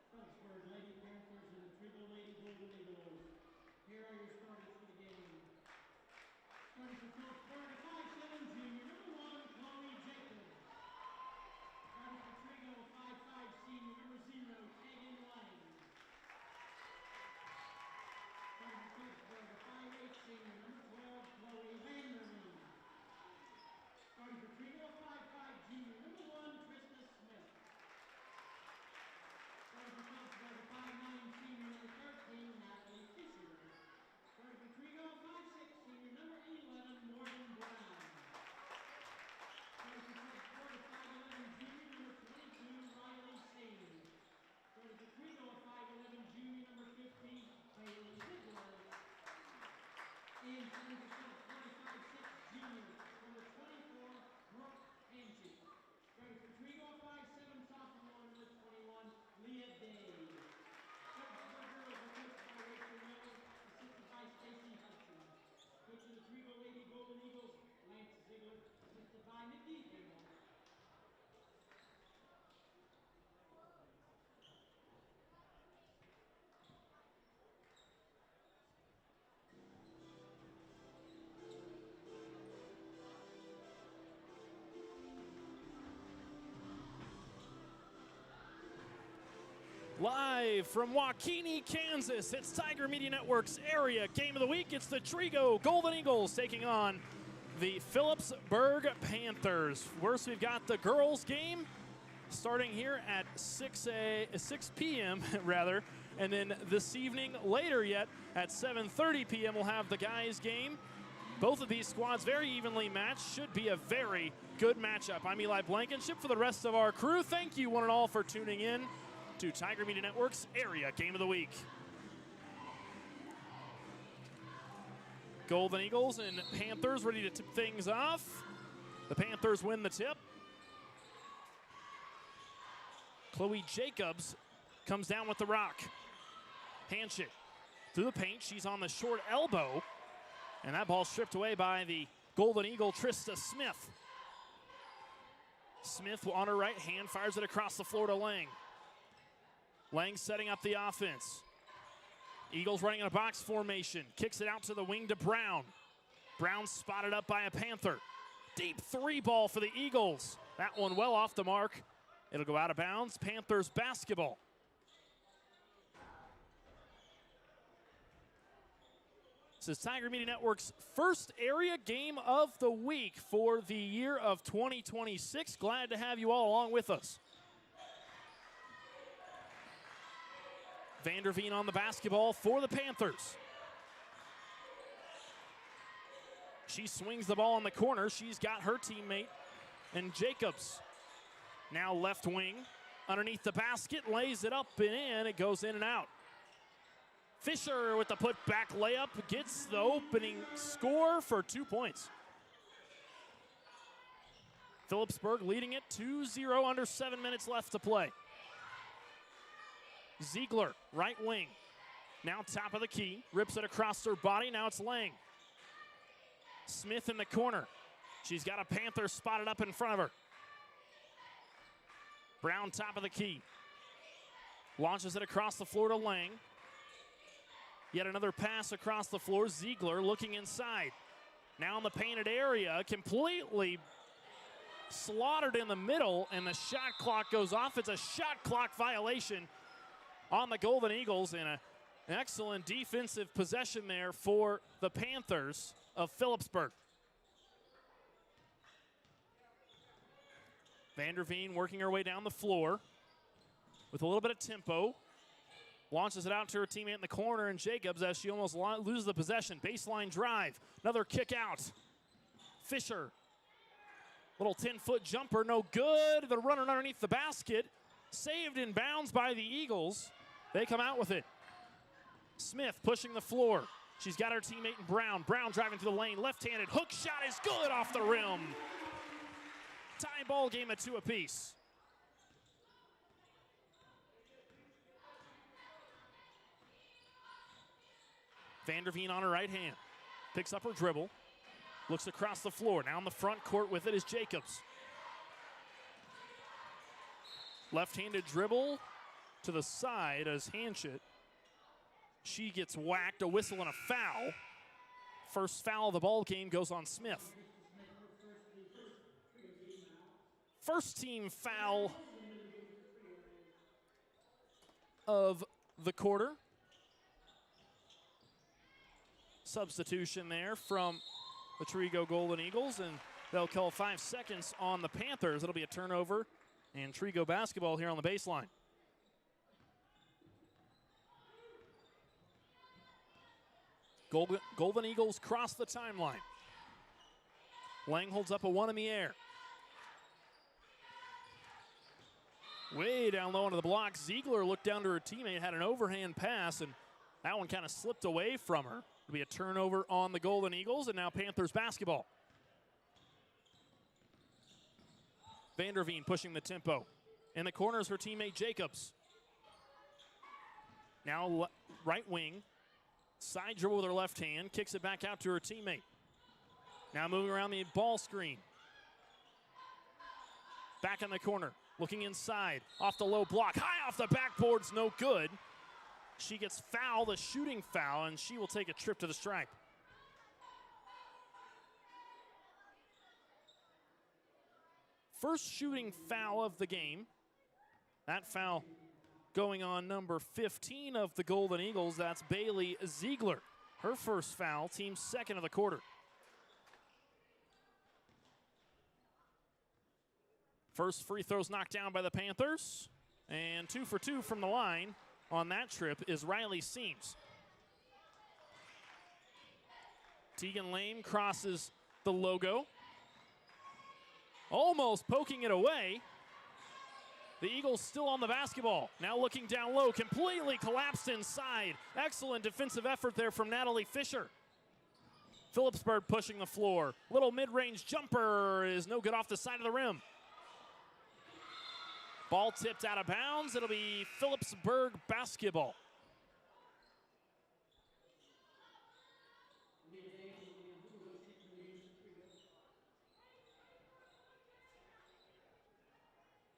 Phillipsburg Lady Panthers and the Trego Golden Eagles. Here are your starters for the game. Starting for Phillipsburg, a 5'7" junior, number 1, Chloe Jacobs. Starting for Trego, a 5'5" senior, number 0, Tegan Lang. Starting for Phillipsburg, a 5'8" senior, number 12, Chloe Vandermeer. Starting for Trego, a 5'5" junior, number 1, Trista Smith. Starting for Phillipsburg, a 5'9" senior, number 13, Natalie Fisher. Starting for Trego, a 5'6" senior, number 11, Morgan Brown. Starting for Phillipsburg, a 5'11" junior, number 22, Riley Singh. Starting for Trego, a 5'11" junior, number 50, Bailey Ziegler. And starting for Phillipsburg, a 5'6" junior, number 24, Brooke Hanchey. Starting for Trego, a 5'7" sophomore, number 21, Leah Day. Phillipsburg girls are coached by Rachel Miller, assisted by Stacy Hudson. Coach of the Trego Lady Golden Eagles, Lance Ziegler, assisted by Nikki Hale. Live from Waukene, Kansas, it's Tiger Media Network's area game of the week. It's the Trego Golden Eagles taking on the Phillipsburg Panthers. First, we've got the girls game starting here at 6 p.m. rather, and then this evening, later yet, at 7:30 p.m. we'll have the guys game. Both of these squads very evenly matched. Should be a very good matchup. I'm Eli Blankenship. For the rest of our crew, thank you one and all for tuning in to Tiger Media Network's area game of the week. Golden Eagles and Panthers ready to tip things off. The Panthers win the tip. Chloe Jacobs comes down with the rock. Handshake through the paint. She's on the short elbow. And that ball stripped away by the Golden Eagle, Trista Smith. Smith on her right hand fires it across the floor to Lang. Lang setting up the offense. Eagles running in a box formation. Kicks it out to the wing to Brown. Brown spotted up by a Panther. Deep three ball for the Eagles. That one well off the mark. It'll go out of bounds. Panthers basketball. This is Tiger Media Network's first area game of the week for the year of 2026. Glad to have you all along with us. Vanderveen on the basketball for the Panthers. She swings the ball in the corner. She's got her teammate and Jacobs. Now left wing underneath the basket, lays it up and in. It goes in and out. Fisher with the putback layup gets the opening score for 2 points. Phillipsburg leading it 2-0, under 7 minutes left to play. Ziegler, right wing. Now top of the key, rips it across her body. Now it's Lang. Smith in the corner. She's got a Panther spotted up in front of her. Brown top of the key. Launches it across the floor to Lang. Yet another pass across the floor. Ziegler looking inside. Now in the painted area, completely slaughtered in the middle, and the shot clock goes off. It's a shot clock violation on the Golden Eagles, and an excellent defensive possession there for the Panthers of Phillipsburg. Vanderveen working her way down the floor with a little bit of tempo. Launches it out to her teammate in the corner, and Jacobs, as she almost loses the possession. Baseline drive, another kick out. Fisher, little 10-foot jumper, no good. The runner underneath the basket, saved in bounds by the Eagles. They come out with it. Smith pushing the floor. She's got her teammate in Brown. Brown driving through the lane, left-handed. Hook shot is good off the rim. Tie ball game at 2 apiece. Vanderveen on her right hand. Picks up her dribble. Looks across the floor. Now in the front court with it is Jacobs. Left-handed dribble to the side as Hanchett. She gets whacked, a whistle and a foul. First foul of the ball game goes on Smith. First team foul of the quarter. Substitution there from the Trego Golden Eagles, and they'll call 5 seconds on the Panthers. It'll be a turnover and Trego basketball here on the baseline. Golden Eagles cross the timeline. Lang holds up a 1 in the air. Way down low into the block. Ziegler looked down to her teammate, had an overhand pass, and that one kind of slipped away from her. It'll be a turnover on the Golden Eagles, and now Panthers basketball. Vanderveen pushing the tempo. In the corner is her teammate Jacobs. Now right wing. Side dribble with her left hand, kicks it back out to her teammate. Now moving around the ball screen. Back in the corner, looking inside, off the low block, high off the backboard's no good. She gets fouled, a shooting foul, and she will take a trip to the stripe. First shooting foul of the game. That foul going on number 15 of the Golden Eagles, that's Bailey Ziegler. Her first foul, team's second of the quarter. First free throws knocked down by the Panthers, and 2 for 2 from the line on that trip is Riley Seams. Tegan Lame crosses the logo, almost poking it away. The Eagles still on the basketball. Now looking down low, completely collapsed inside. Excellent defensive effort there from Natalie Fisher. Phillipsburg pushing the floor. Little mid-range jumper is no good off the side of the rim. Ball tipped out of bounds. It'll be Phillipsburg basketball.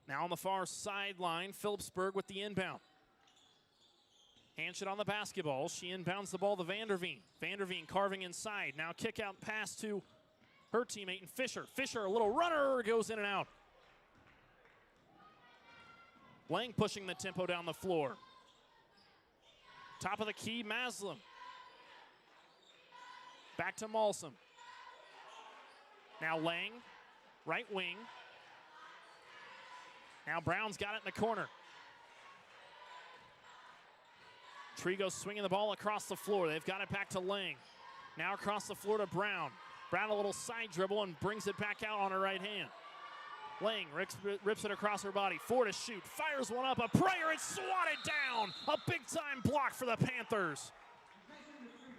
Now on the far sideline, Phillipsburg with the inbound. Hanchett on the basketball. She inbounds the ball to Vanderveen. Vanderveen carving inside. Now kick out pass to her teammate and Fisher. Fisher, a little runner, goes in and out. Lang pushing the tempo down the floor. Top of the key, Maslam. Back to Malsum. Now Lang, right wing. Now Brown's got it in the corner. Trego swinging the ball across the floor. They've got it back to Lang. Now across the floor to Brown. Brown a little side dribble and brings it back out on her right hand. Lang rips it across her body. 4 to shoot. Fires one up. A prayer. It's swatted down. A big-time block for the Panthers.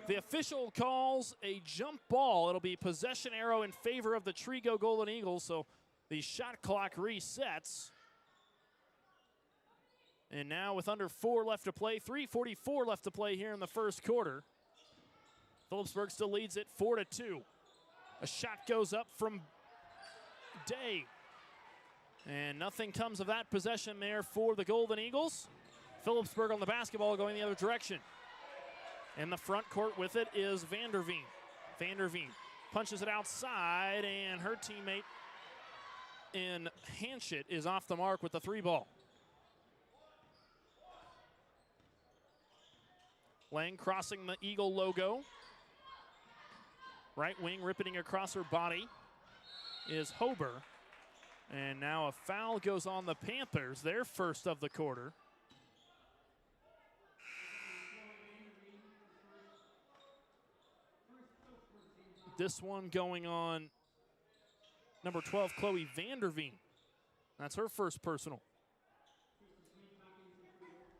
The official calls a jump ball. It'll be possession arrow in favor of the Trego Golden Eagles. So the shot clock resets. And now with under 4 left to play, 3:44 left to play here in the first quarter. Phillipsburg still leads it 4 to 2. A shot goes up from Day. And nothing comes of that possession there for the Golden Eagles. Phillipsburg on the basketball going the other direction. In the front court with it is Vanderveen. Vanderveen punches it outside, and her teammate in Hanchett is off the mark with the 3 ball. Lang crossing the Eagle logo. Right wing ripping across her body is Hober. And now a foul goes on the Panthers, their first of the quarter. This one going on number 12, Chloe Vanderveen. That's her first personal.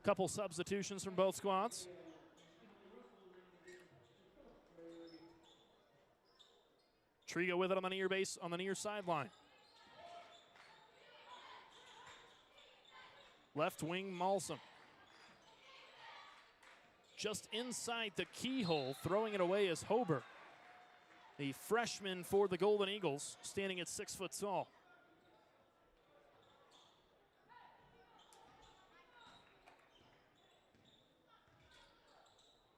Couple substitutions from both squads. Trego with it on the near base, on the near sideline. Left wing Malsom. Just inside the keyhole, throwing it away is Hober, the freshman for the Golden Eagles, standing at 6 foot tall.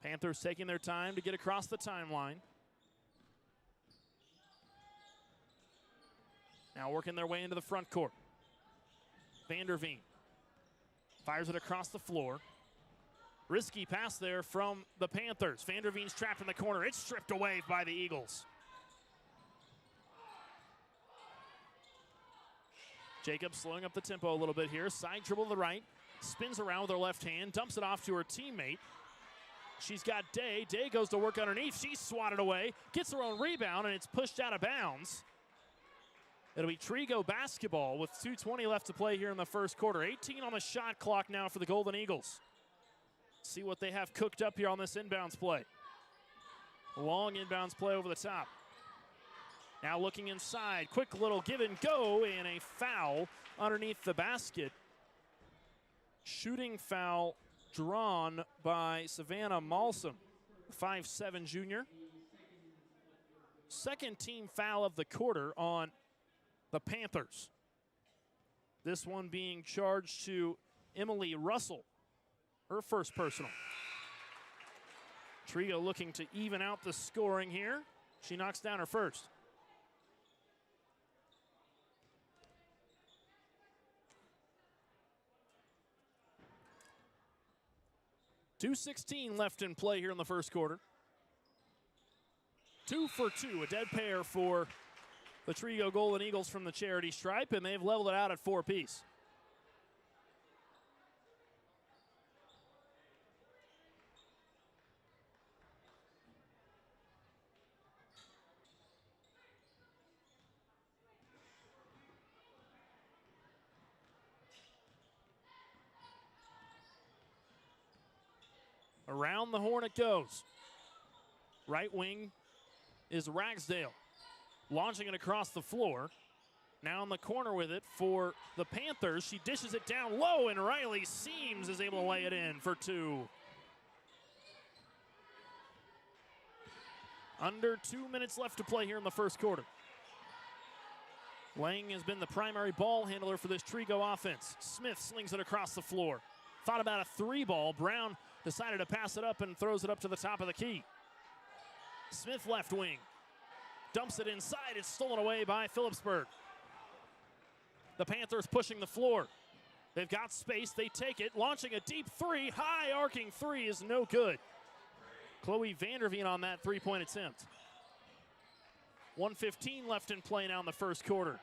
Panthers taking their time to get across the timeline. Now working their way into the front court. Vanderveen fires it across the floor. Risky pass there from the Panthers. Vanderveen's trapped in the corner. It's stripped away by the Eagles. Jacobs slowing up the tempo a little bit here. Side dribble to the right. Spins around with her left hand. Dumps it off to her teammate. She's got Day. Day goes to work underneath. She's swatted away. Gets her own rebound, and it's pushed out of bounds. It'll be Trego basketball with 2:20 left to play here in the first quarter. 18 on the shot clock now for the Golden Eagles. See what they have cooked up here on this inbounds play. Long inbounds play over the top. Now looking inside. Quick little give and go, and a foul underneath the basket. Shooting foul drawn by Savannah Malsom, 5'7" junior. Second team foul of the quarter on the Panthers. This one being charged to Emily Russell, her first personal. Trego looking to even out the scoring here. She knocks down her first. .216 left in play here in the first quarter. 2 for 2, a dead pair for the Trego Golden Eagles from the charity stripe, and they've leveled it out at 4 apiece. Around the horn it goes. Right wing is Ragsdale. Launching it across the floor. Now in the corner with it for the Panthers. She dishes it down low, and Riley Seams is able to lay it in for 2. Under 2 minutes left to play here in the first quarter. Lang has been the primary ball handler for this Trego offense. Smith slings it across the floor. Thought about a 3 ball. Brown decided to pass it up and throws it up to the top of the key. Smith left wing. Dumps it inside. It's stolen away by Phillipsburg. The Panthers pushing the floor. They've got space. They take it. Launching a deep 3. High arcing 3 is no good. Chloe Vanderveen on that 3-point attempt. 1:15 left in play now in the first quarter.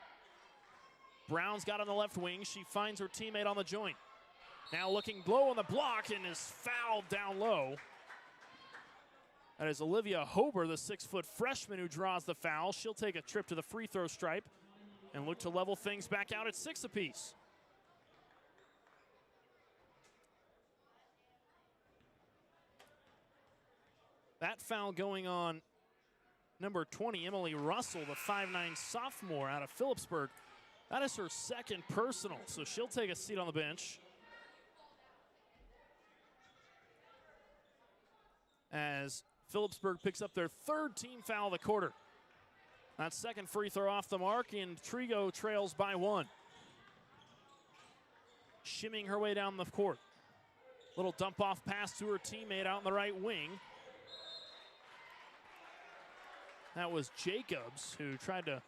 Brown's got on the left wing. She finds her teammate on the joint. Now looking low on the block and is fouled down low. That is Olivia Hober, the 6-foot freshman, who draws the foul. She'll take a trip to the free throw stripe and look to level things back out at 6 apiece. That foul going on number 20, Emily Russell, the 5'9" sophomore out of Phillipsburg. That is her second personal, so she'll take a seat on the bench. As Phillipsburg picks up their 3rd team foul of the quarter. That second free throw off the mark, and Trego trails by 1. Shimming her way down the court. Little dump off pass to her teammate out in the right wing. That was Jacobs who tried to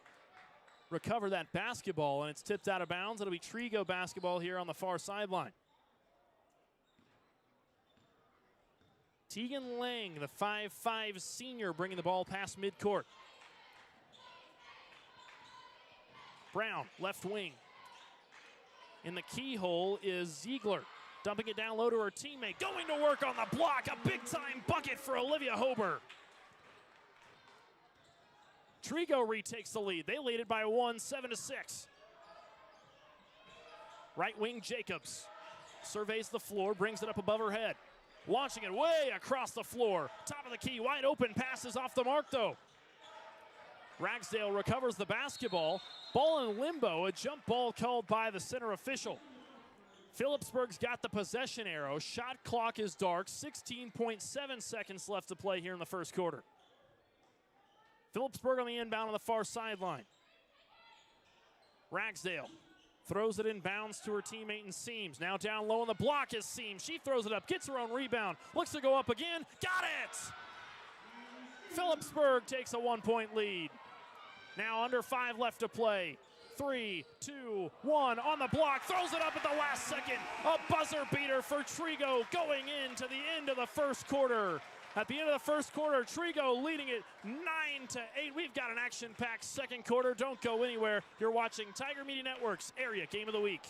recover that basketball, and it's tipped out of bounds. It'll be Trego basketball here on the far sideline. Tegan Lang, the 5'5" senior, bringing the ball past midcourt. Brown, left wing. In the keyhole is Ziegler, dumping it down low to her teammate. Going to work on the block, a big-time bucket for Olivia Hober. Trego retakes the lead. They lead it by 1, 7-6. Right wing Jacobs surveys the floor, brings it up above her head. Launching it way across the floor. Top of the key, wide open, passes off the mark though. Ragsdale recovers the basketball. Ball in limbo, a jump ball called by the center official. Phillipsburg's got the possession arrow. Shot clock is dark. 16.7 seconds left to play here in the first quarter. Phillipsburg on the inbound on the far sideline. Ragsdale throws it in bounds to her teammate in Seams. Now down low on the block is Seams. She throws it up, gets her own rebound, looks to go up again. Got it! Phillipsburg takes a 1-point lead. Now under 5 left to play. 3, 2, 1 on the block, throws it up at the last second. A buzzer beater for Trego going into the end of the first quarter. At the end of the first quarter, Trego leading it 9-8. We've got an action-packed second quarter. Don't go anywhere. You're watching Tiger Media Network's Area Game of the Week.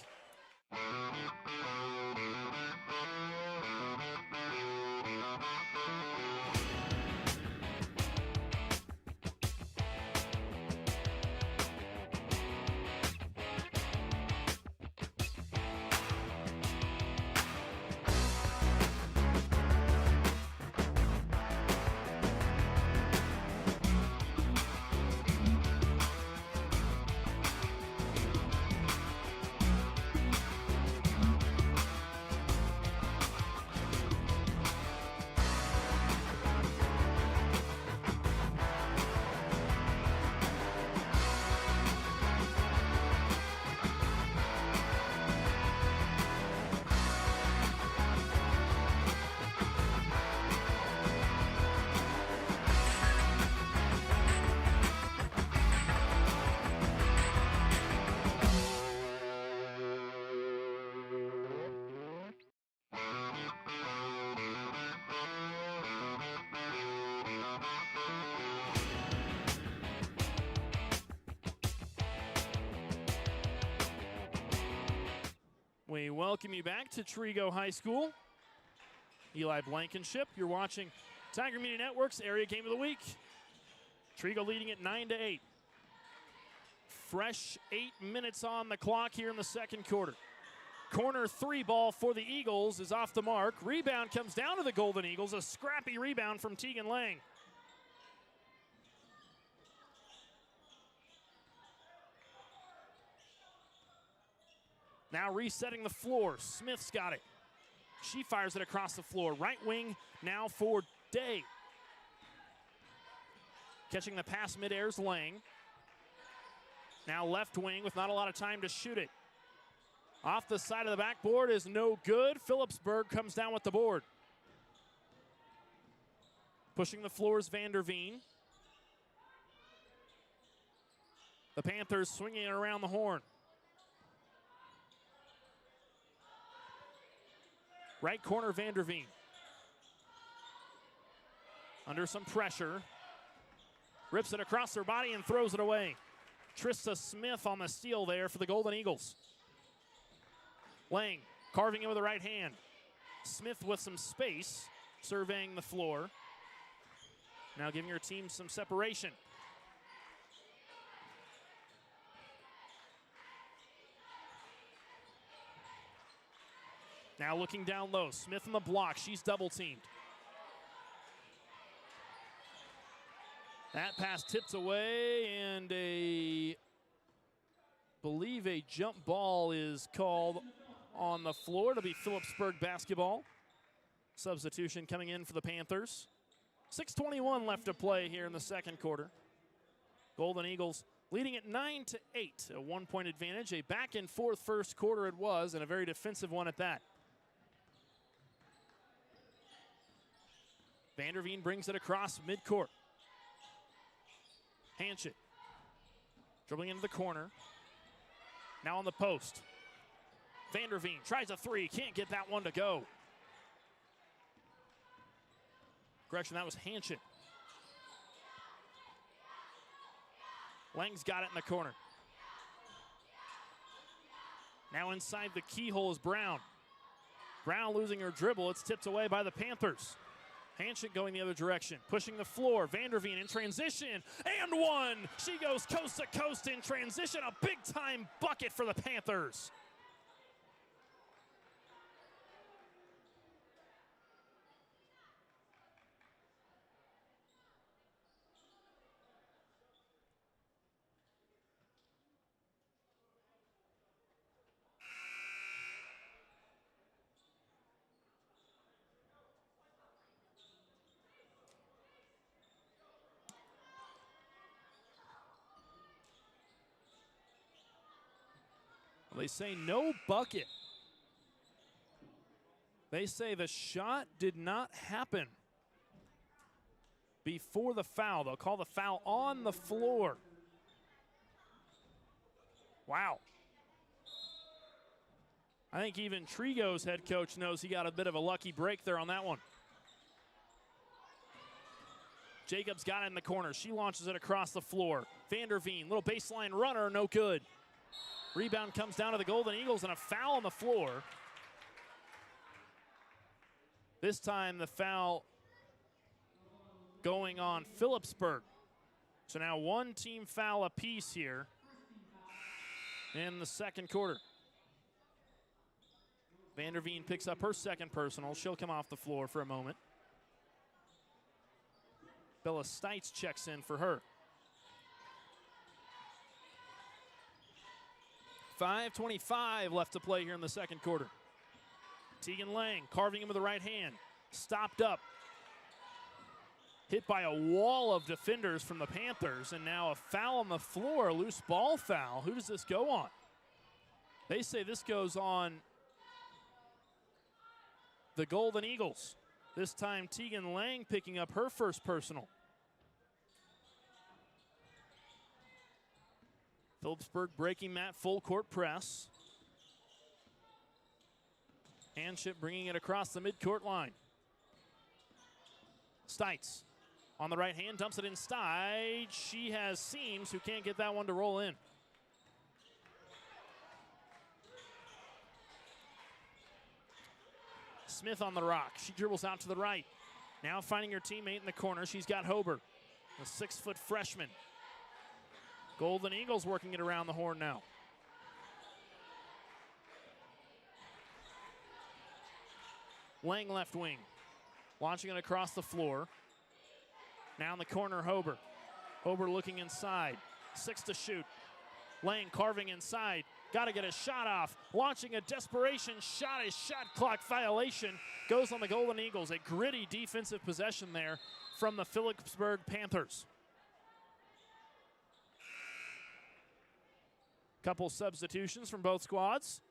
We welcome you back to Trego High School. Eli Blankenship, you're watching Tiger Media Network's Area Game of the Week. Trego leading it 9-8. Fresh 8 minutes on the clock here in the second quarter. Corner 3 ball for the Eagles is off the mark. Rebound comes down to the Golden Eagles. A scrappy rebound from Tegan Lang. Now resetting the floor. Smith's got it. She fires it across the floor. Right wing now for Day. Catching the pass mid-air's Lang. Now left wing with not a lot of time to shoot it. Off the side of the backboard is no good. Phillipsburg comes down with the board. Pushing the floor is Vanderveen. The Panthers swinging it around the horn. Right corner, Vanderveen. Under some pressure. Rips it across her body and throws it away. Trista Smith on the steal there for the Golden Eagles. Lang carving it with the right hand. Smith with some space, surveying the floor. Now giving her team some separation. Now looking down low, Smith on the block, she's double teamed. That pass tipped away and believe a jump ball is called on the floor to be Phillipsburg basketball. Substitution coming in for the Panthers. 6:21 left to play here in the second quarter. Golden Eagles leading at 9-8, a 1-point advantage. A back and forth first quarter it was, and a very defensive one at that. Vanderveen brings it across midcourt. Hanchett dribbling into the corner. Now on the post. Vanderveen tries a three, can't get that one to go. Correction, that was Hanchett. Lang's got it in the corner. Now inside the keyhole is Brown. Brown losing her dribble. It's tipped away by the Panthers. Hanchett going the other direction, pushing the floor. Vanderveen in transition, and one. She goes coast to coast in transition. A big-time bucket for the Panthers. They say no bucket. They say the shot did not happen before the foul. They'll call the foul on the floor. Wow. I think even Trego's head coach knows he got a bit of a lucky break there on that one. Jacobs got it in the corner. She launches it across the floor. Vanderveen, little baseline runner, no good. Rebound comes down to the Golden Eagles and a foul on the floor. This time the foul going on Phillipsburg. So now one team foul apiece here in the second quarter. Vanderveen picks up her second personal. She'll come off the floor for a moment. Bella Stites checks in for her. 5:25 left to play here in the second quarter. Tegan Lang carving him with the right hand. Stopped up. Hit by a wall of defenders from the Panthers, and now a foul on the floor, a loose ball foul. Who does this go on? They say this goes on the Golden Eagles. This time Tegan Lang picking up her first personal. Phillipsburg breaking that full court press. Handship bringing it across the midcourt line. Stites on the right hand, dumps it inside. She has Seams, who can't get that one to roll in. Smith on the rock. She dribbles out to the right. Now finding her teammate in the corner. She's got Hober, a 6-foot freshman. Golden Eagles working it around the horn now. Lang left wing. Launching it across the floor. Now in the corner, Hober. Hober looking inside. 6 to shoot. Lang carving inside. Got to get a shot off. Launching a desperation shot. A shot clock violation goes on the Golden Eagles. A gritty defensive possession there from the Phillipsburg Panthers. Couple substitutions from both squads.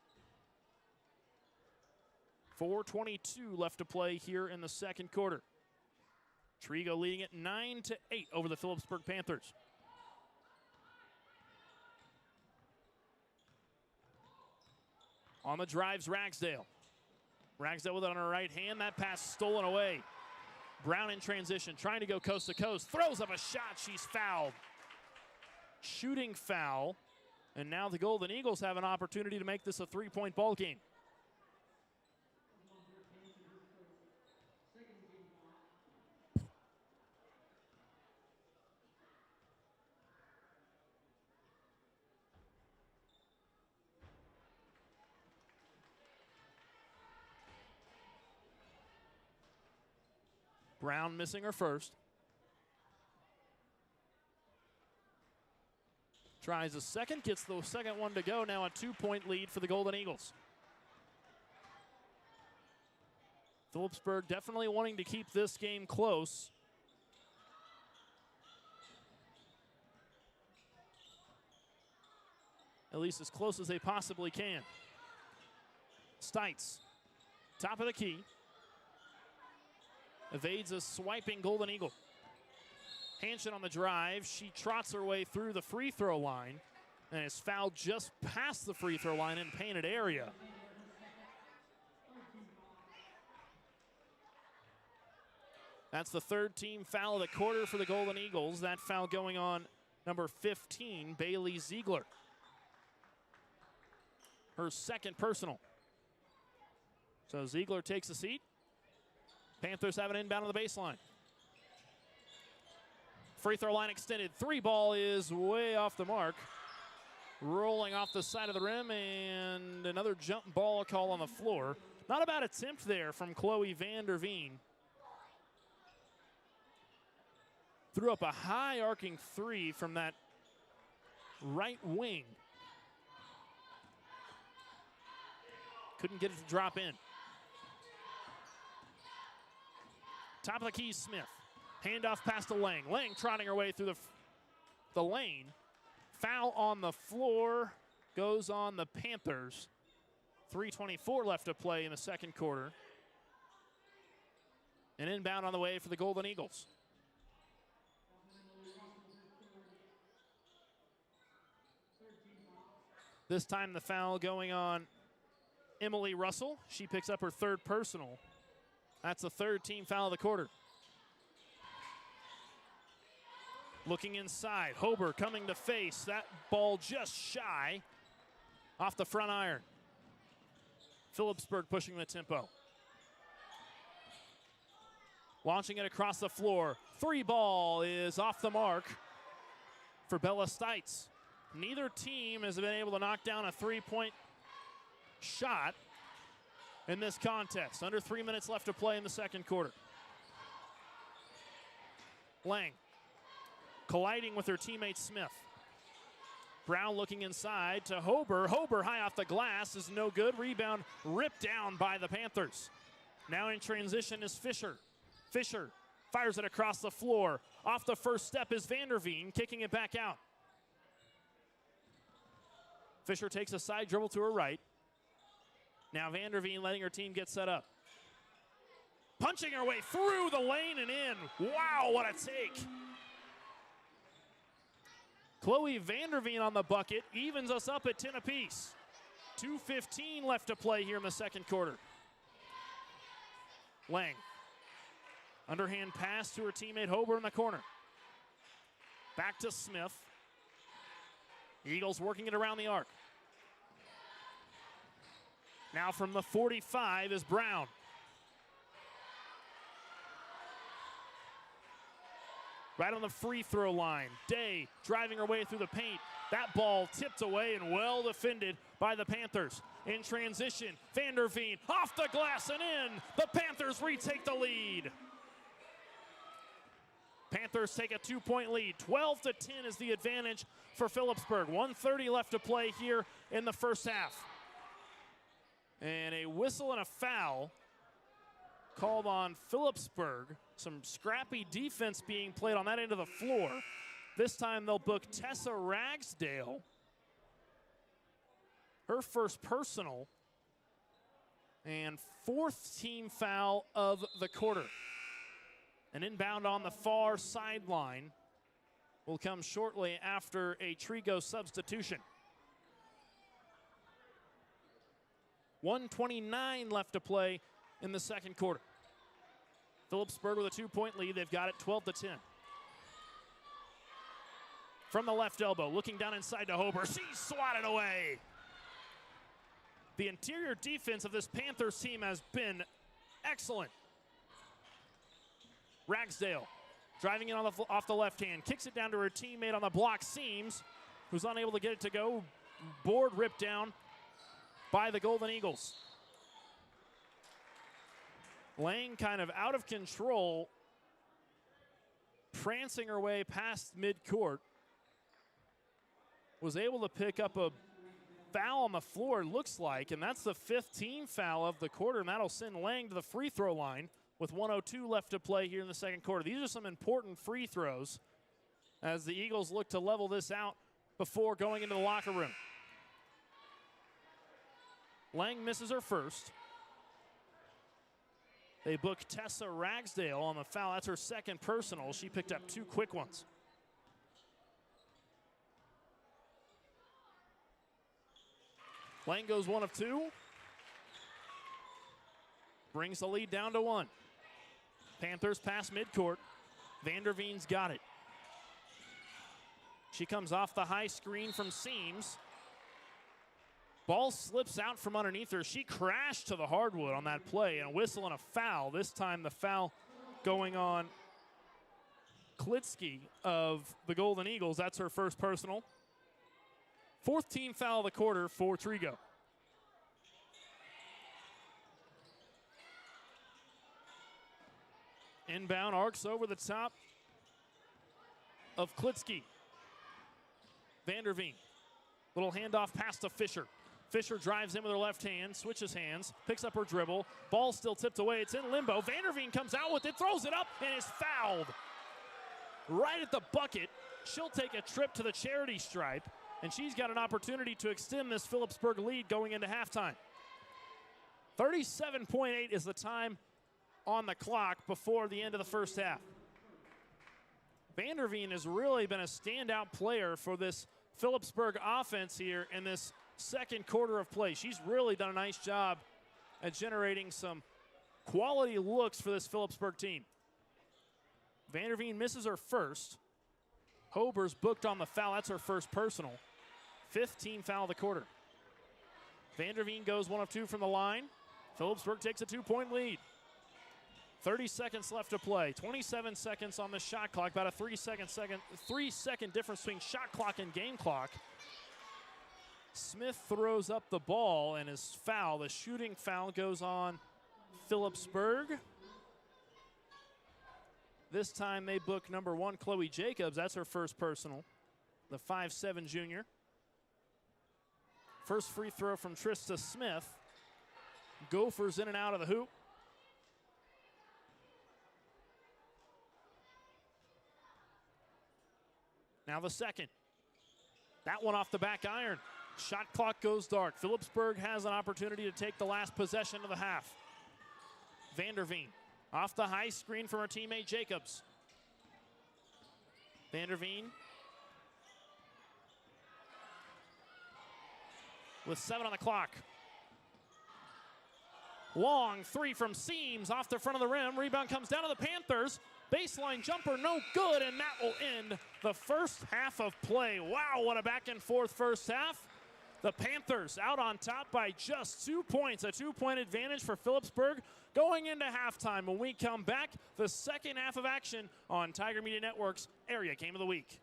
4:22 left to play here in the second quarter. Trego leading it 9-8 over the Phillipsburg Panthers. On the drives, Ragsdale. Ragsdale with it on her right hand. That pass stolen away. Brown in transition, trying to go coast to coast. Throws up a shot. She's fouled. Shooting foul. And now the Golden Eagles have an opportunity to make this a 3-point ball game. Brown missing her first. Tries a second, gets the second one to go. Now a 2-point lead for the Golden Eagles. Phillipsburg definitely wanting to keep this game close. At least as close as they possibly can. Stites, top of the key. Evades a swiping Golden Eagle. Hanson on the drive. She trots her way through the free throw line and is fouled just past the free throw line in painted area. That's the third team foul of the quarter for the Golden Eagles. That foul going on number 15, Bailey Ziegler. Her second personal. So Ziegler takes a seat. Panthers have an inbound on the baseline. Free throw line extended. 3 ball is way off the mark. Rolling off the side of the rim, and another jump ball call on the floor. Not a bad attempt there from Chloe Vanderveen. Threw up a high arcing 3 from that right wing. Couldn't get it to drop in. Top of the key, Smith. Handoff pass to Lang. Lang trotting her way through the lane. Foul on the floor. goes on the Panthers. 3:24 left to play in the second quarter. An inbound on the way for the Golden Eagles. This time the foul going on Emily Russell. She picks up her third personal. That's the third team foul of the quarter. Looking inside, Hober coming to face. That ball just shy off the front iron. Phillipsburg pushing the tempo. Launching it across the floor. Three ball is off the mark for Bella Stites. Neither team has been able to knock down a three-point shot in this contest. Under 3 minutes left to play in the second quarter. Lang colliding with her teammate Smith. Brown looking inside to Hober. Hober high off the glass is no good. Rebound ripped down by the Panthers. Now in transition is Fisher. Fisher fires it across the floor. Off the first step is Vanderveen, kicking it back out. Fisher takes a side dribble to her right. Now Vanderveen letting her team get set up. Punching her way through the lane and in. Wow, what a take. Chloe Vanderveen on the bucket evens us up at 10 apiece. 2:15 left to play here in the second quarter. Lang. Underhand pass to her teammate Hober in the corner. Back to Smith. Eagles working it around the arc. Now from the 45 is Brown. Right on the free throw line. Day driving her way through the paint. That ball tipped away and well defended by the Panthers. In transition, Vanderveen off the glass and in. The Panthers retake the lead. Panthers take a 2-point lead. 12-10 is the advantage for Phillipsburg. 1:30 left to play here in the first half. And a whistle and a foul called on Phillipsburg. Some scrappy defense being played on that end of the floor. This time they'll book Tessa Ragsdale. Her first personal. And fourth team foul of the quarter. An inbound on the far sideline will come shortly after a Trego substitution. 1:29 left to play in the second quarter. Phillipsburg with a 2-point lead. They've got it 12-10. From the left elbow, looking down inside to Hober. She swatted away. The interior defense of this Panthers team has been excellent. Ragsdale driving in off the left hand. Kicks it down to her teammate on the block, Seams, who's unable to get it to go. Board ripped down by the Golden Eagles. Lang kind of out of control, prancing her way past midcourt. Was able to pick up a foul on the floor, looks like, and that's the fifth team foul of the quarter, and that'll send Lang to the free throw line with 1:02 left to play here in the second quarter. These are some important free throws as the Eagles look to level this out before going into the locker room. Lang misses her first. They book Tessa Ragsdale on the foul. That's her second personal. She picked up two quick ones. Lang goes 1 of 2. Brings the lead down to 1. Panthers pass midcourt. Vanderveen's got it. She comes off the high screen from Seams. Ball slips out from underneath her. She crashed to the hardwood on that play, and a whistle and a foul. This time the foul going on Klitsky of the Golden Eagles. That's her first personal. Fourth team foul of the quarter for Trego. Inbound arcs over the top of Klitsky. Vanderveen. Little handoff pass to Fisher. Fisher drives in with her left hand, switches hands, picks up her dribble. Ball still tipped away. It's in limbo. Vanderveen comes out with it, throws it up, and is fouled. Right at the bucket. She'll take a trip to the charity stripe. and she's got an opportunity to extend this Phillipsburg lead going into halftime. 37.8 is the time on the clock before the end of the first half. Vanderveen has really been a standout player for this Phillipsburg offense here in this second quarter of play. She's really done a nice job at generating some quality looks for this Phillipsburg team. Vanderveen misses her first. Hober's booked on the foul. That's her first personal. 15 foul of the quarter. Vanderveen goes 1 of 2 from the line. Phillipsburg takes a 2-point lead. 30 seconds left to play. 27 seconds on the shot clock. About a 3 second difference between shot clock and game clock. Smith throws up the ball and is fouled. The shooting foul goes on Phillipsburg. This time they book number 1, Chloe Jacobs. That's her first personal, the 5'7" junior. First free throw from Trista Smith. Gophers in and out of the hoop. Now the second. That one off the back iron. Shot clock goes dark. Phillipsburg has an opportunity to take the last possession of the half. Vanderveen off the high screen from her teammate Jacobs. Vanderveen with 7 on the clock. Long three from Seams off the front of the rim. Rebound comes down to the Panthers. Baseline jumper, no good, and that will end the first half of play. Wow, what a back and forth first half. The Panthers out on top by just 2 points, a 2-point advantage for Phillipsburg going into halftime. When we come back, the second half of action on Tiger Media Network's Area Game of the Week.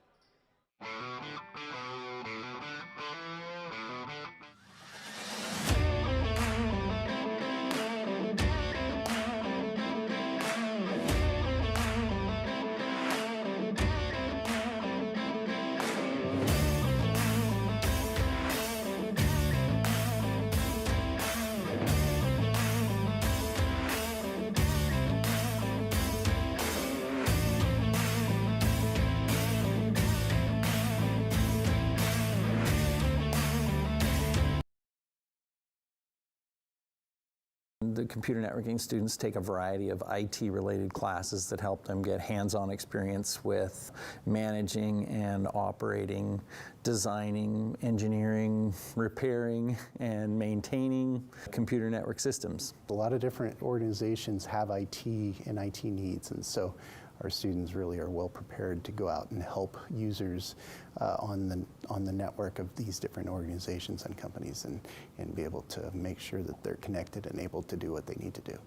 The computer networking students take a variety of IT-related classes that help them get hands-on experience with managing and operating, designing, engineering, repairing, and maintaining computer network systems. A lot of different organizations have IT and IT needs, and so our students really are well prepared to go out and help users on the network of these different organizations and companies and be able to make sure that they're connected and able to do what they need to do.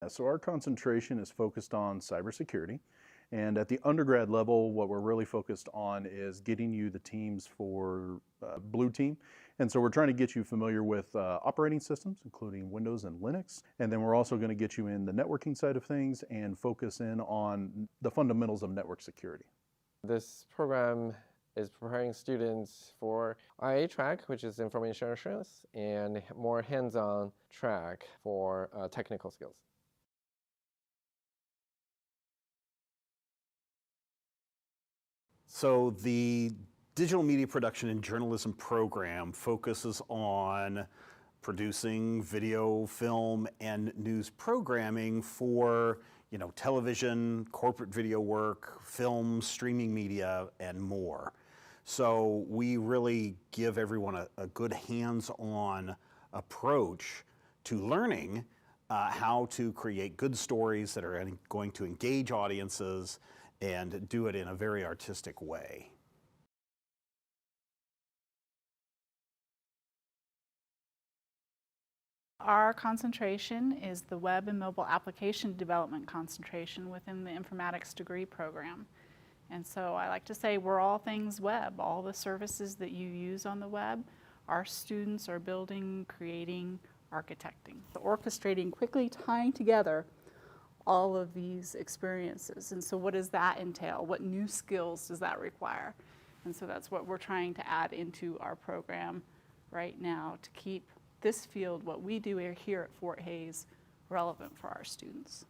So our concentration is focused on cybersecurity. And at the undergrad level, what we're really focused on is getting you the teams for Blue Team. And so we're trying to get you familiar with operating systems, including Windows and Linux. And then we're also going to get you in the networking side of things and focus in on the fundamentals of network security. This program is preparing students for IA track, which is information assurance, and more hands-on track for technical skills. So the digital media production and journalism program focuses on producing video, film, and news programming for, television, corporate video work, film, streaming media, and more. So we really give everyone a good hands-on approach to learning how to create good stories that are going to engage audiences and do it in a very artistic way. Our concentration is the web and mobile application development concentration within the informatics degree program. And so I like to say we're all things web. All the services that you use on the web, our students are building, creating, architecting. Orchestrating, quickly tying together all of these experiences. And so what does that entail? What new skills does that require? And so that's what we're trying to add into our program right now to keep this field, what we do here at Fort Hays, relevant for our students.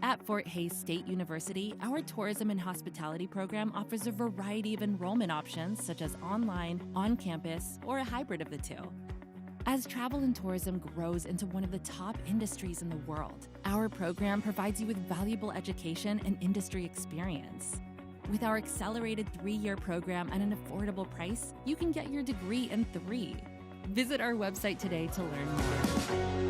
At Fort Hays State University, our tourism and hospitality program offers a variety of enrollment options such as online, on-campus, or a hybrid of the two. As travel and tourism grows into one of the top industries in the world, our program provides you with valuable education and industry experience. With our accelerated 3-year program at an affordable price, you can get your degree in 3. Visit our website today to learn more.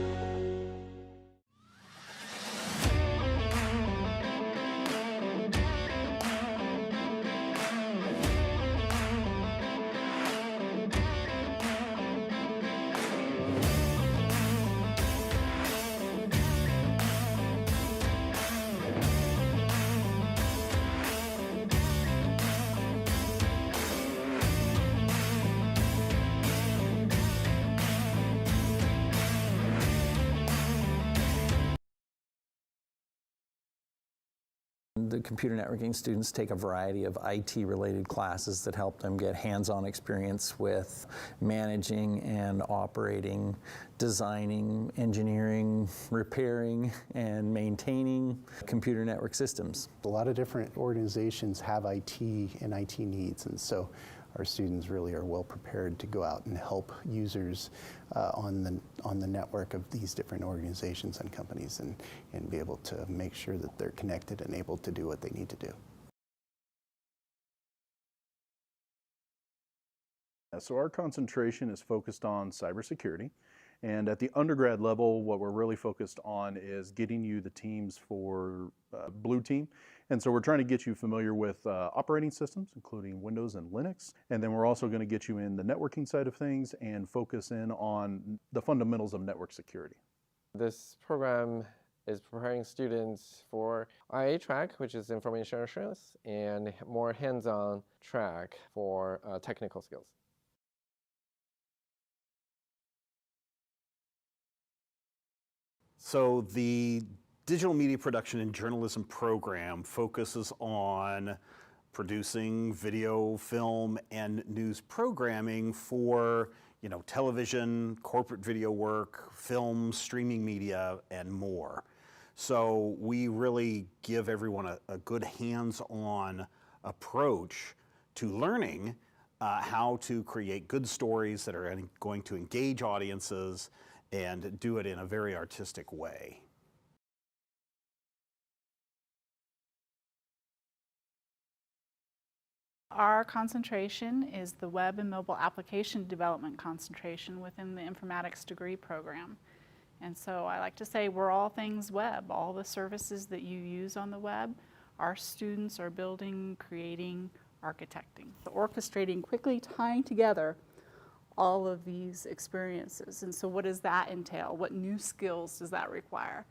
The computer networking students take a variety of IT-related classes that help them get hands-on experience with managing and operating, designing, engineering, repairing, and maintaining computer network systems. A lot of different organizations have IT and IT needs, and so our students really are well prepared to go out and help users on the network of these different organizations and companies and be able to make sure that they're connected and able to do what they need to do. So our concentration is focused on cybersecurity. And at the undergrad level, what we're really focused on is getting you the teams for Blue Team. And so we're trying to get you familiar with operating systems, including Windows and Linux. And then we're also going to get you in the networking side of things and focus in on the fundamentals of network security. This program is preparing students for IA track, which is information assurance, and more hands-on track for technical skills. So the digital media production and journalism program focuses on producing video, film, and news programming for, television, corporate video work, film, streaming media, and more. So we really give everyone a good hands-on approach to learning how to create good stories that are going to engage audiences and do it in a very artistic way. Our concentration is the web and mobile application development concentration within the informatics degree program. And so I like to say we're all things web. All the services that you use on the web, our students are building, creating, architecting. Orchestrating, quickly tying together all of these experiences. And so what does that entail? What new skills does that require?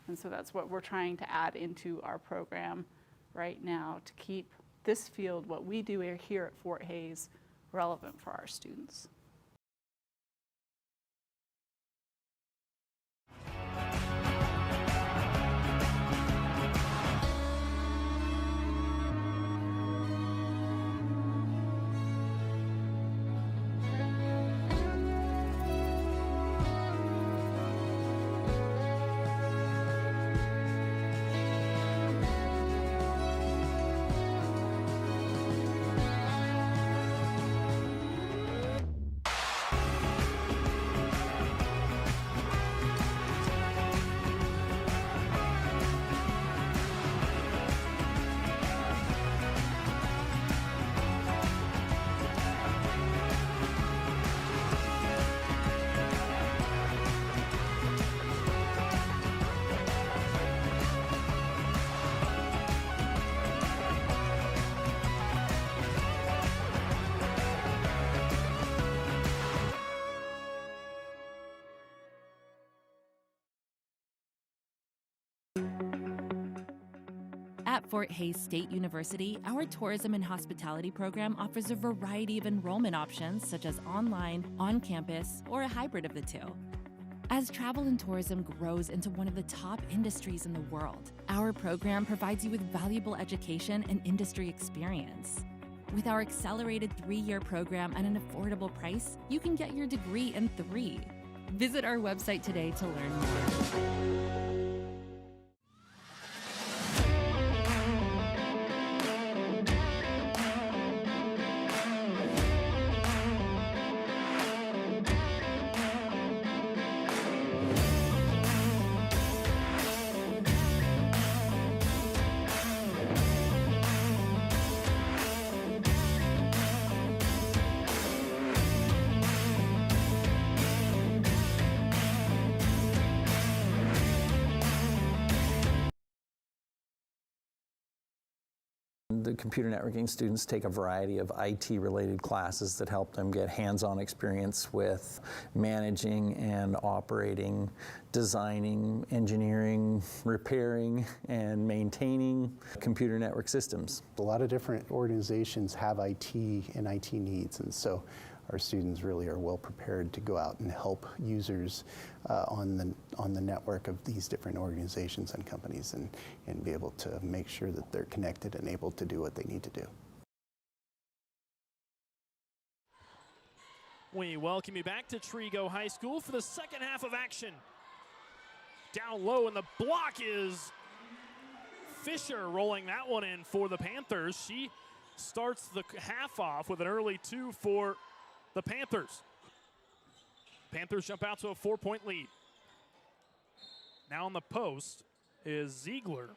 And so that's what we're trying to add into our program right now to keep this field, what we do here at Fort Hays, relevant for our students. At Fort Hays State University, our tourism and hospitality program offers a variety of enrollment options such as online, on-campus, or a hybrid of the two. As travel and tourism grows into one of the top industries in the world, our program provides you with valuable education and industry experience. With our accelerated 3-year program at an affordable price, you can get your degree in 3. Visit our website today to learn more. The computer networking students take a variety of IT-related classes that help them get hands-on experience with managing and operating, designing, engineering, repairing, and maintaining computer network systems. A lot of different organizations have IT and IT needs, and so our students really are well prepared to go out and help users on the network of these different organizations and companies, and be able to make sure that they're connected and able to do what they need to do. We welcome you back to Trego High School for the second half of action. Down low, and the block is Fisher rolling that one in for the Panthers. She starts the half off with an early 2 for the Panthers. Panthers jump out to a 4-point lead. Now on the post is Ziegler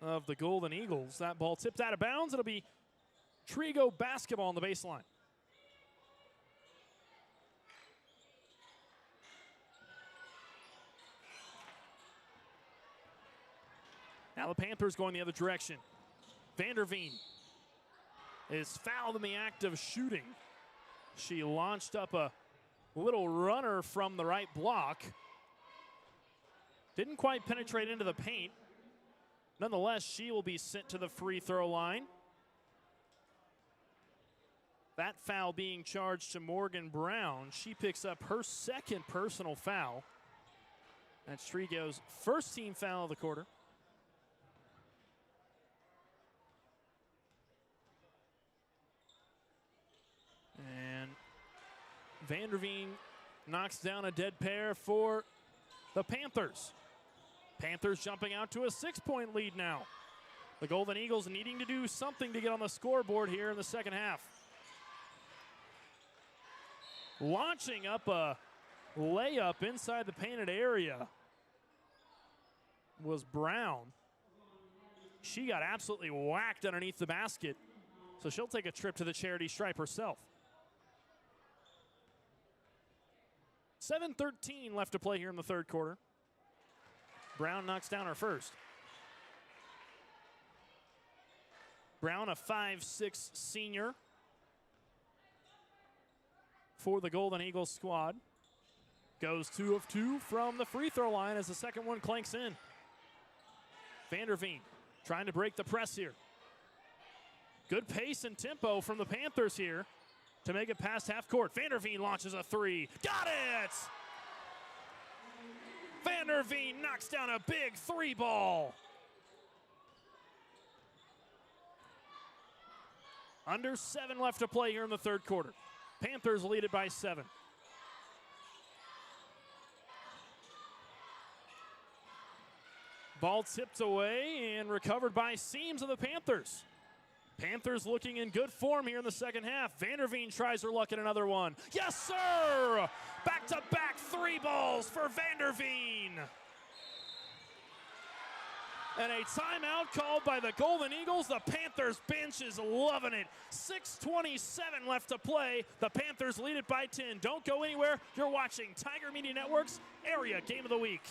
of the Golden Eagles. That ball tipped out of bounds. It'll be Trego basketball on the baseline. Now the Panthers going the other direction. Vanderveen is fouled in the act of shooting. She launched up a little runner from the right block. Didn't quite penetrate into the paint. Nonetheless, she will be sent to the free throw line. That foul being charged to Morgan Brown. She picks up her second personal foul. That's Trego's first team foul of the quarter. And Vanderveen knocks down a dead pair for the Panthers. Panthers jumping out to a 6-point lead now. The Golden Eagles needing to do something to get on the scoreboard here in the second half. Launching up a layup inside the painted area was Brown. She got absolutely whacked underneath the basket, so she'll take a trip to the charity stripe herself. 7:13 left to play here in the third quarter. Brown knocks down her first. Brown, a 5'6" senior for the Golden Eagles squad. Goes 2 of 2 from the free throw line as the second one clanks in. Vanderveen trying to break the press here. Good pace and tempo from the Panthers here to make it past half court. Vanderveen launches a 3. Got it! Vanderveen knocks down a big 3 ball. Under 7 left to play here in the third quarter. Panthers lead it by 7. Ball tipped away and recovered by Seams of the Panthers. Panthers looking in good form here in the second half. Vanderveen tries her luck at another one. Yes, sir! Back-to-back 3 balls for Vanderveen. And a timeout called by the Golden Eagles. The Panthers bench is loving it. 6:27 left to play. The Panthers lead it by 10. Don't go anywhere. You're watching Tiger Media Network's Area Game of the Week.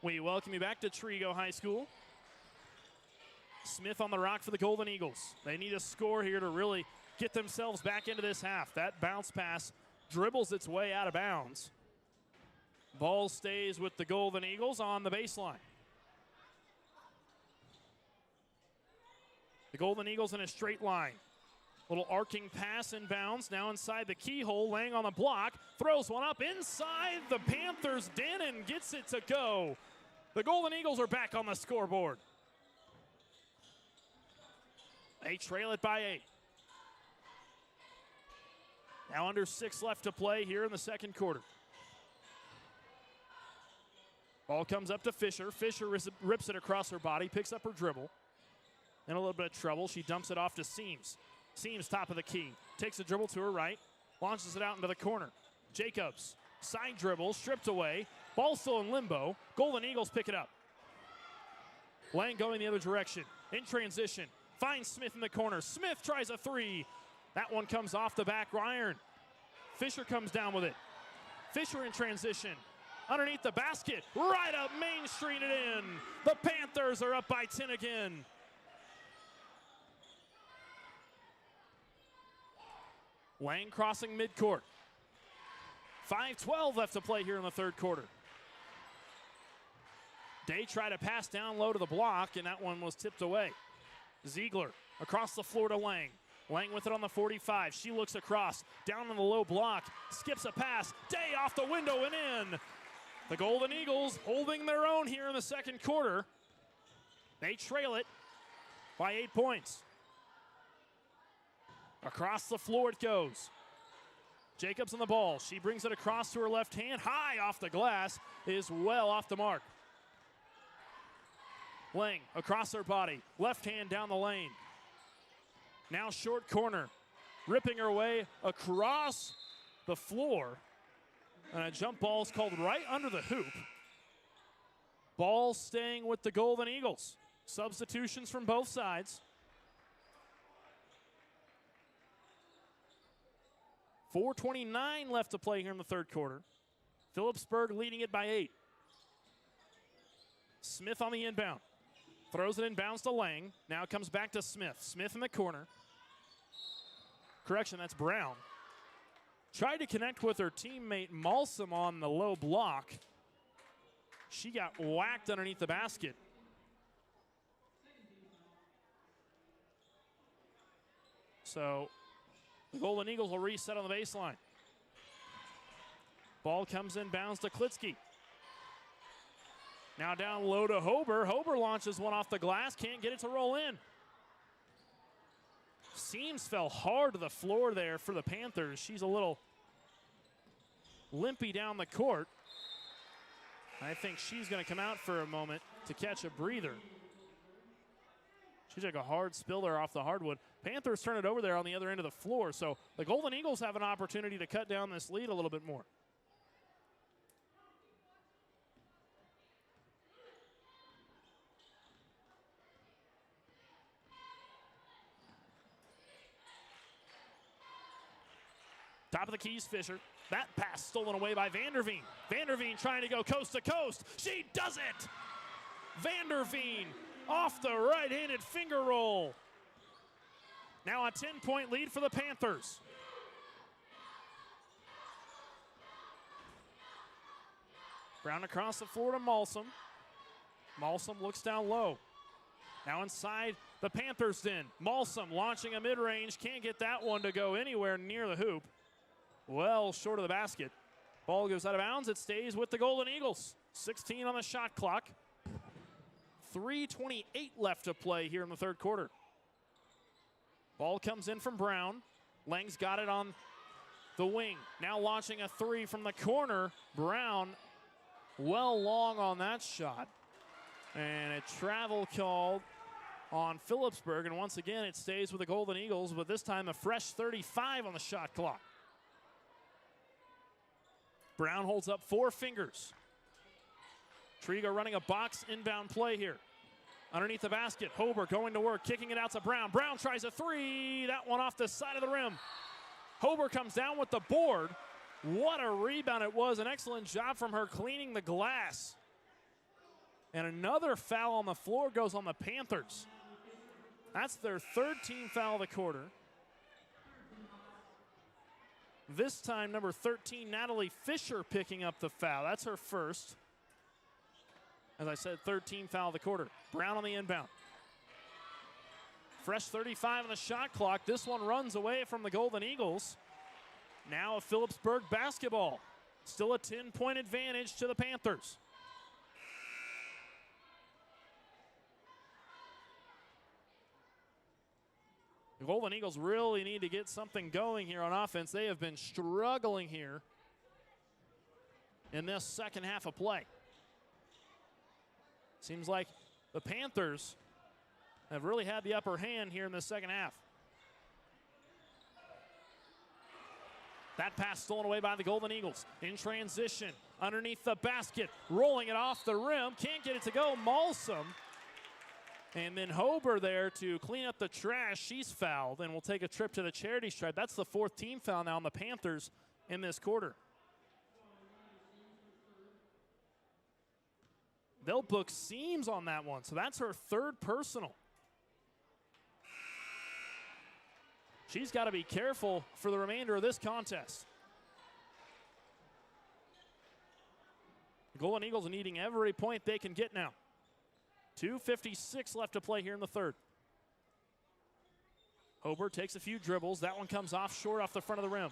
We welcome you back to Trego High School. Smith on the rock for the Golden Eagles. They need a score here to really get themselves back into this half. That bounce pass dribbles its way out of bounds. Ball stays with the Golden Eagles on the baseline. The Golden Eagles in a straight line. Little arcing pass inbounds, now inside the keyhole, laying on the block, throws one up inside the Panthers' den and gets it to go. The Golden Eagles are back on the scoreboard. They trail it by 8. Now under 6 left to play here in the second quarter. Ball comes up to Fisher. Fisher rips it across her body, picks up her dribble. In a little bit of trouble, she dumps it off to Seams. Seams top of the key. Takes a dribble to her right. Launches it out into the corner. Jacobs, side dribble, stripped away. Ball still in limbo. Golden Eagles pick it up. Lang going the other direction. In transition. Finds Smith in the corner. Smith tries a 3. That one comes off the back iron. Fisher comes down with it. Fisher in transition. Underneath the basket. Right up Main Street and in. The Panthers are up by 10 again. Lang crossing midcourt. 5:12 left to play here in the third quarter. Day tried to pass down low to the block, and that one was tipped away. Ziegler across the floor to Lang. Lang with it on the 45. She looks across, down on the low block, skips a pass. Day off the window and in. The Golden Eagles holding their own here in the second quarter. They trail it by 8 points. Across the floor it goes. Jacobs on the ball. She brings it across to her left hand. High off the glass is well off the mark. Lang across her body. Left hand down the lane. Now short corner. Ripping her way across the floor. And a jump ball is called right under the hoop. Ball staying with the Golden Eagles. Substitutions from both sides. 4:29 left to play here in the third quarter. Phillipsburg leading it by 8. Smith on the inbound. Throws it inbounds to Lang. Now it comes back to Smith. Smith in the corner. Correction, that's Brown. Tried to connect with her teammate Malsum on the low block. She got whacked underneath the basket. So the Golden Eagles will reset on the baseline. Ball comes inbounds to Klitsky. Now down low to Hober. Hober launches one off the glass. Can't get it to roll in. Seams fell hard to the floor there for the Panthers. She's a little limpy down the court. I think she's going to come out for a moment to catch a breather. She took a hard spill there off the hardwood. Panthers turn it over there on the other end of the floor. So the Golden Eagles have an opportunity to cut down this lead a little bit more. Top of the keys, Fisher. That pass stolen away by Vanderveen. Vanderveen trying to go coast to coast. She does it! Vanderveen off the right-handed finger roll. Now a 10-point lead for the Panthers. Brown across the floor to Malsum. Malsum looks down low. Now inside the Panthers den. Malsum launching a mid-range. Can't get that one to go anywhere near the hoop. Well short of the basket. Ball goes out of bounds. It stays with the Golden Eagles. 16 on the shot clock. 3:28 left to play here in the third quarter. Ball comes in from Brown. Lang's got it on the wing. Now launching a 3 from the corner. Brown well long on that shot. And a travel called on Phillipsburg. And once again, it stays with the Golden Eagles, but this time a fresh 35 on the shot clock. Brown holds up 4 fingers. Trego running a box inbound play here. Underneath the basket, Hober going to work, kicking it out to Brown. Brown tries a 3, that one off the side of the rim. Hober comes down with the board. What a rebound it was, an excellent job from her cleaning the glass. And another foul on the floor goes on the Panthers. That's their third team foul of the quarter. This time, number 13, Natalie Fisher picking up the foul. That's her first. As I said, 13 foul of the quarter. Brown on the inbound. Fresh 35 on the shot clock. This one runs away from the Golden Eagles. Now a Phillipsburg basketball. Still a 10-point advantage to the Panthers. The Golden Eagles really need to get something going here on offense. They have been struggling here in this second half of play. Seems like the Panthers have really had the upper hand here in the second half. That pass stolen away by the Golden Eagles. In transition, underneath the basket, rolling it off the rim. Can't get it to go. Malsum. And then Hober there to clean up the trash. She's fouled and will take a trip to the charity stripe. That's the fourth team foul now on the Panthers in this quarter. They'll book Seams on that one, so that's her third personal. She's got to be careful for the remainder of this contest. The Golden Eagles are needing every point they can get now. 2:56 left to play here in the third. Hober takes a few dribbles. That one comes off short off the front of the rim.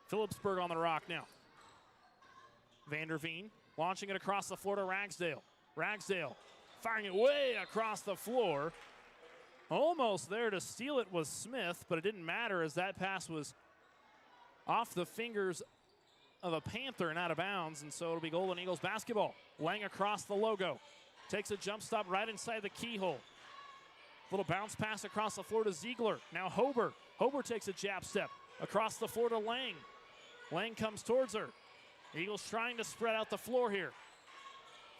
Phillipsburg on the rock now. Vanderveen launching it across the floor to Ragsdale. Ragsdale firing it way across the floor. Almost there to steal it was Smith, but it didn't matter as that pass was off the fingers of a Panther and out of bounds, and so it'll be Golden Eagles basketball. Lang across the logo. Takes a jump stop right inside the keyhole. Little bounce pass across the floor to Ziegler. Now Hober. Hober takes a jab step across the floor to Lang. Lang comes towards her. Eagles trying to spread out the floor here.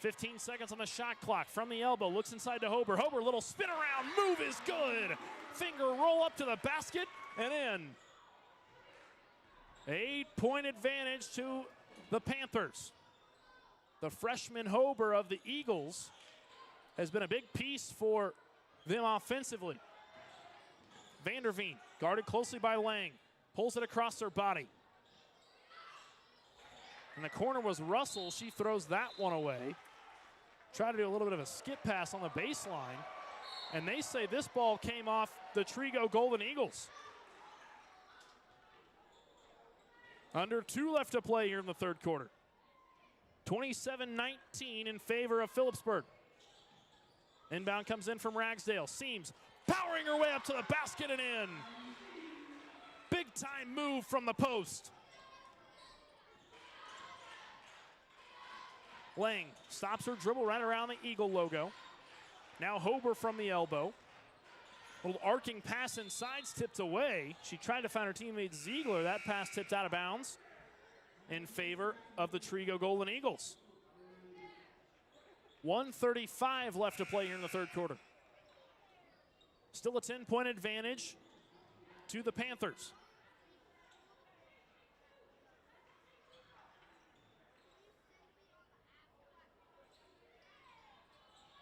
15 seconds on the shot clock. From the elbow, looks inside to Hober. Hober, little spin around, move is good. Finger roll up to the basket and in. 8-point advantage to the Panthers. The freshman Hober of the Eagles has been a big piece for them offensively. Vanderveen, guarded closely by Lang, pulls it across her body. In the corner was Russell. She throws that one away. Try to do a little bit of a skip pass on the baseline. And they say this ball came off the Trego Golden Eagles. Under 2 left to play here in the third quarter. 27-19 in favor of Phillipsburg. Inbound comes in from Ragsdale. Seams powering her way up to the basket and in. Big time move from the post. Lang stops her dribble right around the Eagle logo. Now Hober from the elbow. Little arcing pass inside, tipped away. She tried to find her teammate Ziegler. That pass tipped out of bounds in favor of the Trego Golden Eagles. 1:35 left to play here in the third quarter. Still a 10-point advantage to the Panthers.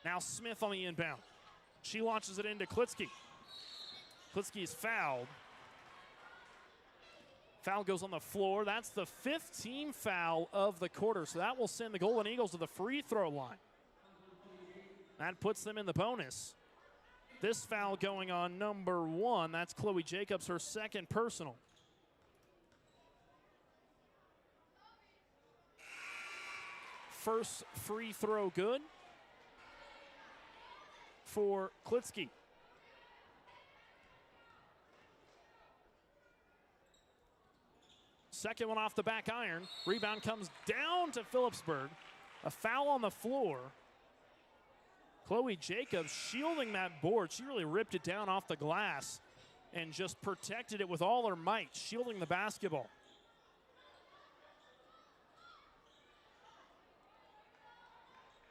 Now Smith on the inbound. She launches it into Klitsky. Klitsky is fouled. Foul goes on the floor. That's the 5th team foul of the quarter, so that will send the Golden Eagles to the free throw line. That puts them in the bonus. This foul going on number 1. That's Chloe Jacobs, her second personal. First free throw good for Klitsky. Second one off the back iron. Rebound comes down to Phillipsburg. A foul on the floor. Chloe Jacobs shielding that board. She really ripped it down off the glass and just protected it with all her might, shielding the basketball.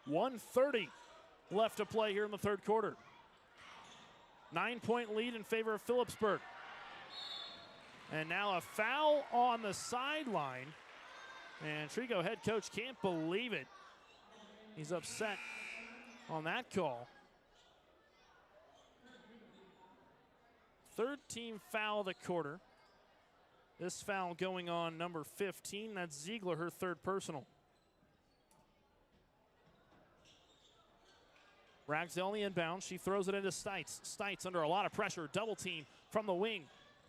.130 left to play here in the third quarter. 9-point lead in favor of Phillipsburg. And now a foul on the sideline. And Trego head coach can't believe it. He's upset on that call. Third team foul of the quarter. This foul going on number 15. That's Ziegler, her third personal. Ragsdale on the inbound. She throws it into Stites. Stites under a lot of pressure. Double team from the wing.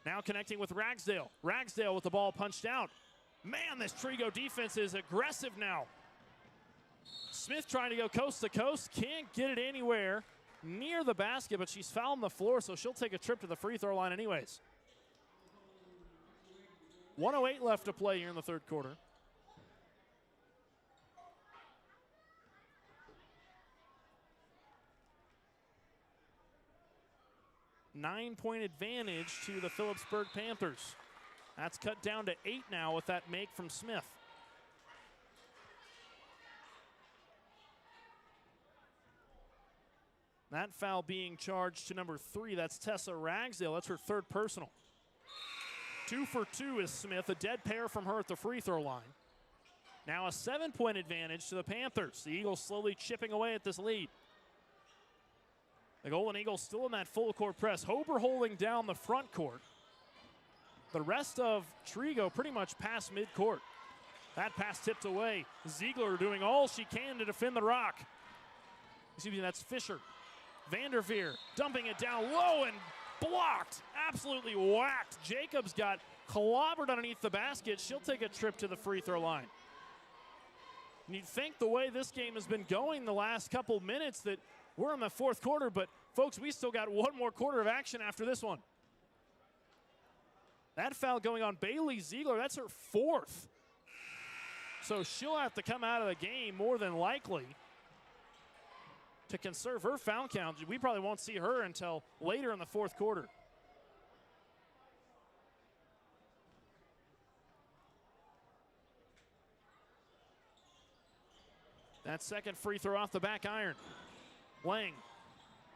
Now connecting with Ragsdale. Ragsdale with the ball punched out. Man, this Trego defense is aggressive now. Smith trying to go coast to coast. Can't get it anywhere near the basket, but she's fouled on the floor, so she'll take a trip to the free throw line anyways. 1:08 left to play here in the third quarter. Nine-point advantage to the Phillipsburg Panthers. That's cut down to 8 now with that make from Smith. That foul being charged to number 3. That's Tessa Ragsdale. That's her third personal. 2 for 2 is Smith. A dead pair from her at the free throw line. Now a 7-point advantage to the Panthers. The Eagles slowly chipping away at this lead. The Golden Eagles still in that full court press. Hober holding down the front court. The rest of Trego pretty much past midcourt. That pass tipped away. Ziegler doing all she can to defend the rock. Excuse me, that's Fisher. Vanderveer dumping it down low and blocked. Absolutely whacked. Jacobs got clobbered underneath the basket. She'll take a trip to the free throw line. And you'd think the way this game has been going the last couple minutes that we're in the fourth quarter, but folks, we still got one more quarter of action after this one. That foul going on Bailey Ziegler, that's her 4th. So she'll have to come out of the game more than likely to conserve her foul count. We probably won't see her until later in the fourth quarter. That second free throw off the back iron. Lang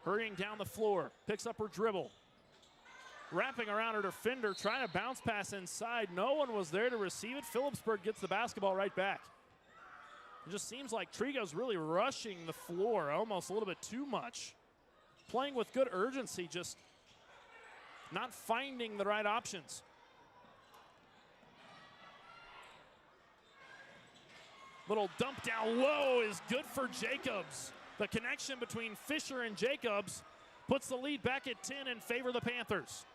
hurrying down the floor, picks up her dribble. Wrapping around her defender, trying to bounce pass inside. No one was there to receive it. Phillipsburg gets the basketball right back. It just seems like Trego's really rushing the floor almost a little bit too much. Playing with good urgency, just not finding the right options. Little dump down low is good for Jacobs. The connection between Fisher and Jacobs puts the lead back at 10 in favor of the Panthers.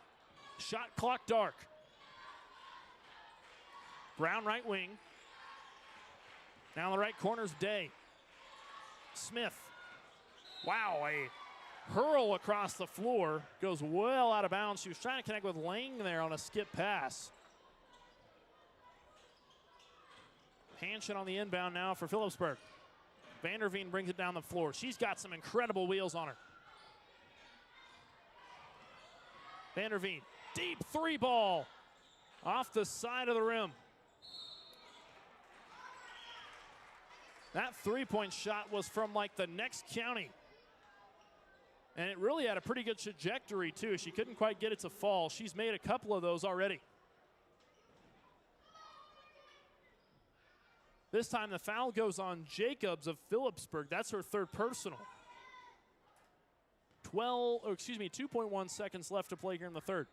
Shot clock dark. Brown right wing. Now in the right corner's Day. Smith. Wow, a hurl across the floor. Goes well out of bounds. She was trying to connect with Lang there on a skip pass. Hanshin on the inbound now for Phillipsburg. Vanderveen brings it down the floor. She's got some incredible wheels on her. Vanderveen, deep 3 ball off the side of the rim. That 3-point shot was from like the next county. And it really had a pretty good trajectory too. She couldn't quite get it to fall. She's made a couple of those already. This time the foul goes on Jacobs of Phillipsburg. That's her third personal. 2.1 seconds left to play here in the third.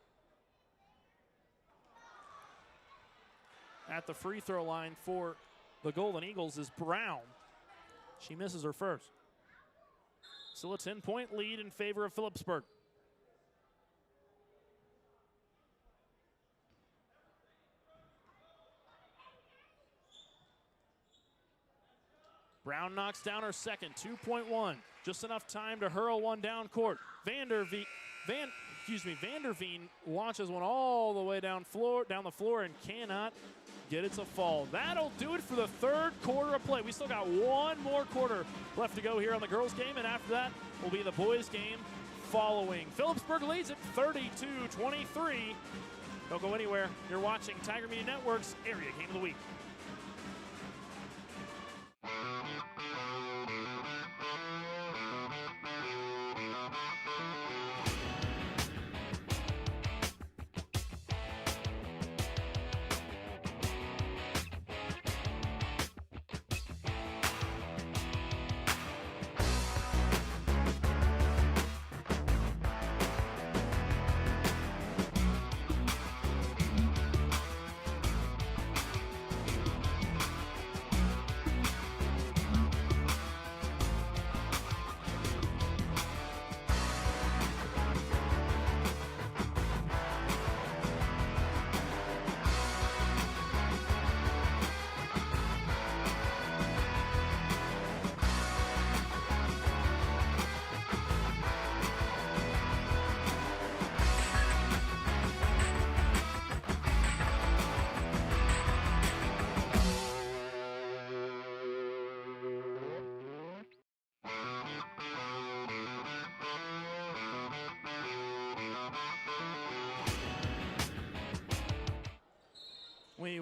At the free throw line for the Golden Eagles is Brown. She misses her first. Still a 10-point lead in favor of Phillipsburg. Brown knocks down her second, 2.1. Just enough time to hurl one down court. Vanderveen launches one all the way down the floor and cannot get it to fall. That'll do it for the third quarter of play. We still got one more quarter left to go here on the girls' game, and after that will be the boys' game following. Phillipsburg leads at 32-23. Don't go anywhere. You're watching Tiger Media Network's Area Game of the Week.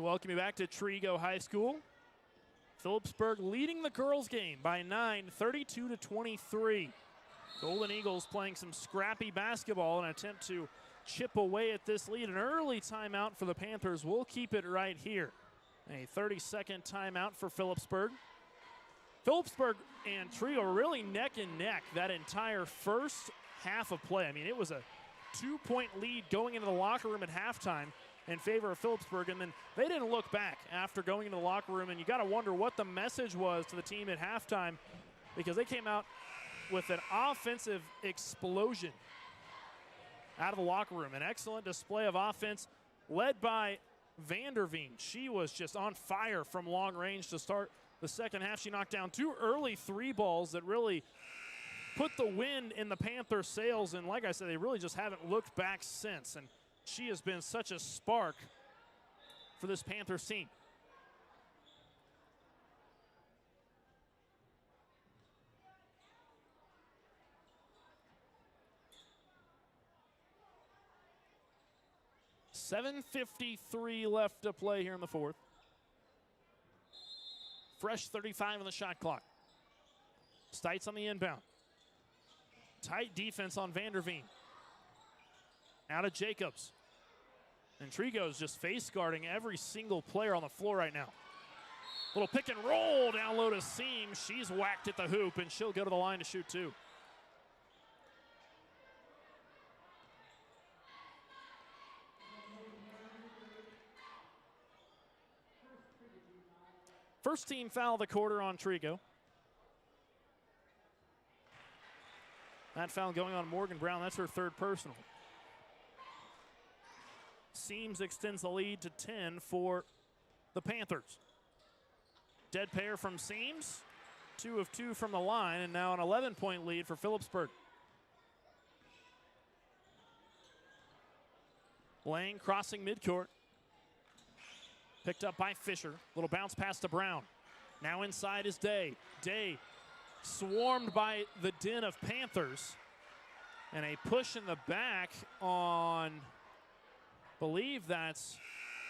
welcome you back to Trego High School. Phillipsburg leading the girls game by 9, 32-23. Golden Eagles playing some scrappy basketball in an attempt to chip away at this lead. An early timeout for the Panthers. We'll keep it right here. A 30-second timeout for Phillipsburg. Phillipsburg and Trego are really neck and neck that entire first half of play. I mean, it was a 2-point lead going into the locker room at halftime in favor of Phillipsburg, and then they didn't look back after going into the locker room, and you got to wonder what the message was to the team at halftime, because they came out with an offensive explosion out of the locker room. An excellent display of offense led by Vanderveen. She was just on fire from long range to start the second half. She knocked down 2 early 3 balls that really put the wind in the Panthers' sails, and like I said, they really just haven't looked back since, and she has been such a spark for this Panthers team. .753 left to play here in the fourth. Fresh 35 on the shot clock. Stites on the inbound. Tight defense on Vanderveen. Out of Jacobs. And Trego's just face guarding every single player on the floor right now. Little pick and roll down low to Seams. She's whacked at the hoop, and she'll go to the line to shoot 2. First team foul of the quarter on Trego. That foul going on Morgan Brown. That's her 3rd personal. Seams extends the lead to 10 for the Panthers. Dead pair from Seams. 2 of 2 from the line, and now an 11-point lead for Phillipsburg. Lang crossing midcourt. Picked up by Fisher. Little bounce pass to Brown. Now inside is Day. Day swarmed by the den of Panthers. And a push in the back on, believe that's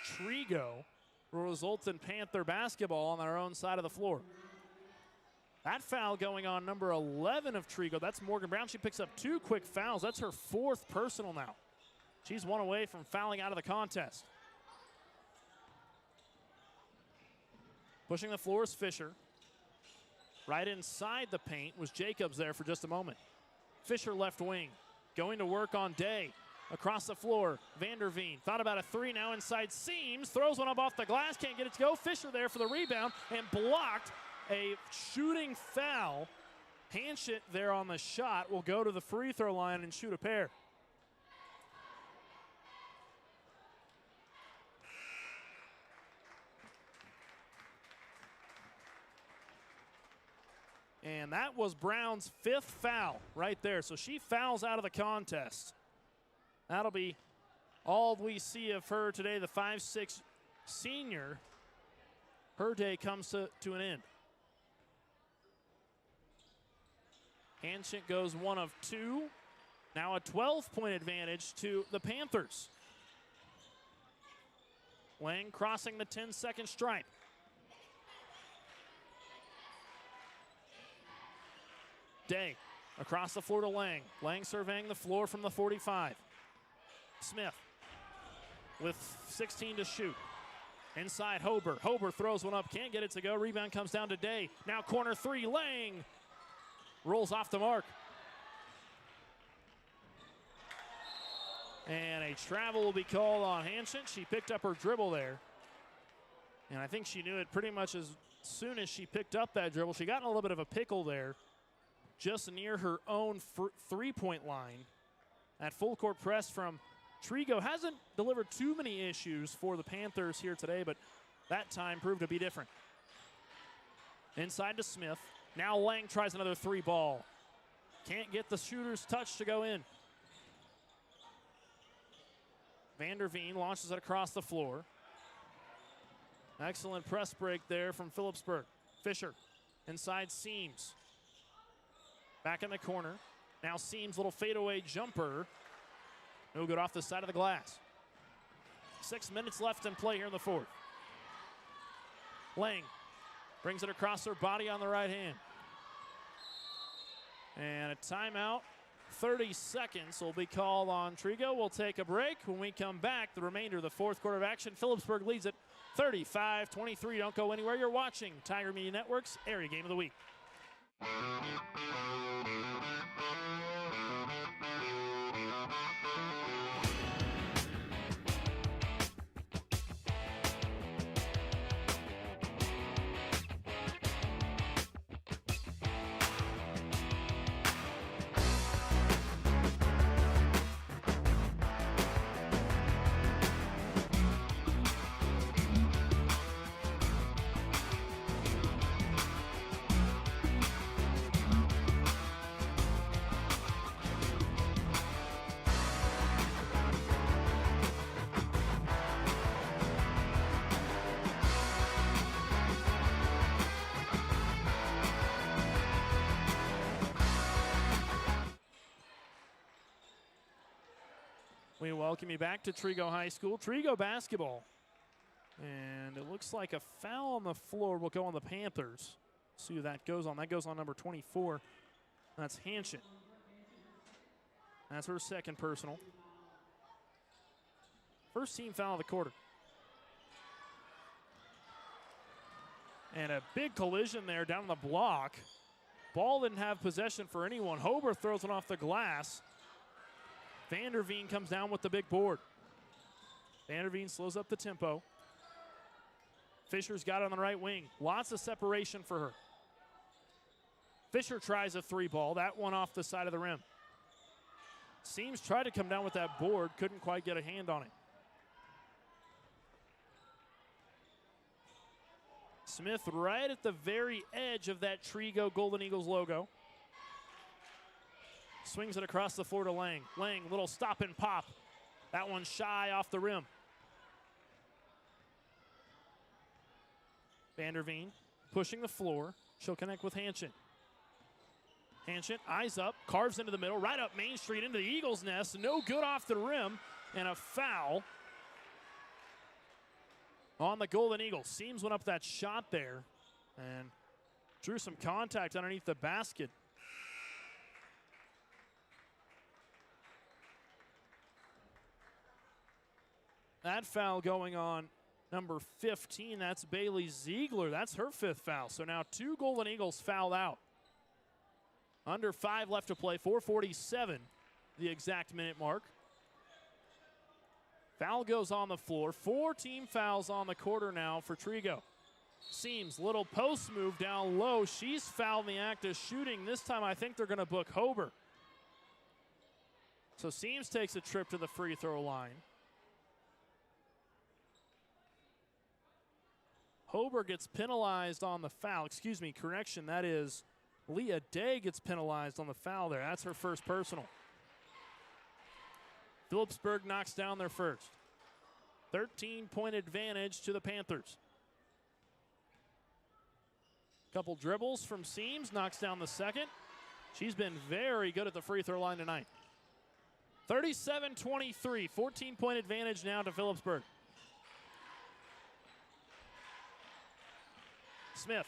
Trego, will result in Panther basketball on their own side of the floor. That foul going on number 11 of Trego. That's Morgan Brown. She picks up 2 quick fouls. That's her 4th personal now. She's 1 away from fouling out of the contest. Pushing the floor is Fisher. Right inside the paint was Jacobs there for just a moment. Fisher left wing, going to work on Day. Across the floor, Vanderveen thought about a 3, now inside Seams, throws one up off the glass, can't get it to go. Fisher there for the rebound and blocked a shooting foul. Hanshit there on the shot will go to the free throw line and shoot a pair. And that was Brown's 5th foul right there. So she fouls out of the contest. That'll be all we see of her today, the 5'6" senior. Her day comes to an end. Hanshit goes 1 of 2. Now a 12-point advantage to the Panthers. Lang crossing the 10-second stripe. Day across the floor to Lang. Lang surveying the floor from the 45. Smith with 16 to shoot. Inside Hober. Hober throws one up, can't get it to go. Rebound comes down to Day. Now corner 3, Lang rolls off the mark. And a travel will be called on Hanshit. She picked up her dribble there. And I think she knew it pretty much as soon as she picked up that dribble. She got in a little bit of a pickle there, just near her own 3-point line. That full court press from Trego hasn't delivered too many issues for the Panthers here today, but that time proved to be different. Inside to Smith. Now Lang tries another 3 ball. Can't get the shooter's touch to go in. Vanderveen launches it across the floor. Excellent press break there from Phillipsburg. Fisher inside Seams. Back in the corner. Now Seams, little fadeaway jumper. No good off the side of the glass. 6 minutes left in play here in the fourth. Lang brings it across her body on the right hand. And a timeout, 30 seconds will be called on Trego. We'll take a break. When we come back, the remainder of the fourth quarter of action, Phillipsburg leads it 35-23. Don't go anywhere. You're watching Tiger Media Network's Area Game of the Week. We welcome you back to Trego High School. Trego basketball. And it looks like a foul on the floor will go on the Panthers. See who that goes on. That goes on number 24. That's Hanshin. That's her second personal. First team foul of the quarter. And a big collision there down on the block. Ball didn't have possession for anyone. Hober throws it off the glass. Vanderveen comes down with the big board. Vanderveen slows up the tempo. Fisher's got it on the right wing. Lots of separation for her. Fisher tries a three ball. That one off the side of the rim. Seams tried to come down with that board. Couldn't quite get a hand on it. Smith right at the very edge of that Trego Golden Eagles logo. Swings it across the floor to Lang. Lang, little stop and pop. That one shy off the rim. Vanderveen pushing the floor. She'll connect with Hanshin. Hanshin, eyes up, carves into the middle, right up Main Street into the Eagles' nest. No good off the rim, and a foul on the Golden Eagles. Seams went up that shot there and drew some contact underneath the basket. That foul going on number 15. That's Bailey Ziegler. That's her fifth foul. So now two Golden Eagles fouled out. Under 5 left to play, 4:47, the exact minute mark. Foul goes on the floor. 4 team fouls on the quarter now for Trego. Seams, little post move down low. She's fouled in the act of shooting. This time I think they're going to book Hober. So Seams takes a trip to the free throw line. Hober gets penalized on the foul. Excuse me, correction, that is Leah Day gets penalized on the foul there. That's her first personal. Phillipsburg knocks down their first. 13-point advantage to the Panthers. Couple dribbles from Seams, knocks down the second. She's been very good at the free throw line tonight. 37-23, 14-point advantage now to Phillipsburg. Smith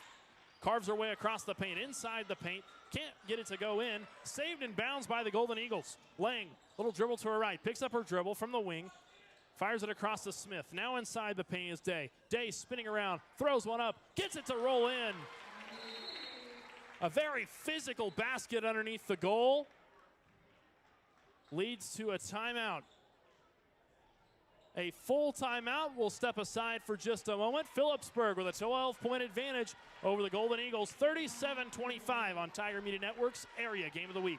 carves her way across the paint, inside the paint. Can't get it to go in. Saved in bounds by the Golden Eagles. Lang, little dribble to her right. Picks up her dribble from the wing. Fires it across to Smith. Now inside the paint is Day. Day spinning around. Throws one up. Gets it to roll in. A very physical basket underneath the goal. Leads to a timeout. A full timeout. We'll step aside for just a moment. Phillipsburg with a 12-point advantage over the Golden Eagles. 37-25 on Tiger Media Network's Area Game of the Week.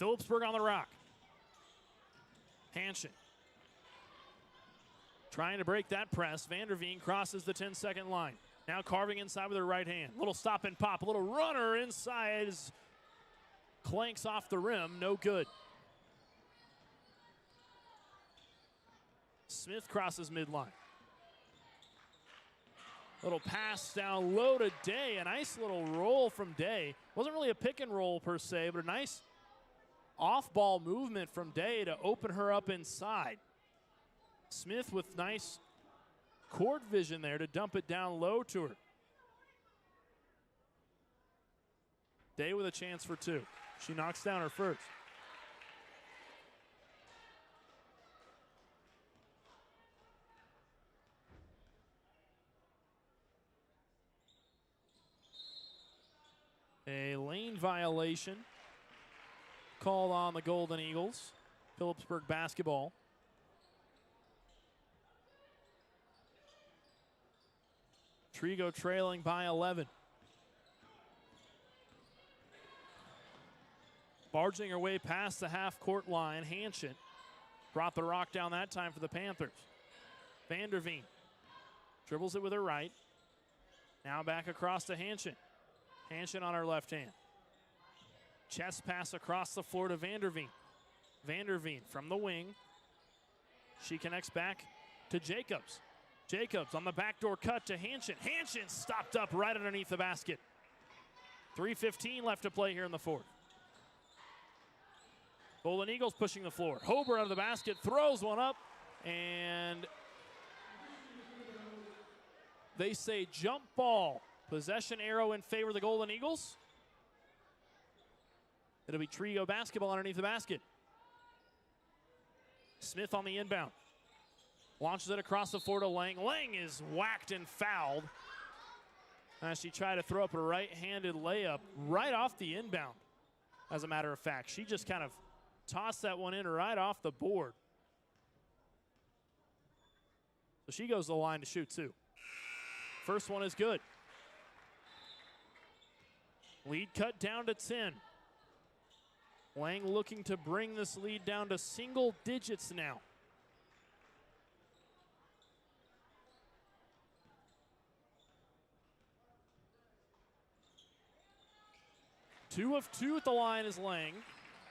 Phillipsburg on the rock. Hanshin trying to break that press. Vanderveen crosses the 10-second line. Now carving inside with her right hand. Little stop and pop. A little runner inside. Clanks off the rim. No good. Smith crosses midline. Little pass down low to Day. A nice little roll from Day. Wasn't really a pick and roll per se, but a nice off-ball movement from Day to open her up inside. Smith with nice court vision there to dump it down low to her. Day with a chance for two. She knocks down her first. A lane violation called on the Golden Eagles. Phillipsburg basketball. Trego trailing by 11. Barging her way past the half-court line, Hanshin brought the rock down that time for the Panthers. Vanderveen dribbles it with her right. Now back across to Hanshin. Hanshin on her left hand. Chest pass across the floor to Vanderveen. Vanderveen from the wing. She connects back to Jacobs. Jacobs on the backdoor cut to Hanshin. Hanshin stopped up right underneath the basket. 3:15 left to play here in the fourth. Golden Eagles pushing the floor. Hober out of the basket, throws one up, and they say jump ball. Possession arrow in favor of the Golden Eagles. It'll be Trego basketball underneath the basket. Smith on the inbound. Launches it across the floor to Lang. Lang is whacked and fouled as she tried to throw up a right-handed layup right off the inbound. As a matter of fact, she just kind of tossed that one in right off the board. So she goes to the line to shoot two. First one is good. Lead cut down to 10. Lang looking to bring this lead down to single digits now. Two of two at the line is Lang.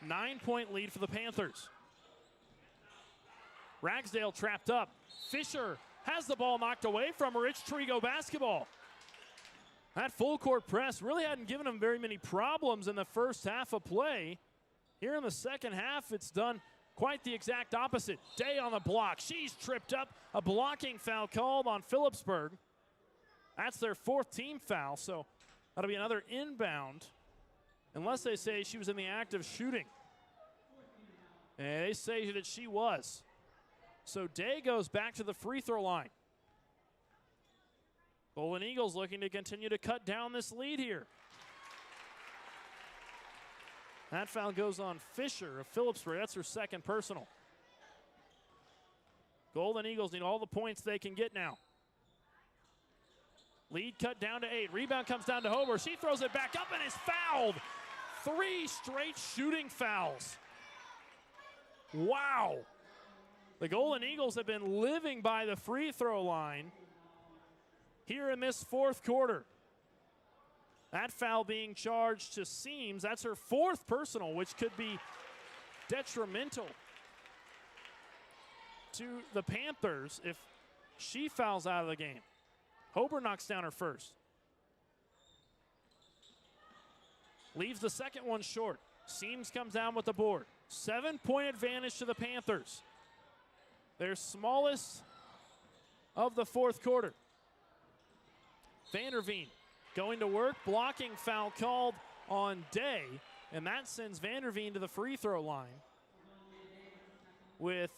9-point lead for the Panthers. Ragsdale trapped up. Fisher has the ball knocked away from her. It's Trego basketball. That full court press really hadn't given them very many problems in the first half of play. Here in the second half, it's done quite the exact opposite. Day on the block. She's tripped up. A blocking foul called on Phillipsburg. That's their fourth team foul, so that'll be another inbound. Unless they say she was in the act of shooting. And they say that she was. So Day goes back to the free throw line. Golden Eagles looking to continue to cut down this lead here. That foul goes on Fisher of Phillipsburg. That's her second personal. Golden Eagles need all the points they can get now. Lead cut down to 8. Rebound comes down to Hober. She throws it back up and is fouled. 3 straight shooting fouls. Wow. The Golden Eagles have been living by the free throw line here in this fourth quarter. That foul being charged to Seams. That's her fourth personal, which could be detrimental to the Panthers if she fouls out of the game. Hober knocks down her first. Leaves the second one short. Seams comes down with the board. 7-point advantage to the Panthers. Their smallest of the fourth quarter. Vanderveen going to work. Blocking foul called on Day. And that sends Vanderveen to the free throw line with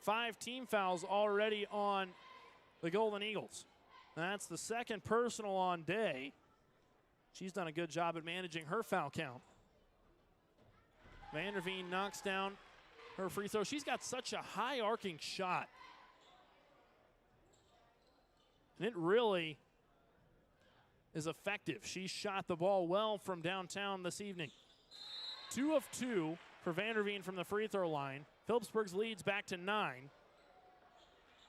5 team fouls already on the Golden Eagles. That's the second personal on Day. She's done a good job at managing her foul count. Vanderveen knocks down her free throw. She's got such a high arcing shot. And it really is effective. She shot the ball well from downtown this evening. 2 of 2 for Vanderveen from the free throw line. Phillipsburg's leads back to 9.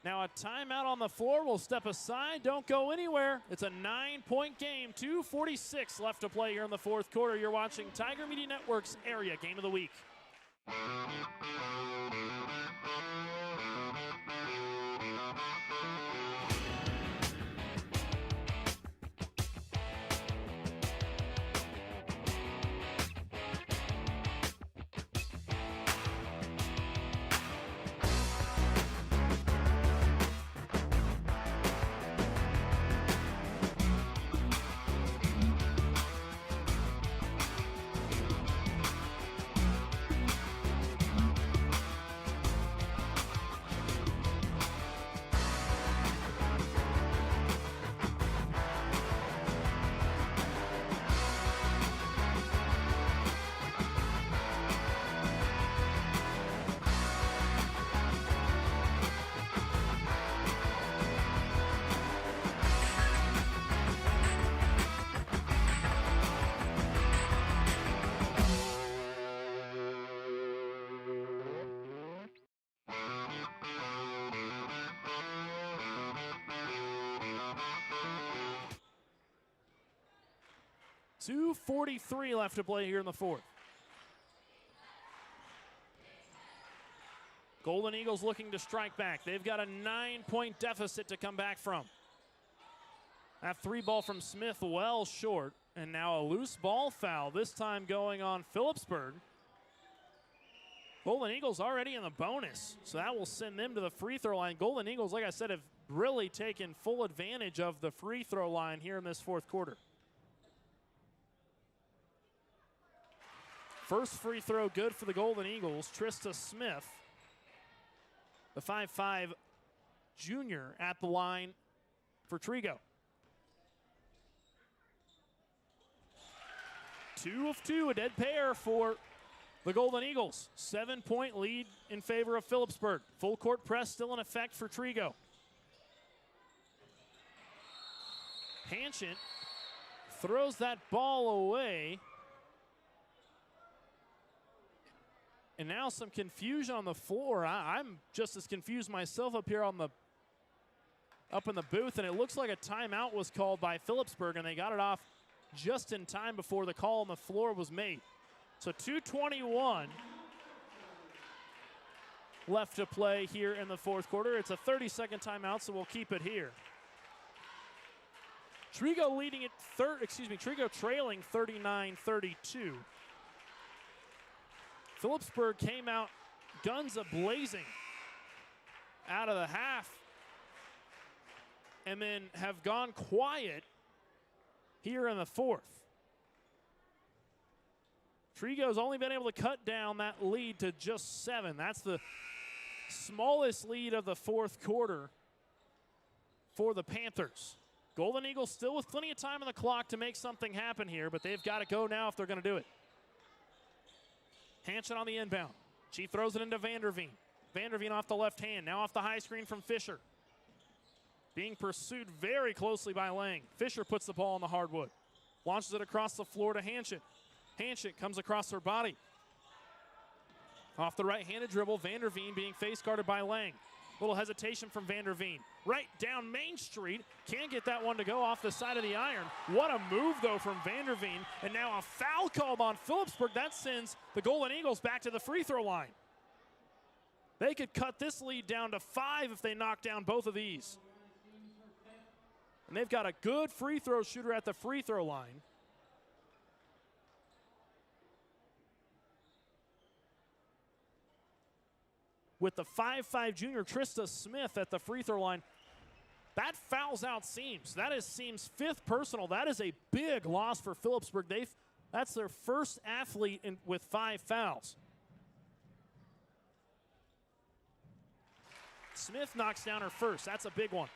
Now a timeout on the floor. Will step aside. Don't go anywhere. It's a 9-point game. 2:46 left to play here in the fourth quarter. You're watching Tiger Media Network's Area Game of the Week. 2:43 left to play here in the fourth. Golden Eagles looking to strike back. They've got a 9-point deficit to come back from. That 3 ball from Smith well short. And now a loose ball foul, this time going on Phillipsburg. Golden Eagles already in the bonus, so that will send them to the free throw line. Golden Eagles, like I said, have really taken full advantage of the free throw line here in this fourth quarter. First free throw good for the Golden Eagles. Trista Smith, the 5'5" junior, at the line for Trego. 2 of 2, a dead pair for the Golden Eagles. 7-point lead in favor of Phillipsburg. Full court press still in effect for Trego. Hanchett throws that ball away. And now some confusion on the floor. I'm just as confused myself up here up in the booth, and it looks like a timeout was called by Phillipsburg, and they got it off just in time before the call on the floor was made. So 2:21 left to play here in the fourth quarter. It's a 30-second timeout, so we'll keep it here. Trego leading it Trego trailing 39-32. Phillipsburg came out guns a-blazing out of the half and then have gone quiet here in the fourth. Trego's only been able to cut down that lead to just 7. That's the smallest lead of the fourth quarter for the Panthers. Golden Eagles still with plenty of time on the clock to make something happen here, but they've got to go now if they're going to do it. Hanchett on the inbound. She throws it into Vanderveen. Vanderveen off the left hand. Now off the high screen from Fisher. Being pursued very closely by Lang. Fisher puts the ball on the hardwood. Launches it across the floor to Hanchett. Hanchett comes across her body. Off the right-handed dribble, Vanderveen being face guarded by Lang. Little hesitation from Vanderveen. Right down Main Street. Can't get that one to go off the side of the iron. What a move, though, from Vanderveen. And now a foul called on Phillipsburg. That sends the Golden Eagles back to the free throw line. They could cut this lead down to 5 if they knock down both of these. And they've got a good free throw shooter at the free throw line. With the 5'5" junior Trista Smith at the free throw line. That fouls out Seams. That is Seams' 5th personal. That is a big loss for Phillipsburg. That's their first athlete with 5 fouls. Smith knocks down her first. That's a big one.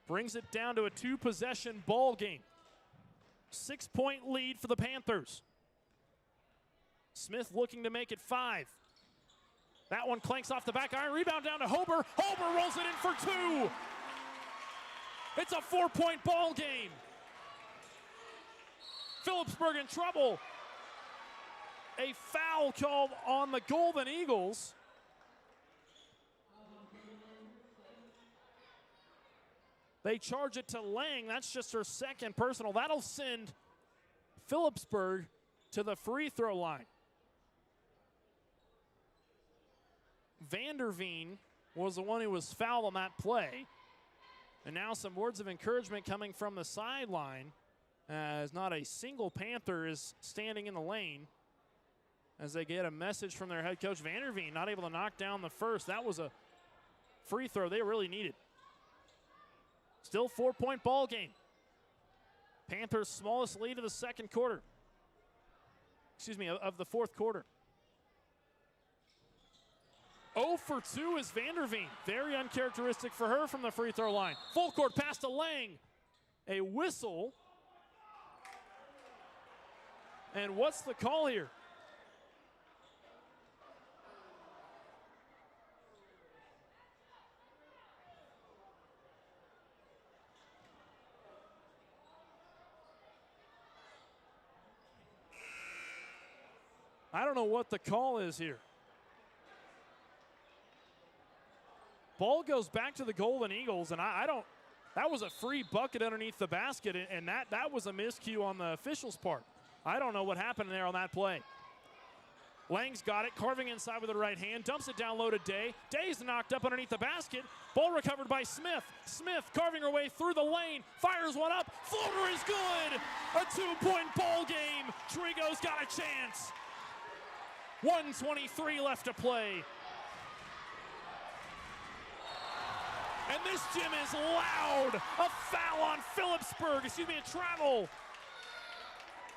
Brings it down to a 2-possession ball game. 6-point lead for the Panthers. Smith looking to make it 5. That one clanks off the back iron. Rebound down to Hober. Hober rolls it in for 2. It's a 4-point ball game. Phillipsburg in trouble. a foul called on the Golden Eagles. They charge it to Lang. That's just her second personal. That'll send Phillipsburg to the free throw line. Vanderveen was the one who was fouled on that play. And now some words of encouragement coming from the sideline, as not a single Panther is standing in the lane, as they get a message from their head coach. Vanderveen not able to knock down the first. That was a free throw they really needed. Still 4-point ball game. Panthers' smallest lead of the second quarter. Excuse me, of the fourth quarter. 0 for 2 is Vanderveen. Very uncharacteristic for her from the free throw line. Full court pass to Lang. A whistle. And what's the call here? I don't know what the call is here. Ball goes back to the Golden Eagles, and I don't, that was a free bucket underneath the basket, and that was a miscue on the official's part. I don't know what happened there on that play. Lang's got it, carving inside with the right hand, dumps it down low to Day. Day's knocked up underneath the basket. Ball recovered by Smith. Smith carving her way through the lane, fires one up, floater is good! A 2-point ball game. Trego's got a chance. 1:23 left to play. And this gym is loud. A foul on Phillipsburg, excuse me, a travel.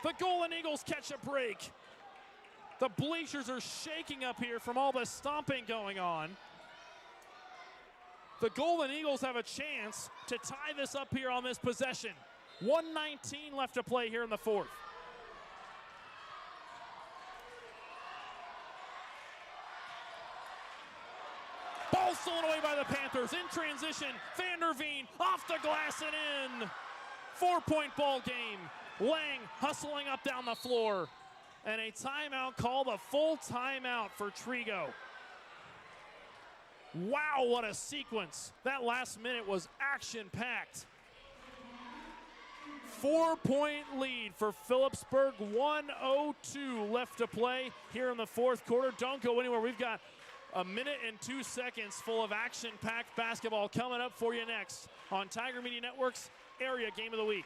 The Golden Eagles catch a break. The bleachers are shaking up here from all the stomping going on. The Golden Eagles have a chance to tie this up here on this possession. 1:19 left to play here in the fourth. Ball stolen away by the Panthers. In transition, Vanderveen off the glass and in. 4-point ball game. Lang hustling up down the floor. And a timeout called, a full timeout for Trego. Wow, what a sequence. That last minute was action-packed. 4-point lead for Phillipsburg. 1:02 left to play here in the fourth quarter. Don't go anywhere. We've got a minute and 2 seconds full of action-packed basketball coming up for you next on Tiger Media Network's Area Game of the Week.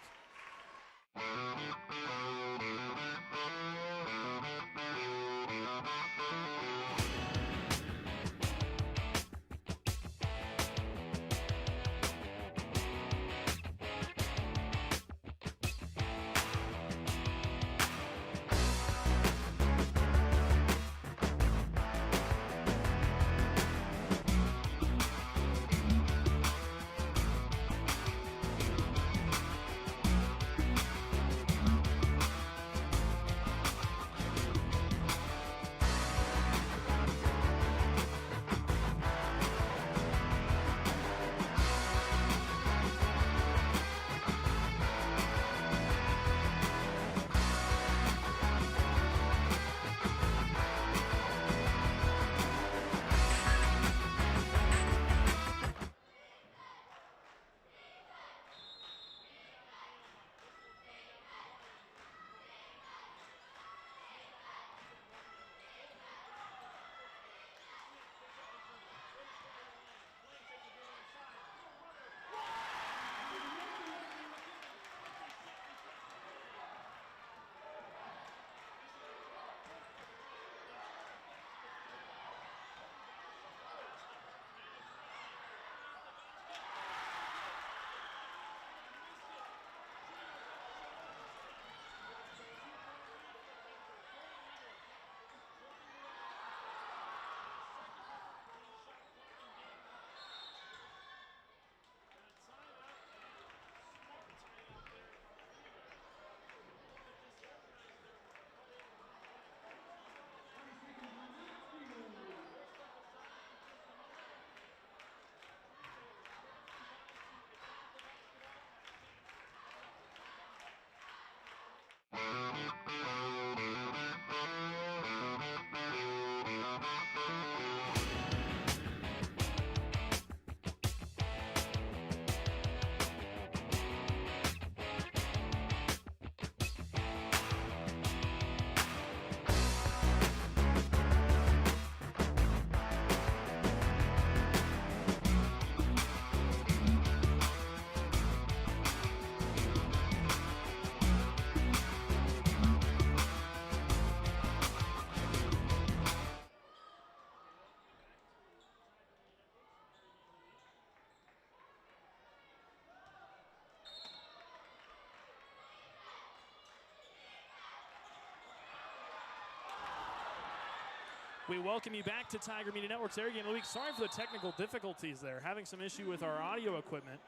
We welcome you back to Tiger Media Network's Area Game of the Week. Sorry for the technical difficulties there. Having some issue with our audio equipment.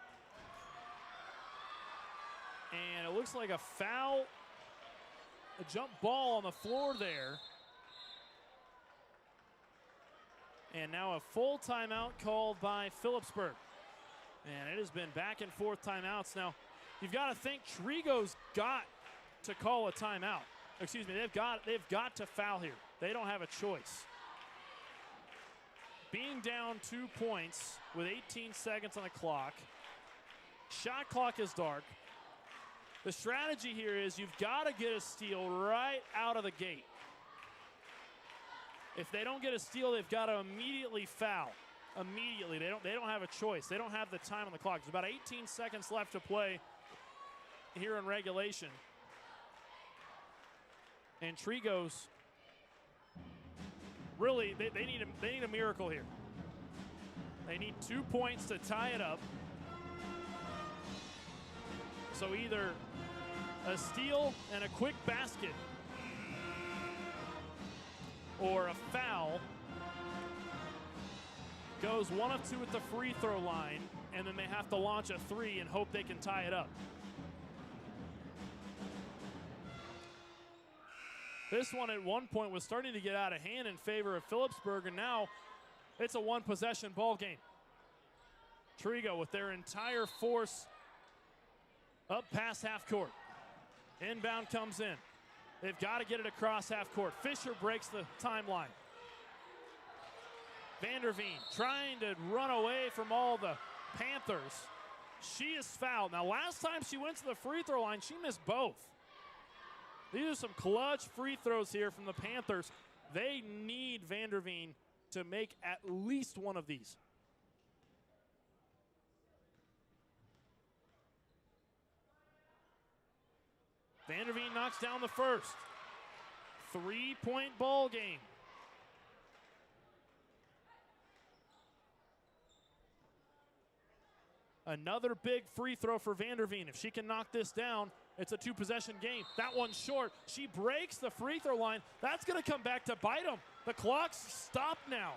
And it looks like a foul, a jump ball on the floor there. And now a full timeout called by Phillipsburg. And it has been back and forth timeouts. Now, you've got to think Trego's got to call a timeout. Excuse me, they've got to foul here. They don't have a choice. Being down 2 points with 18 seconds on the clock. Shot clock is dark. The strategy here is you've got to get a steal right out of the gate. If they don't get a steal, they've got to immediately foul. Immediately. They don't have a choice. They don't have the time on the clock. There's about 18 seconds left to play here in regulation. And Trego's really, they need a miracle here. They need 2 points to tie it up. So either a steal and a quick basket or a foul. Goes 1 of 2 at the free throw line, and then they have to launch a 3 and hope they can tie it up. This one at one point was starting to get out of hand in favor of Phillipsburg, and now it's a one-possession ball game. Trego with their entire force up past half court. Inbound comes in. They've got to get it across half court. Fisher breaks the timeline. Vanderveen trying to run away from all the Panthers. She is fouled. Now, last time she went to the free throw line, she missed both. These are some clutch free throws here from the Panthers. They need Vanderveen to make at least one of these. Vanderveen knocks down the first. 3-point ball game. Another big free throw for Vanderveen. If she can knock this down, it's a 2-possession game. That one's short. She breaks the free throw line. That's going to come back to bite them. The clock's stopped now.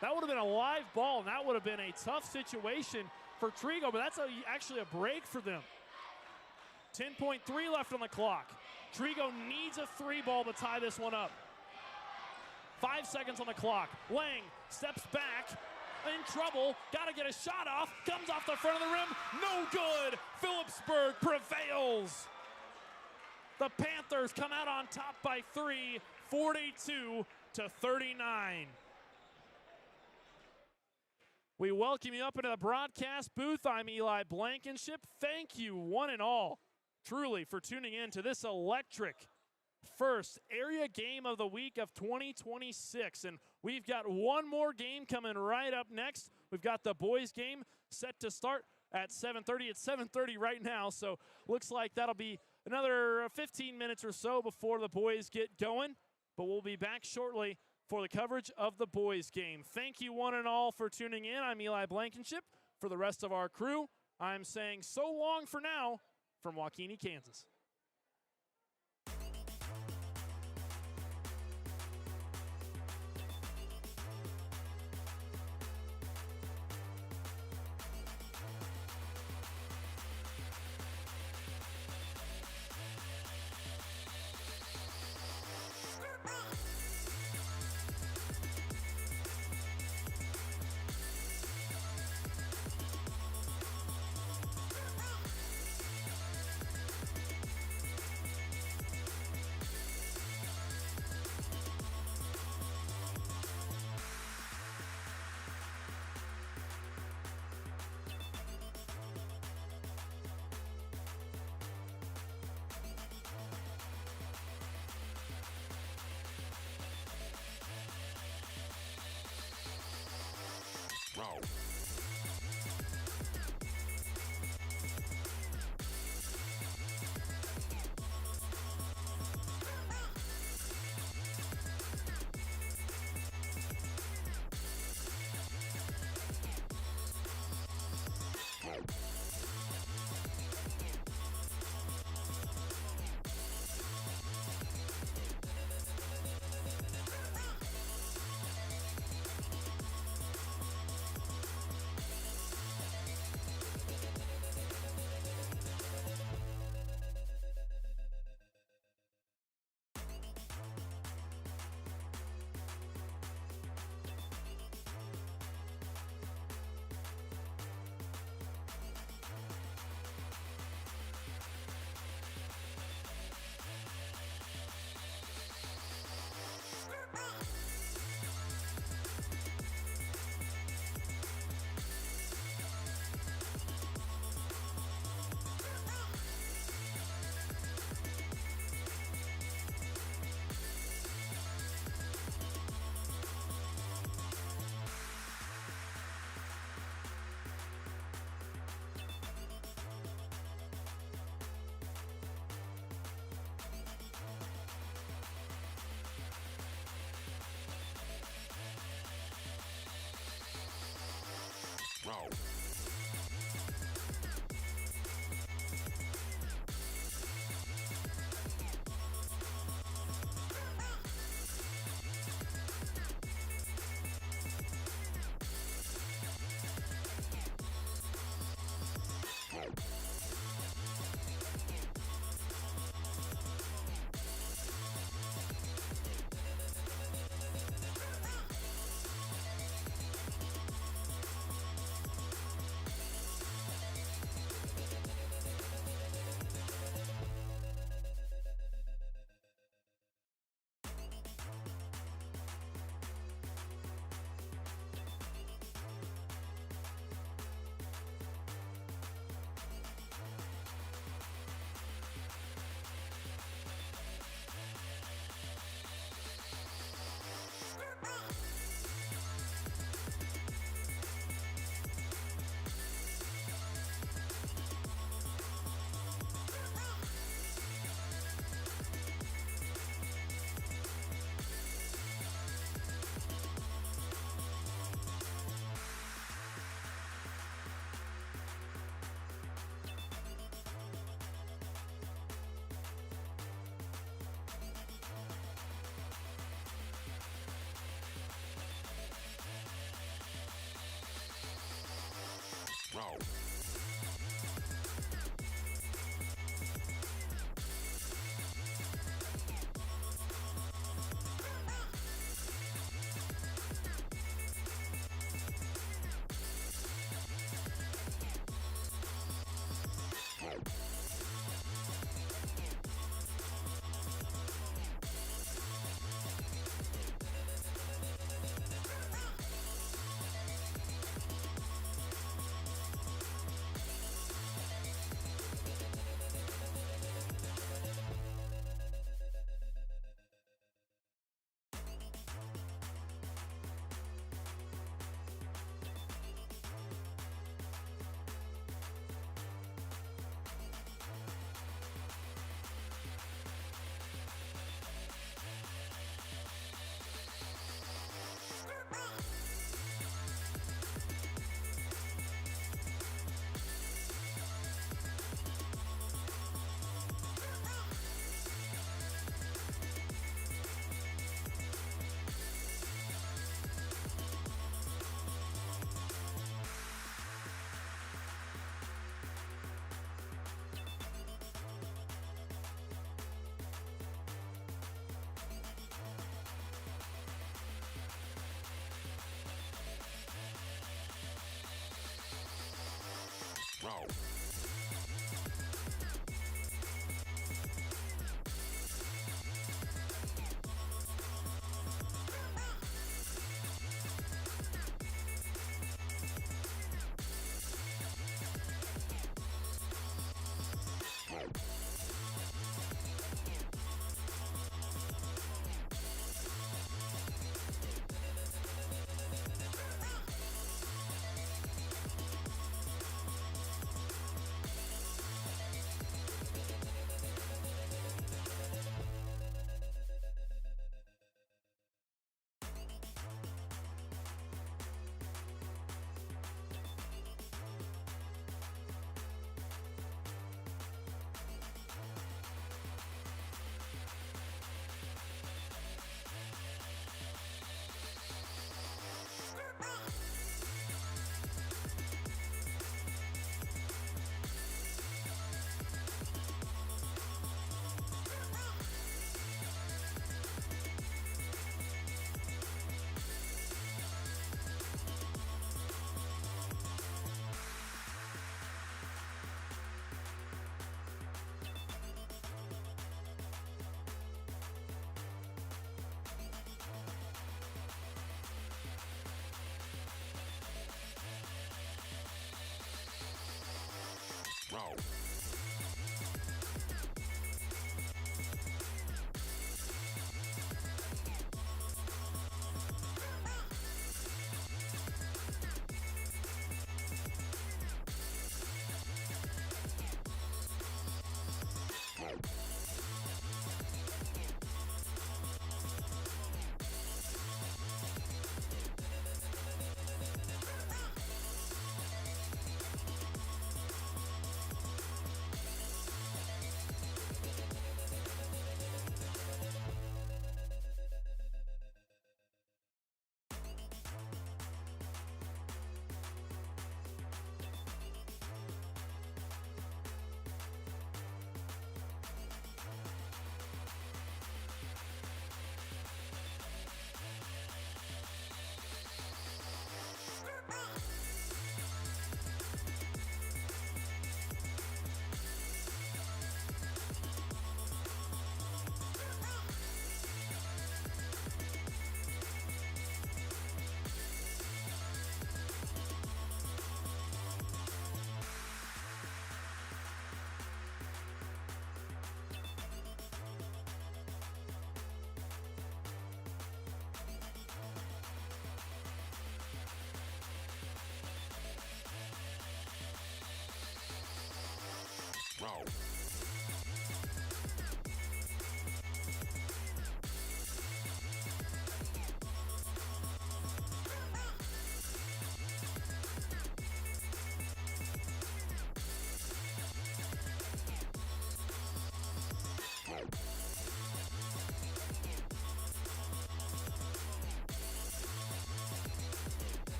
That would have been a live ball, and that would have been a tough situation for Trego, but that's actually a break for them. 10.3 left on the clock. Trego needs a 3-ball to tie this one up. 5 seconds on the clock. Lang steps back. In trouble, got to get a shot off, comes off the front of the rim, no good. Phillipsburg prevails. The Panthers come out on top by 3, 42-39. We welcome you up into the broadcast booth. I'm Eli Blankenship. Thank you, one and all, truly, for tuning in to this electric first area game of the week of 2026. And we've got one more game coming right up next. We've got the boys game set to start at 7:30. It's 7:30 right now, so looks like that'll be another 15 minutes or so before the boys get going. But we'll be back shortly for the coverage of the boys game. Thank you one and all for tuning in. I'm Eli Blankenship. For the rest of our crew, I'm saying so long for now from Waukene, Kansas.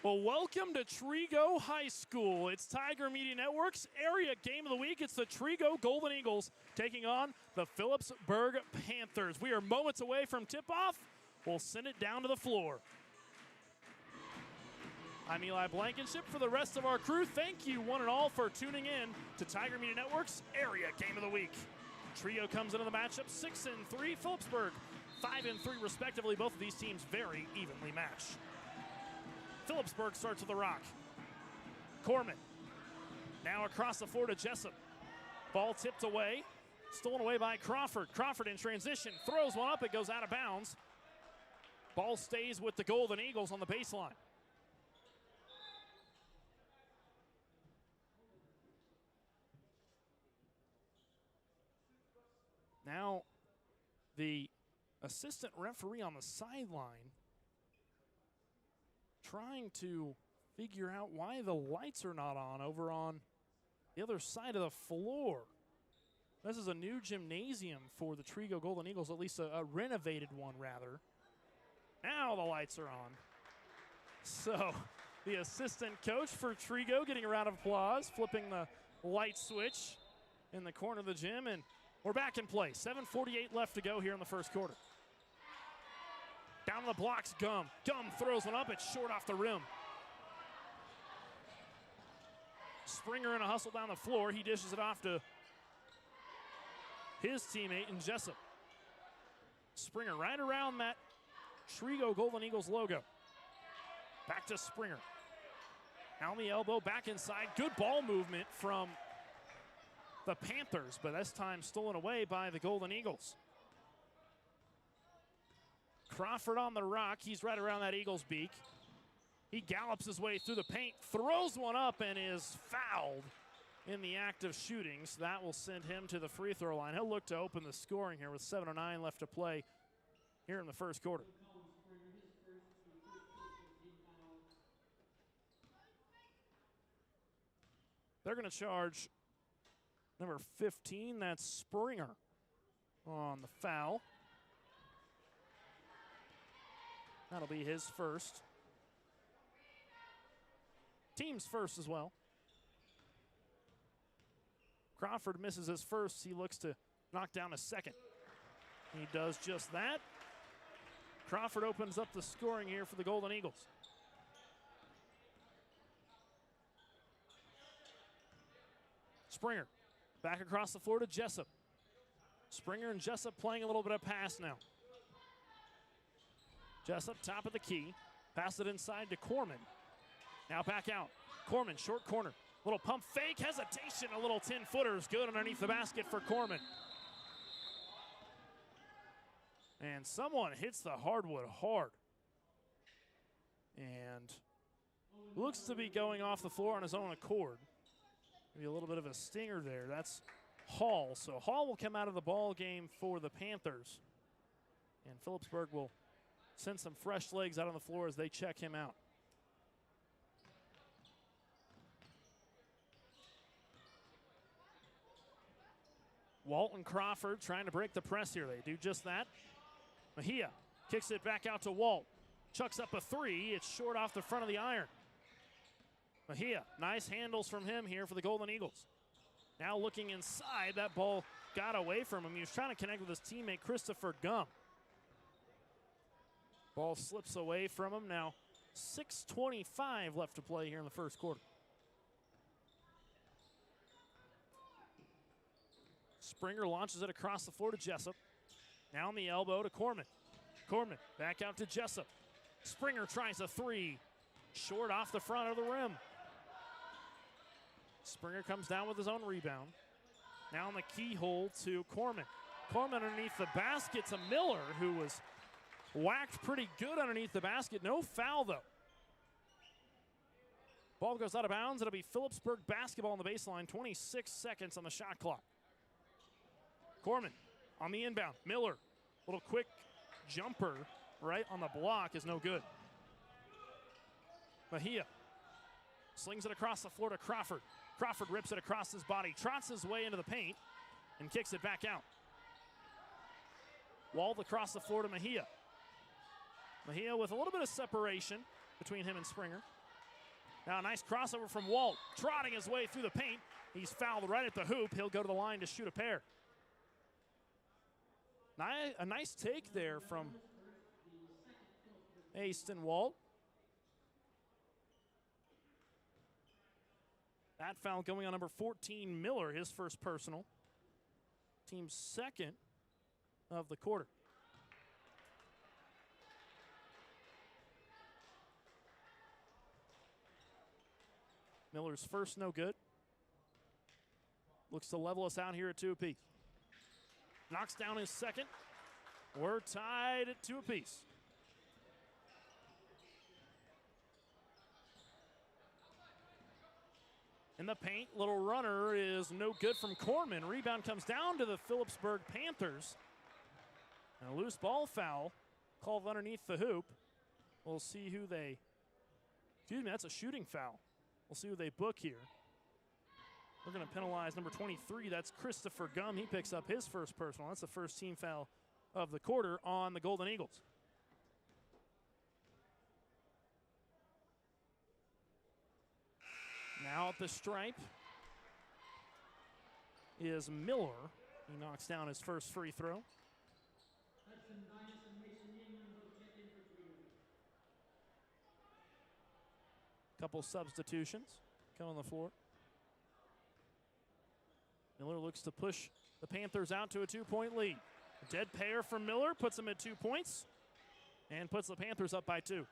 Well, welcome to Trego High School. It's Tiger Media Network's area game of the week. It's the Trego Golden Eagles taking on the Phillipsburg Panthers. We are moments away from tip-off. We'll send it down to the floor. I'm Eli Blankenship. For the rest of our crew, thank you one and all for tuning in to Tiger Media Network's area game of the week. Trego comes into the matchup 6-3, Phillipsburg 5-3 respectively. Both of these teams very evenly matched. Phillipsburg starts with the rock. Corman now across the floor to Jessup. Ball tipped away, stolen away by Crawford. Crawford in transition, throws one up, it goes out of bounds. Ball stays with the Golden Eagles on the baseline. Now the assistant referee on the sideline trying to figure out why the lights are not on over on the other side of the floor. This is a new gymnasium for the Trego Golden Eagles, at least a renovated one, rather. Now the lights are on. So the assistant coach for Trego getting a round of applause, flipping the light switch in the corner of the gym, and we're back in play. 7:48 left to go here in the first quarter. Down the blocks, Gum. Gum throws one up. It's short off the rim. Springer in a hustle down the floor. He dishes it off to his teammate in Jessup. Springer right around that Trego Golden Eagles logo. Back to Springer. Down the elbow, back inside. Good ball movement from the Panthers, but this time stolen away by the Golden Eagles. Crawford on the rock. He's right around that Eagles beak. He gallops his way through the paint, throws one up, and is fouled in the act of shooting. So that will send him to the free throw line. He'll look to open the scoring here with 7:09 left to play here in the first quarter. They're going to charge number 15, that's Springer, on the foul. That'll be his first. Team's first as well. Crawford misses his first. He looks to knock down a second. He does just that. Crawford opens up the scoring here for the Golden Eagles. Springer back across the floor to Jessup. Springer and Jessup playing a little bit of pass now. Jessup, top of the key. Pass it inside to Corman. Now back out. Corman, short corner. Little pump fake, hesitation. A little 10-footer is good underneath the basket for Corman. And someone hits the hardwood hard. And looks to be going off the floor on his own accord. Maybe a little bit of a stinger there. That's Hall. So Hall will come out of the ball game for the Panthers. And Phillipsburg will send some fresh legs out on the floor as they check him out. Walton Crawford trying to break the press here. They do just that. Mejia kicks it back out to Walt. Chucks up a three. It's short off the front of the iron. Mejia, nice handles from him here for the Golden Eagles. Now looking inside, that ball got away from him. He was trying to connect with his teammate Christopher Gum. Ball slips away from him. Now 6:25 left to play here in the first quarter. Springer launches it across the floor to Jessup. Now on the elbow to Corman. Corman back out to Jessup. Springer tries a three. Short off the front of the rim. Springer comes down with his own rebound. Now on the keyhole to Corman. Corman underneath the basket to Miller, who was whacked pretty good underneath the basket. No foul, though. Ball goes out of bounds. It'll be Phillipsburg basketball on the baseline. 26 seconds on the shot clock. Corman on the inbound. Miller, little quick jumper right on the block is no good. Mejia slings it across the floor to Crawford. Crawford rips it across his body, trots his way into the paint, and kicks it back out. Walled across the floor to Mejia. Mejia with a little bit of separation between him and Springer. Now a nice crossover from Walt, trotting his way through the paint. He's fouled right at the hoop. He'll go to the line to shoot a pair. A nice take there from Aston Walt. That foul going on number 14, Miller, his first personal. Team's second of the quarter. Miller's first no good. Looks to level us out here at 2 apiece. Knocks down his second. We're tied at 2 apiece. In the paint, little runner is no good from Corman. Rebound comes down to the Phillipsburg Panthers. And a loose ball foul called underneath the hoop. We'll see who they, that's a shooting foul. We'll see who they book here. We're going to penalize number 23. That's Christopher Gum. He picks up his first personal. That's the first team foul of the quarter on the Golden Eagles. Now at the stripe is Miller. He knocks down his first free throw. Couple substitutions come on the floor. Miller looks to push the Panthers out to a 2-point lead. A dead pair from Miller puts them at 2 points and puts the Panthers up by 2.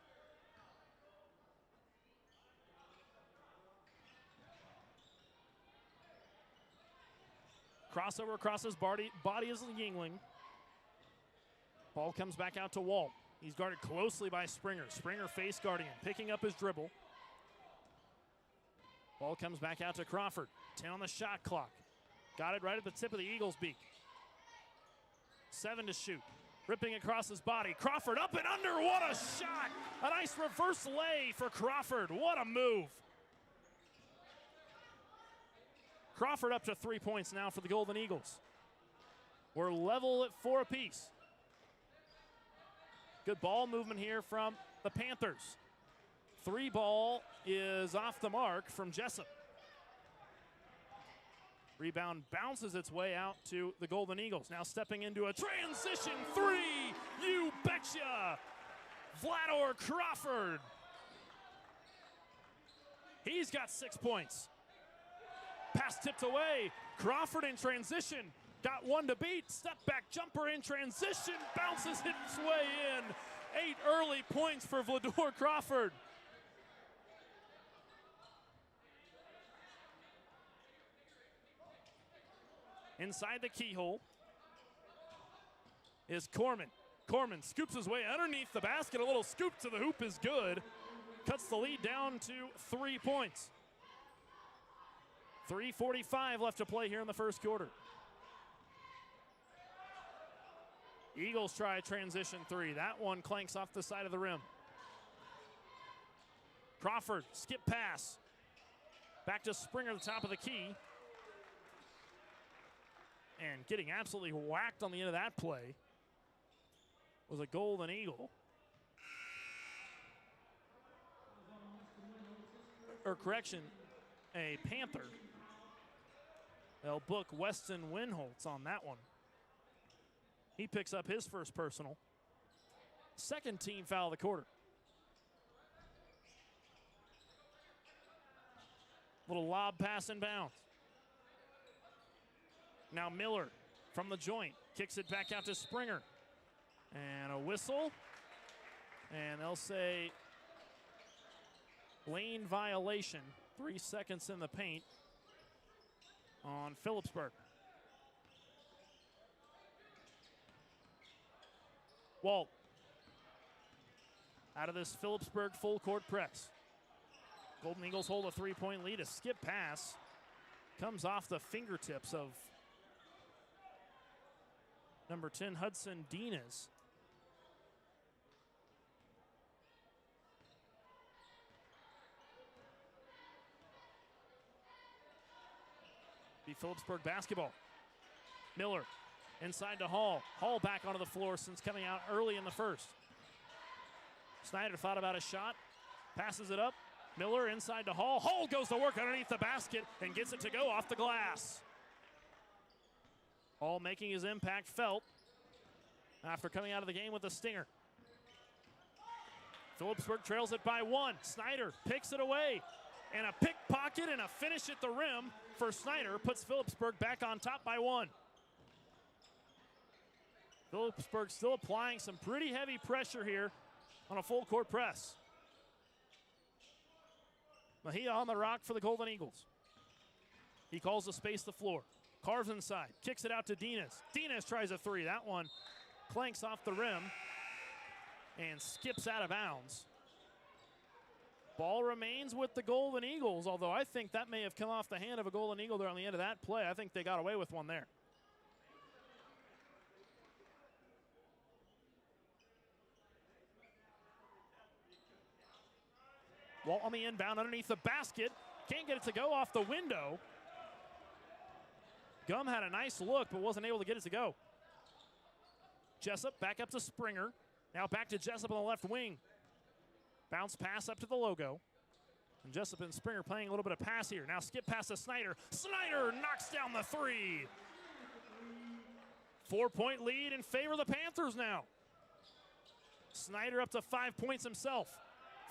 Crossover across his body is Yingling. Ball comes back out to Walt. He's guarded closely by Springer. Springer face guarding him, picking up his dribble. Ball comes back out to Crawford. 10 on the shot clock. Got it right at the tip of the Eagles' beak. 7 to shoot. Ripping across his body. Crawford up and under. What a shot! A nice reverse lay for Crawford. What a move. Crawford up to 3 points now for the Golden Eagles. We're level at 4 apiece. Good ball movement here from the Panthers. 3 ball is off the mark from Jessup. Rebound bounces its way out to the Golden Eagles. Now stepping into a transition 3. You betcha! Vlador Crawford. He's got 6 points. Pass tipped away. Crawford in transition. Got 1 to beat. Step back jumper in transition. Bounces its way in. 8 early points for Vlador Crawford. Inside the keyhole is Corman. Corman scoops his way underneath the basket. A little scoop to the hoop is good. Cuts the lead down to 3 points. 3:45 left to play here in the first quarter. Eagles try a transition 3. That one clanks off the side of the rim. Crawford, skip pass. Back to Springer at the top of the key. And getting absolutely whacked on the end of that play was a Golden Eagle. Or correction, a Panther. They'll book Weston Winholtz on that one. He picks up his first personal. Second team foul of the quarter. Little lob pass inbounds. Now Miller from the joint. Kicks it back out to Springer. And a whistle. And they'll say lane violation. 3 seconds in the paint on Phillipsburg. Walt out of this Phillipsburg full court press. Golden Eagles hold a 3-point lead. A skip pass comes off the fingertips of number 10, Hudson Dinas. Be Phillipsburg basketball. Miller inside to Hall. Hall back onto the floor since coming out early in the first. Snyder thought about a shot, passes it up, Miller inside to Hall. Hall goes to work underneath the basket and gets it to go off the glass. Hall making his impact felt after coming out of the game with a stinger. Phillipsburg trails it by 1. Snyder picks it away. And a pickpocket and a finish at the rim for Snyder puts Phillipsburg back on top by 1. Phillipsburg still applying some pretty heavy pressure here on a full court press. Mejia on the rock for the Golden Eagles. He calls the space the floor. Carves inside, kicks it out to Dinas. Dinas tries a 3. That one clanks off the rim and skips out of bounds. Ball remains with the Golden Eagles, although I think that may have come off the hand of a Golden Eagle there on the end of that play. I think they got away with one there. Walt on the inbound underneath the basket. Can't get it to go off the window. Gum had a nice look, but wasn't able to get it to go. Jessup back up to Springer. Now back to Jessup on the left wing. Bounce pass up to the logo. And Jessup and Springer playing a little bit of pass here. Now skip pass to Snyder. Snyder knocks down the 3. 4-point lead in favor of the Panthers now. Snyder up to 5 points himself.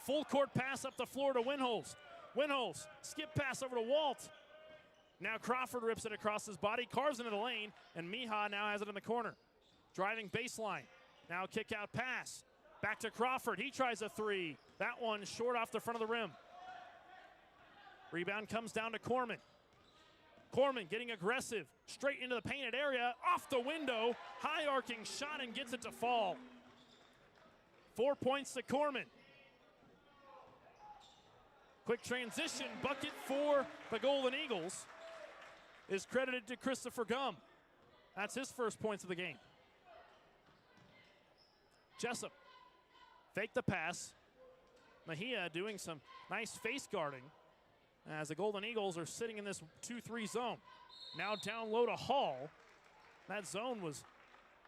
Full court pass up the floor to Winholz. Winholz, skip pass over to Walt. Now Crawford rips it across his body, carves into the lane, and Mejia now has it in the corner. Driving baseline. Now kick out pass. Back to Crawford. He tries a 3. That one short off the front of the rim. Rebound comes down to Corman. Corman getting aggressive. Straight into the painted area. Off the window. High arcing shot and gets it to fall. 4 points to Corman. Quick transition bucket for the Golden Eagles is credited to Christopher Gum. That's his first points of the game. Jessup, fake the pass. Mejia doing some nice face guarding as the Golden Eagles are sitting in this 2-3 zone. Now down low to Hall. That zone was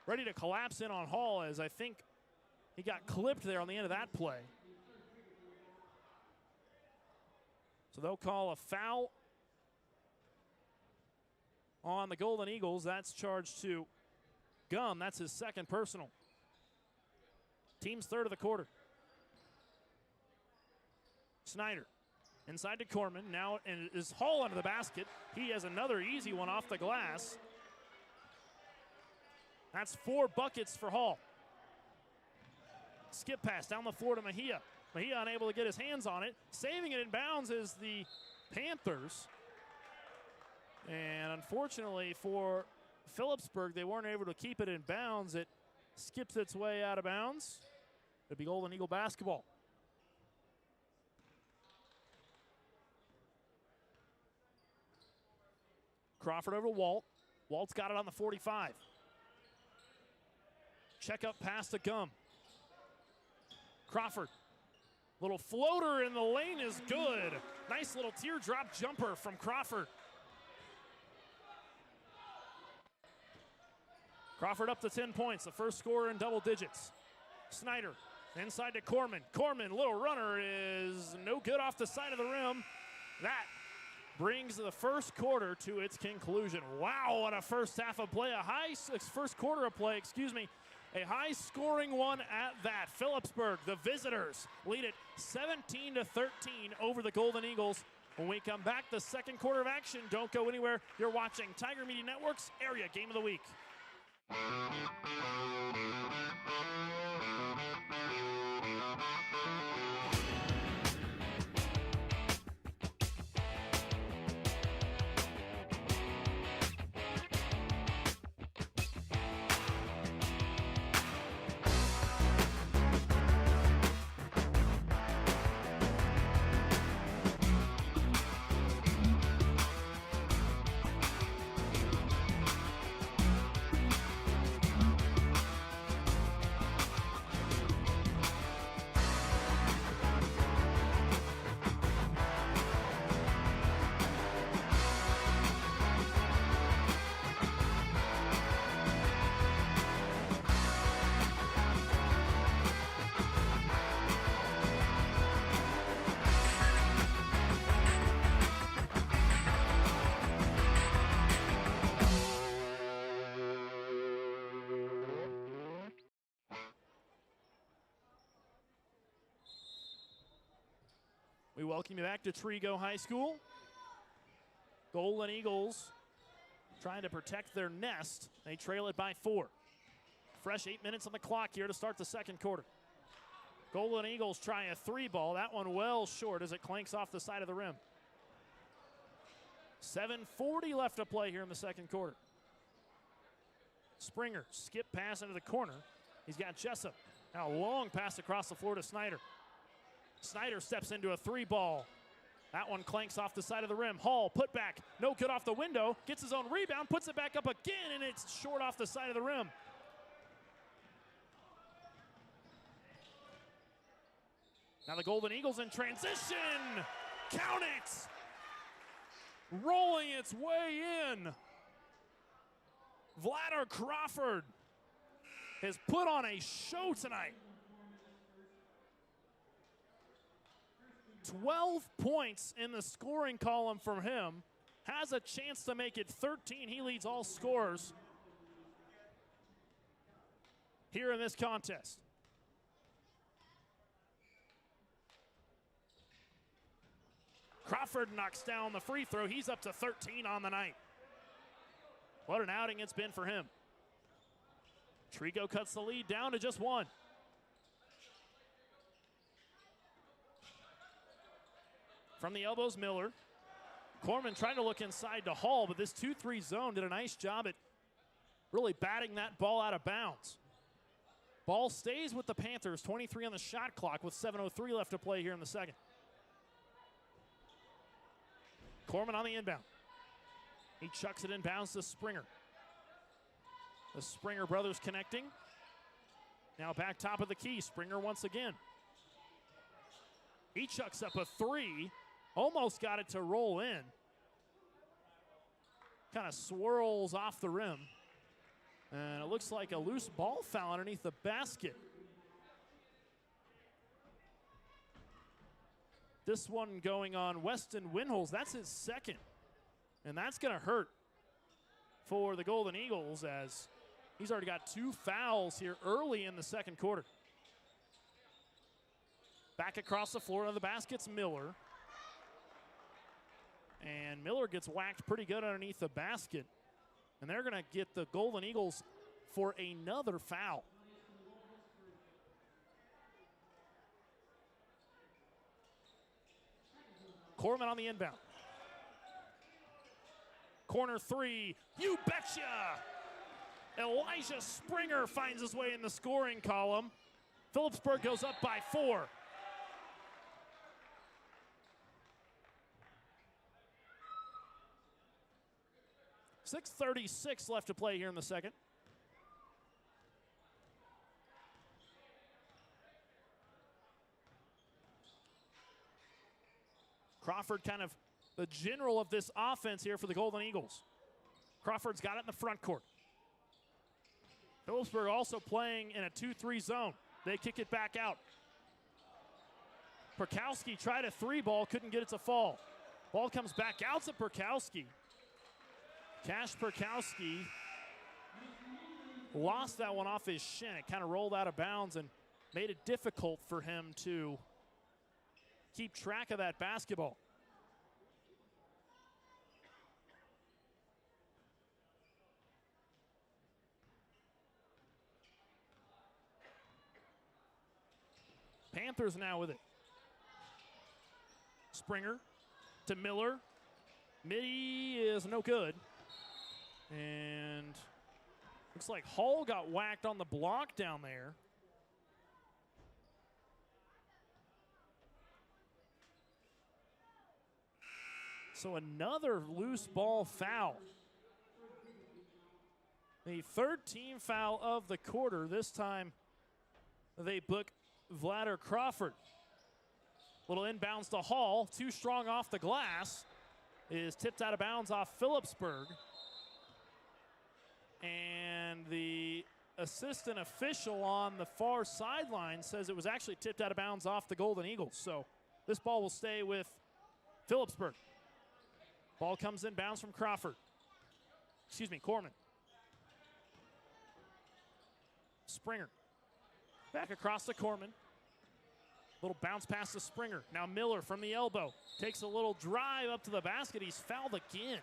ready to collapse in on Hall as I think he got clipped there on the end of that play. So they'll call a foul on the Golden Eagles. That's charged to Gum. That's his second personal. Team's third of the quarter. Snyder inside to Corman. Now is Hall under the basket. He has another easy one off the glass. That's 4 buckets for Hall. Skip pass down the floor to Mejia. Mejia unable to get his hands on it. Saving it in bounds is the Panthers. And unfortunately for Phillipsburg, they weren't able to keep it in bounds. It skips its way out of bounds. It'll be Golden Eagle basketball. Crawford over to Walt. Walt's got it on the 45. Check up pass to Gum. Crawford. Little floater in the lane is good. Nice little teardrop jumper from Crawford. Crawford up to 10 points, the first scorer in double digits. Snyder inside to Corman. Corman, little runner, is no good off the side of the rim. That brings the first quarter to its conclusion. Wow, what a first half of play. First quarter of play, A high-scoring one at that. Phillipsburg, the visitors, lead it 17-13 over the Golden Eagles. When we come back, the second quarter of action. Don't go anywhere. You're watching Tiger Media Network's Area Game of the Week. We welcome you back to Trego High School. Golden Eagles trying to protect their nest. They trail it by 4. Fresh 8 minutes on the clock here to start the second quarter. Golden Eagles try a 3-ball. That one well short as it clanks off the side of the rim. 7:40 left to play here in the second quarter. Springer, skip pass into the corner. He's got Jessup. Now a long pass across the floor to Snyder. Snyder steps into a 3-ball. That one clanks off the side of the rim. Hall, put back, no good off the window. Gets his own rebound, puts it back up again, and it's short off the side of the rim. Now the Golden Eagles in transition. Count it. Rolling its way in. Vladimir Crawford has put on a show tonight. 12 points in the scoring column from him. Has a chance to make it 13. He leads all scorers here in this contest. Crawford knocks down the free throw. He's up to 13 on the night. What an outing it's been for him. Trego cuts the lead down to just 1. From the elbows, Miller. Corman trying to look inside to Hall, but this 2-3 zone did a nice job at really batting that ball out of bounds. Ball stays with the Panthers, 23 on the shot clock with 7:03 left to play here in the second. Corman on the inbound. He chucks it inbounds to Springer. The Springer brothers connecting. Now back top of the key, Springer once again. He chucks up a 3. Almost got it to roll in. Kind of swirls off the rim. And it looks like a loose ball foul underneath the basket. This one going on Weston Winholz. That's his second. And that's going to hurt for the Golden Eagles as he's already got 2 fouls here early in the second quarter. Back across the floor of the basket's Miller. And Miller gets whacked pretty good underneath the basket. And they're going to get the Golden Eagles for another foul. Corman on the inbound. Corner 3, you betcha! Elijah Springer finds his way in the scoring column. Phillipsburg goes up by 4. .636 left to play here in the second. Crawford kind of the general of this offense here for the Golden Eagles. Crawford's got it in the front court. Phillipsburg also playing in a 2-3 zone. They kick it back out. Perkowski tried a 3-ball, couldn't get it to fall. Ball comes back out to Perkowski. Cash Perkowski lost that one off his shin. It kind of rolled out of bounds and made it difficult for him to keep track of that basketball. Panthers now with it. Springer to Miller. Midi is no good. And looks like Hall got whacked on the block down there. So another loose ball foul. The third team foul of the quarter. This time they book Vladimir Crawford. Little inbounds to Hall. Too strong off the glass. Is tipped out of bounds off Phillipsburg. And the assistant official on the far sideline says it was actually tipped out of bounds off the Golden Eagles. So this ball will stay with Phillipsburg. Ball comes in bounds from Crawford. Corman. Springer. Back across to Corman. Little bounce pass to Springer. Now Miller from the elbow. Takes a little drive up to the basket. He's fouled again.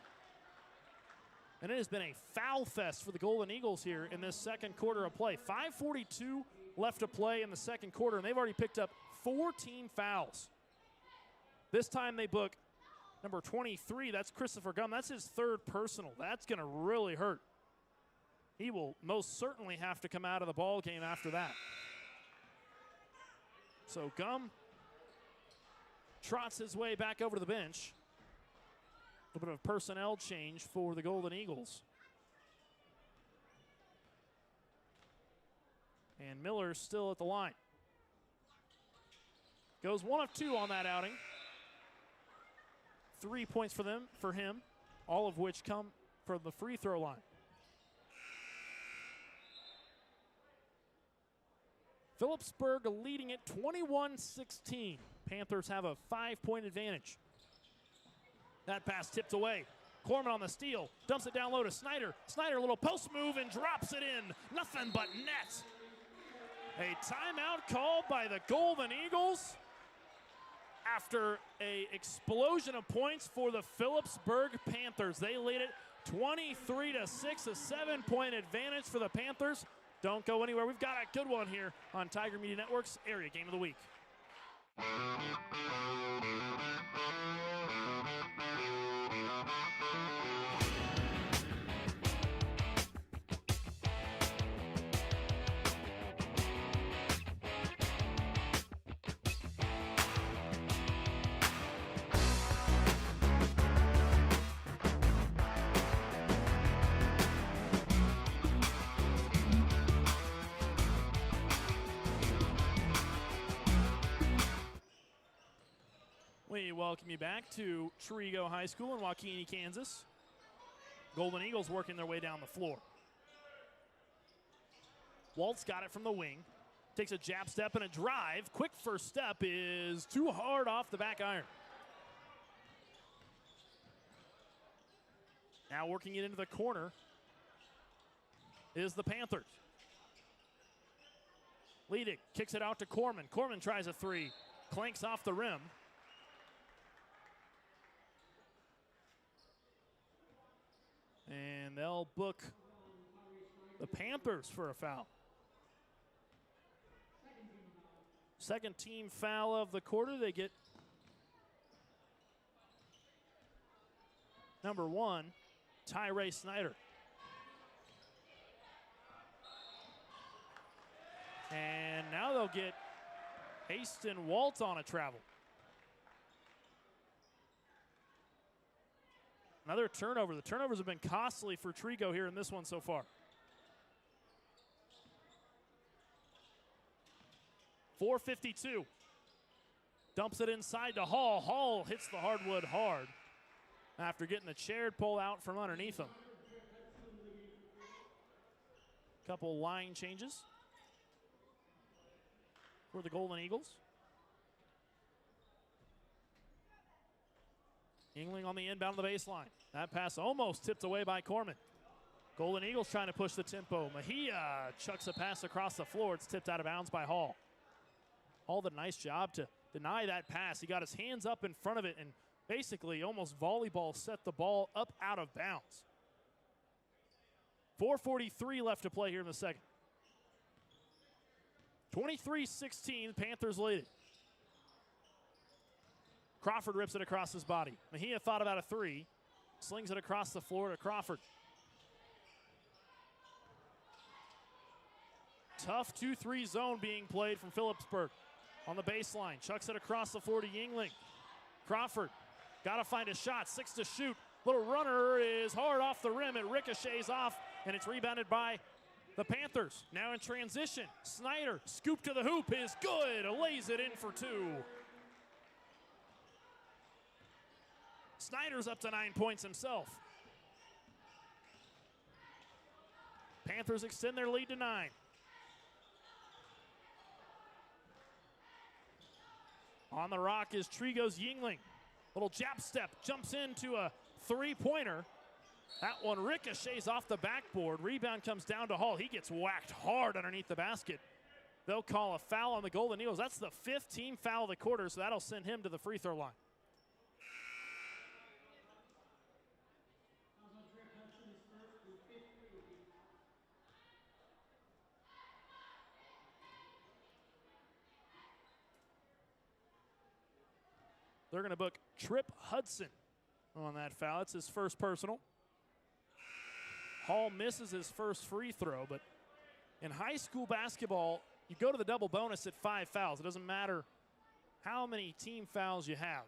And it has been a foul fest for the Golden Eagles here in this second quarter of play. 5:42 left to play in the second quarter, and they've already picked up 14 fouls. This time they book number 23. That's Christopher Gum. That's his third personal. That's going to really hurt. He will most certainly have to come out of the ball game after that. So Gum trots his way back over to the bench. A little bit of personnel change for the Golden Eagles. And Miller's still at the line. Goes 1 of 2 on that outing. 3 points for him, all of which come from the free throw line. Phillipsburg leading it 21-16. Panthers have a 5-point advantage. That pass tipped away. Corman on the steal, dumps it down low to Snyder. Snyder, a little post move and drops it in. Nothing but net. A timeout called by the Golden Eagles after an explosion of points for the Phillipsburg Panthers. They lead it 23-6, a 7-point advantage for the Panthers. Don't go anywhere. We've got a good one here on Tiger Media Network's Area Game of the Week. We welcome you back to Trego High School in Waukene, Kansas. Golden Eagles working their way down the floor. Waltz got it from the wing. Takes a jab step and a drive. Quick first step is too hard off the back iron. Now working it into the corner is the Panthers. Leading, kicks it out to Corman. Corman tries a three, clanks off the rim. And they'll book the Panthers for a foul. Second team foul of the quarter. They get number 1, Tyree Snyder. And now they'll get Haston Walt on a travel. Another turnover. The turnovers have been costly for Trego here in this one so far. 4:52. Dumps it inside to Hall. Hall hits the hardwood hard after getting the chaired pull out from underneath him. Couple line changes for the Golden Eagles. Yingling on the inbound of the baseline. That pass almost tipped away by Corman. Golden Eagles trying to push the tempo. Mejia chucks a pass across the floor. It's tipped out of bounds by Hall. Hall did a nice job to deny that pass. He got his hands up in front of it and basically almost volleyball set the ball up out of bounds. 4:43 left to play here in the second. 23-16, Panthers lead it. Crawford rips it across his body. Mejia thought about a three. Slings it across the floor to Crawford. Tough 2-3 zone being played from Phillipsburg. On the baseline, chucks it across the floor to Yingling. Crawford, got to find a shot, 6 to shoot. Little runner is hard off the rim. It ricochets off, and it's rebounded by the Panthers. Now in transition, Snyder, scoop to the hoop is good. Lays it in for 2. Snyder's up to 9 points himself. Panthers extend their lead to 9. On the rock is Trego's Yingling. Little jab step, jumps into a three-pointer. That one ricochets off the backboard. Rebound comes down to Hall. He gets whacked hard underneath the basket. they'll call a foul on the Golden Eagles. That's the 5th team foul of the quarter, so that'll send him to the free throw line. They're going to book Trip Hudson on that foul. It's his first personal. Hall misses his first free throw, but in high school basketball, you go to the double bonus at 5 fouls. It doesn't matter how many team fouls you have.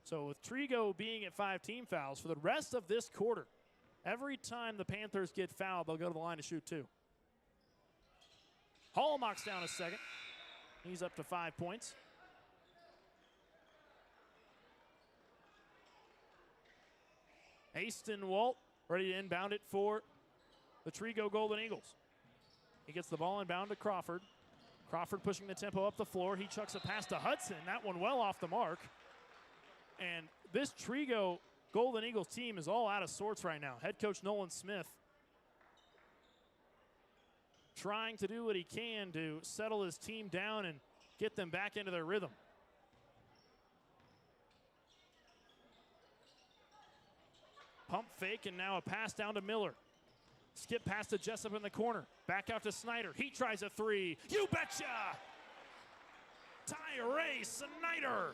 So with Trego being at 5 team fouls, for the rest of this quarter, every time the Panthers get fouled, they'll go to the line to shoot 2. Hall knocks down a second. He's up to 5 points. Aston Walt ready to inbound it for the Trego Golden Eagles. He gets the ball inbound to Crawford. Crawford pushing the tempo up the floor. He chucks a pass to Hudson. That one well off the mark. And this Trego Golden Eagles team is all out of sorts right now. Head coach Nolan Smith trying to do what he can to settle his team down and get them back into their rhythm. Pump fake, and now a pass down to Miller. Skip pass to Jessup in the corner. Back out to Snyder. He tries a 3. You betcha! Tyree Snyder.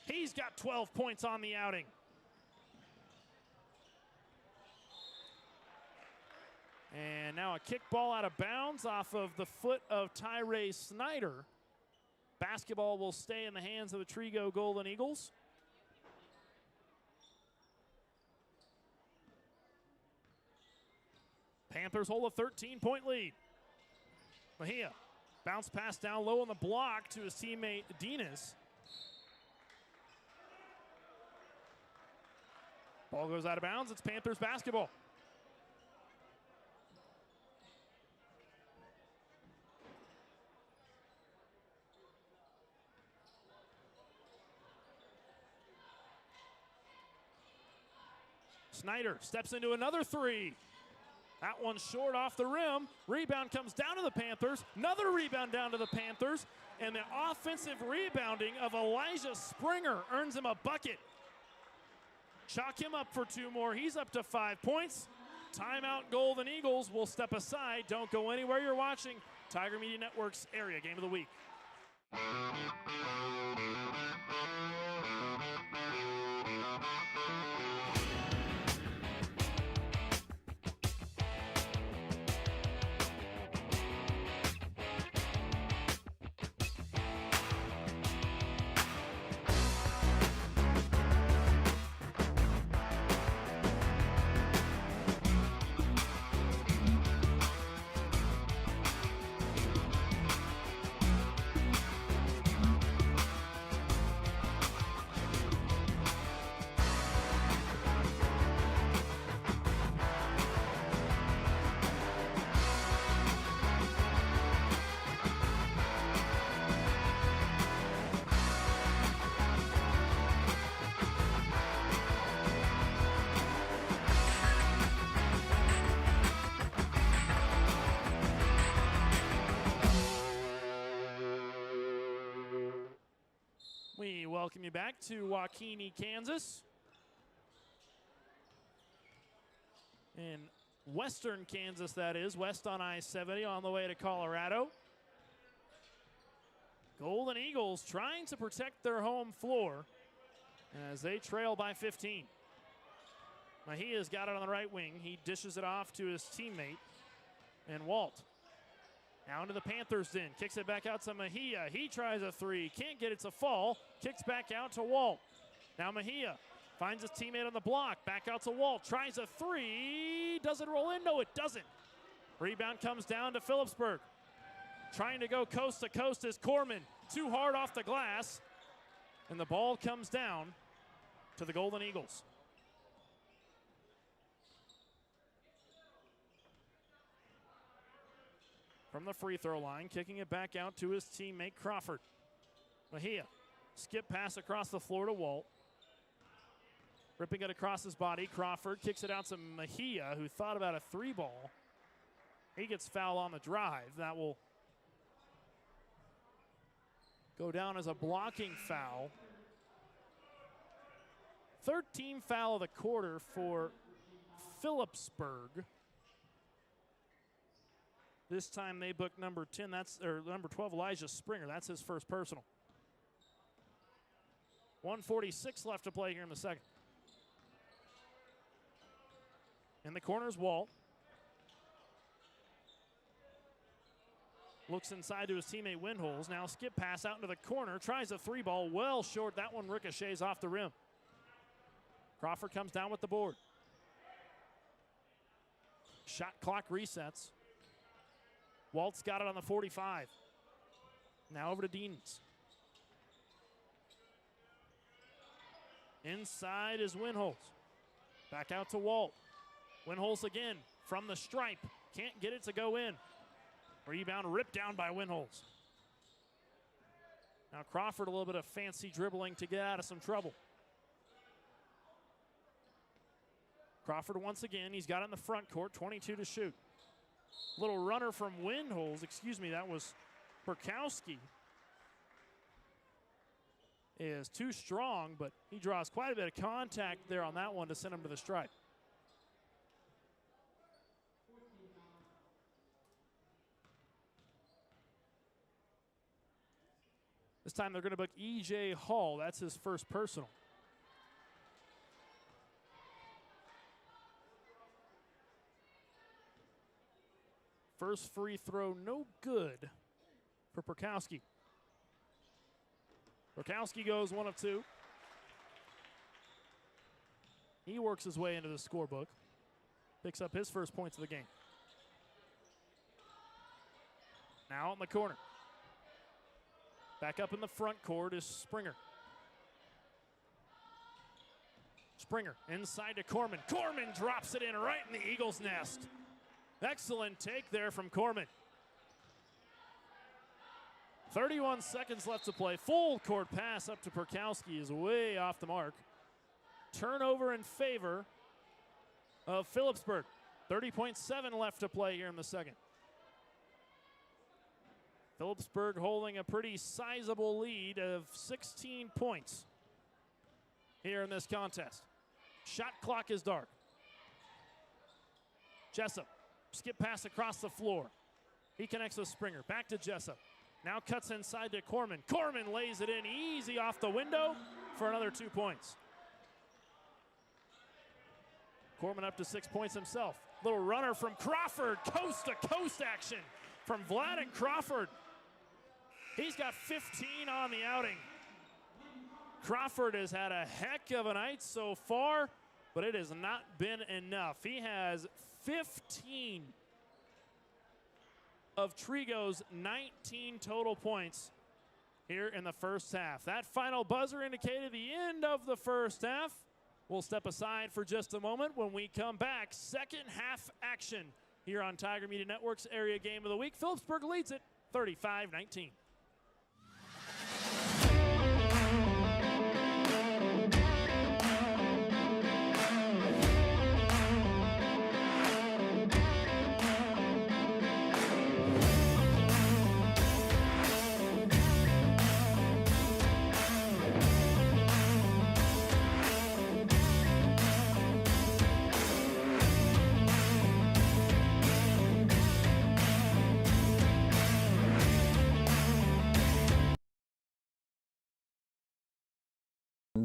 He's got 12 points on the outing. And now a kickball out of bounds off of the foot of Tyree Snyder. Basketball will stay in the hands of the Trego Golden Eagles. Panthers hold a 13-point lead. Mejia, bounce pass down low on the block to his teammate Dinas. Ball goes out of bounds. It's Panthers basketball. Snyder steps into another 3. That one's short off the rim. Rebound comes down to the Panthers. Another rebound down to the Panthers. And the offensive rebounding of Elijah Springer earns him a bucket. Chalk him up for 2 more. He's up to 5 points. Timeout Golden Eagles will step aside. Don't go anywhere. You're watching Tiger Media Network's Area Game of the Week. We welcome you back to Waukene, Kansas. In western Kansas, that is, west on I-70 on the way to Colorado. Golden Eagles trying to protect their home floor as they trail by 15. Mejia's got it on the right wing. He dishes it off to his teammate. And Walt down to the Panthers then. Kicks it back out to Mejia. He tries a 3. Can't get it to fall. Kicks back out to Walt. Now Mejia finds his teammate on the block. Back out to Walt. Tries a 3. Does it roll in? No, it doesn't. Rebound comes down to Phillipsburg. Trying to go coast to coast is Corman. Too hard off the glass. And the ball comes down to the Golden Eagles. From the free throw line, kicking it back out to his teammate Crawford. Mejia, skip pass across the floor to Walt. Ripping it across his body, Crawford kicks it out to Mejia, who thought about a 3 ball. He gets foul on the drive. That will go down as a blocking foul. 13th foul of the quarter for Phillipsburg. This time they booked number 10, or number 12, Elijah Springer. That's his first personal. 1:46 left to play here in the second. In the corner's Walt. Looks inside to his teammate Windholes. Now skip pass out into the corner. Tries a three ball. Well short. That one ricochets off the rim. Crawford comes down with the board. Shot clock resets. Walt's got it on the 45. Now over to Deans. Inside is Windholes. Back out to Walt. Windholes again from the stripe. Can't get it to go in. Rebound ripped down by Windholes. Now Crawford a little bit of fancy dribbling to get out of some trouble. Crawford once again, he's got it in the front court, 22 to shoot. Little runner from Windholes, excuse me, that was Perkowski. Is too strong, but he draws quite a bit of contact there on that one to send him to the stripe. This time they're going to book E.J. Hall. That's his first personal. First free throw, no good for Perkowski. Perkowski goes 1 of 2. He works his way into the scorebook. Picks up his first points of the game. Now in the corner. Back up in the front court is Springer. Springer inside to Corman. Corman drops it in right in the Eagles' nest. Excellent take there from Corman. 31 seconds left to play. Full court pass up to Perkowski is way off the mark. Turnover in favor of Phillipsburg. 30.7 left to play here in the second. Phillipsburg holding a pretty sizable lead of 16 points here in this contest. Shot clock is dark. Jessup, skip pass across the floor. He connects with Springer. Back to Jessup. Now cuts inside to Corman. Corman lays it in easy off the window for another 2 points. Corman up to 6 points himself. Little runner from Crawford. Coast to coast action from Vlad and Crawford. He's got 15 on the outing. Crawford has had a heck of a night so far, but it has not been enough. He has 15 of Trego's 19 total points here in the first half. That final buzzer indicated the end of the first half. We'll step aside for just a moment. When we come back, second half action here on Tiger Media Network's Area Game of the Week. Phillipsburg leads it 35-19.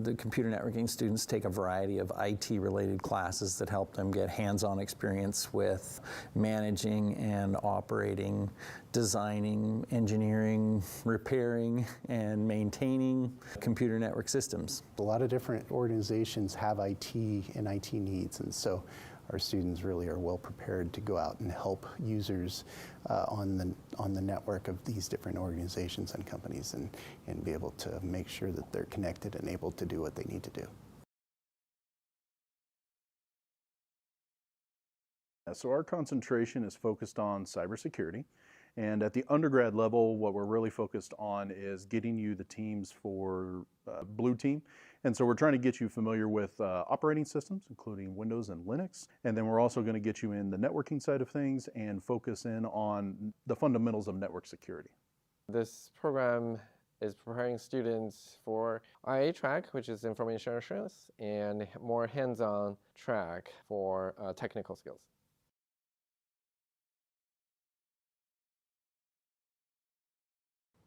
The computer networking students take a variety of IT-related classes that help them get hands-on experience with managing and operating, designing, engineering, repairing, and maintaining computer network systems. A lot of different organizations have IT and IT needs, and so our students really are well prepared to go out and help users on the network of these different organizations and companies and be able to make sure that they're connected and able to do what they need to do. So our concentration is focused on cybersecurity, And at the undergrad level, what we're really focused on is getting you the teams for blue team. And so we're trying to get you familiar with operating systems, including Windows and Linux. And then we're also going to get you in the networking side of things and focus in on the fundamentals of network security. This program is preparing students for IA track, which is information assurance, and more hands-on track for technical skills.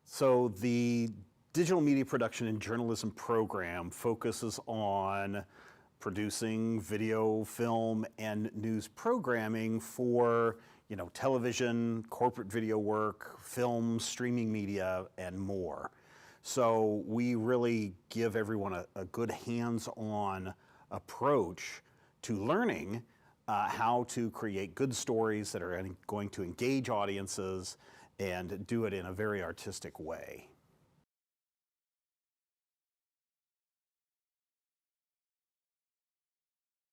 So the digital media production and journalism program focuses on producing video, film, and news programming for television, corporate video work, film, streaming media, and more. So we really give everyone a good hands-on approach to learning how to create good stories that are going to engage audiences and do it in a very artistic way.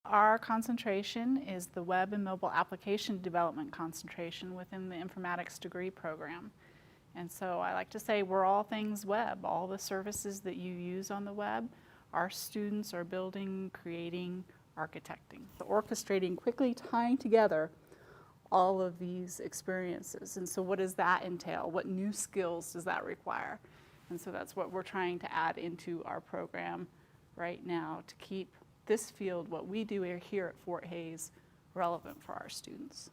Our concentration is the web and mobile application development concentration within the informatics degree program. And so I like to say we're all things web. All the services that you use on the web, our students are building, creating, architecting. Orchestrating, quickly tying together all of these experiences. And so what does that entail? What new skills does that require? And so that's what we're trying to add into our program right now to keep this field, what we do here at Fort Hays, relevant for our students.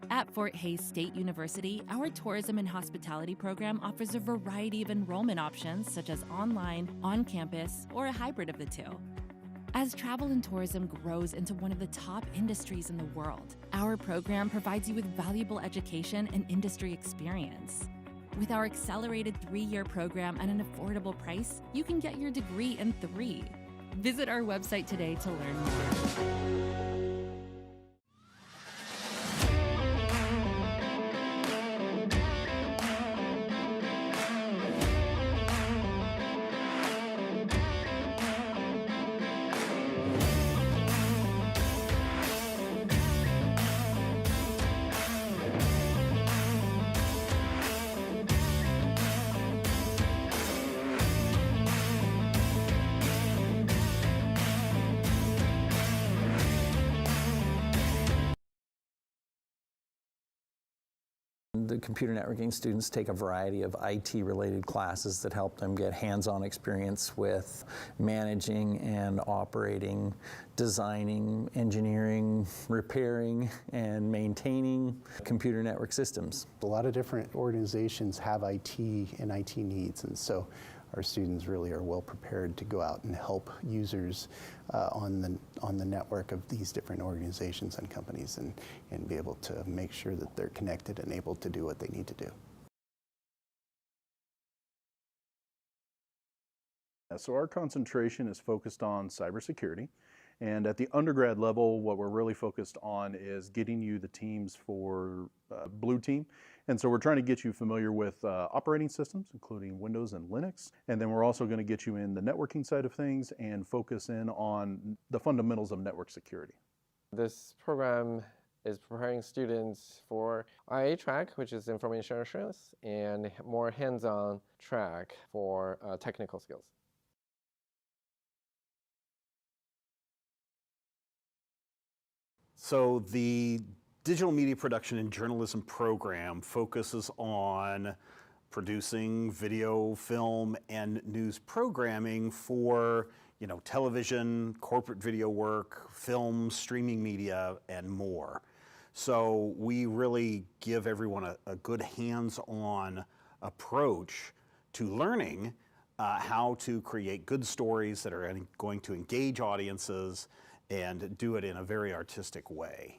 At Fort Hays State University, our tourism and hospitality program offers a variety of enrollment options such as online, on-campus, or a hybrid of the two. As travel and tourism grows into one of the top industries in the world, our program provides you with valuable education and industry experience. With our accelerated 3-year program at an affordable price, you can get your degree in 3. Visit our website today to learn more. The computer networking students take a variety of IT-related classes that help them get hands-on experience with managing and operating, designing, engineering, repairing, and maintaining computer network systems. A lot of different organizations have IT and IT needs, and so our students really are well prepared to go out and help users on the network of these different organizations and companies and be able to make sure that they're connected and able to do what they need to do. So our concentration is focused on cybersecurity. And at the undergrad level, what we're really focused on is getting you the teams for blue team. And so we're trying to get you familiar with operating systems, including Windows and Linux. And then we're also going to get you in the networking side of things and focus in on the fundamentals of network security. This program is preparing students for IA track, which is information assurance, and more hands-on track for technical skills. So the digital media production and journalism program focuses on producing video, film, and news programming for television, corporate video work, film, streaming media, and more. So we really give everyone a good hands-on approach to learning how to create good stories that are going to engage audiences and do it in a very artistic way.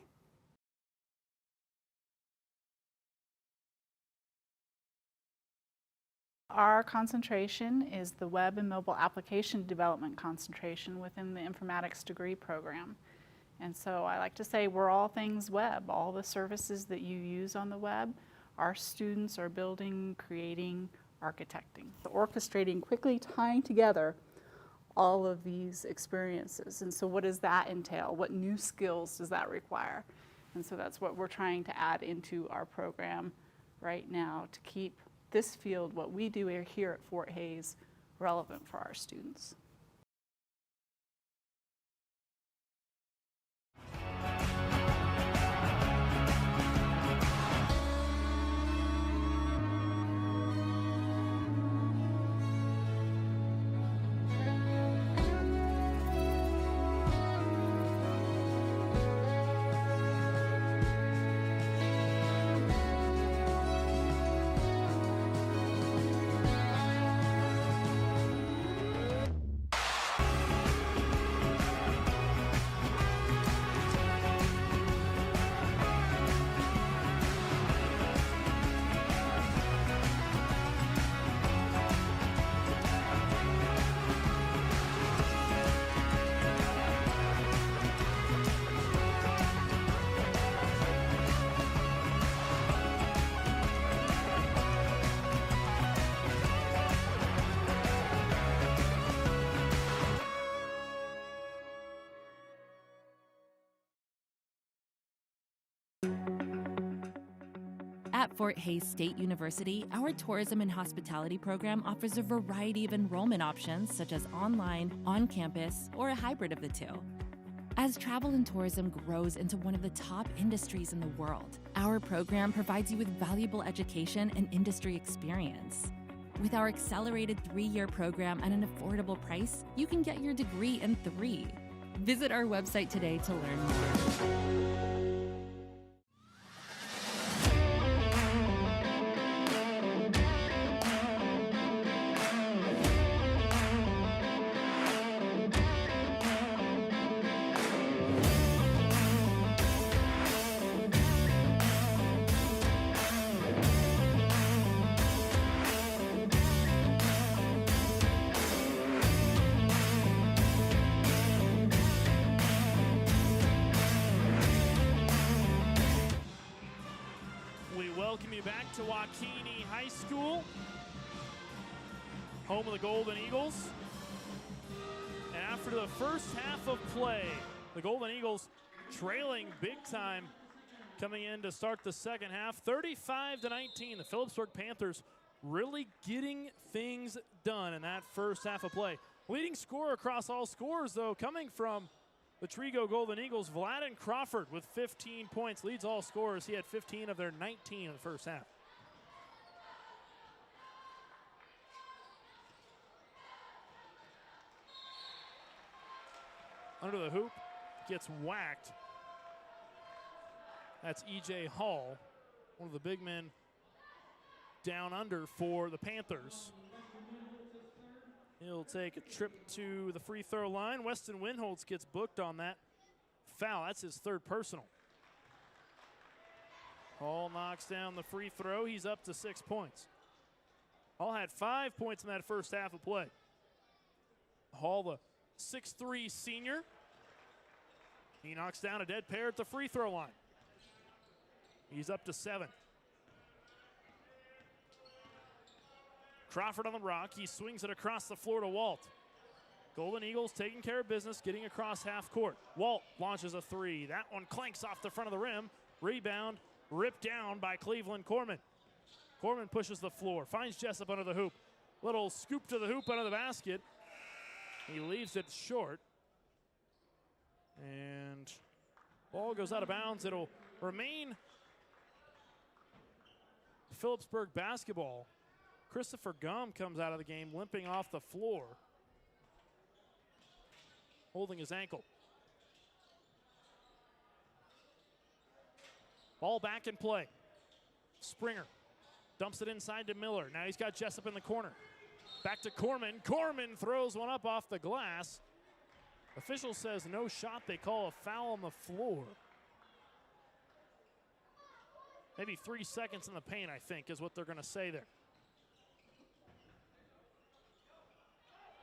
Our concentration is the web and mobile application development concentration within the informatics degree program. And so I like to say we're all things web. All the services that you use on the web, our students are building, creating, architecting. Orchestrating, quickly tying together all of these experiences. And so what does that entail? What new skills does that require? And so that's what we're trying to add into our program right now to keep this field, what we do here at Fort Hays, relevant for our students. At Fort Hays State University, our tourism and hospitality program offers a variety of enrollment options such as online, on-campus, or a hybrid of the two. As travel and tourism grows into one of the top industries in the world, our program provides you with valuable education and industry experience. With our accelerated 3-year program at an affordable price, you can get your degree in 3. Visit our website today to learn more. Welcome you back to Waukene High School, home of the Golden Eagles. And after the first half of play, the Golden Eagles trailing big time coming in to start the second half, 35-19. The Phillipsburg Panthers really getting things done in that first half of play. Leading scorer across all scores, though, coming from the Trego Golden Eagles, Vladen Crawford with 15 points, leads all scorers. He had 15 of their 19 in the first half. Under the hoop, gets whacked. That's E.J. Hall, one of the big men down under for the Panthers. He'll take a trip to the free throw line. Weston Winholtz gets booked on that foul. That's his third personal. Hall knocks down the free throw. He's up to 6 points. Hall had 5 points in that first half of play. Hall, the 6'3" senior. He knocks down a dead pair at the free throw line. He's up to 7. Crawford on the rock. He swings it across the floor to Walt. Golden Eagles taking care of business, getting across half court. Walt launches a 3. That one clanks off the front of the rim. Rebound ripped down by Cleveland Corman. Corman pushes the floor, finds Jessup under the hoop. Little scoop to the hoop under the basket. He leaves it short. And Ball goes out of bounds. It'll remain Phillipsburg basketball. Christopher Gum comes out of the game limping off the floor, holding his ankle. Ball back in play. Springer dumps it inside to Miller. Now he's got Jessup in the corner. Back to Corman. Corman throws one up off the glass. Official says no shot. They call a foul on the floor. Maybe 3 seconds in the paint, I think, is what they're going to say there.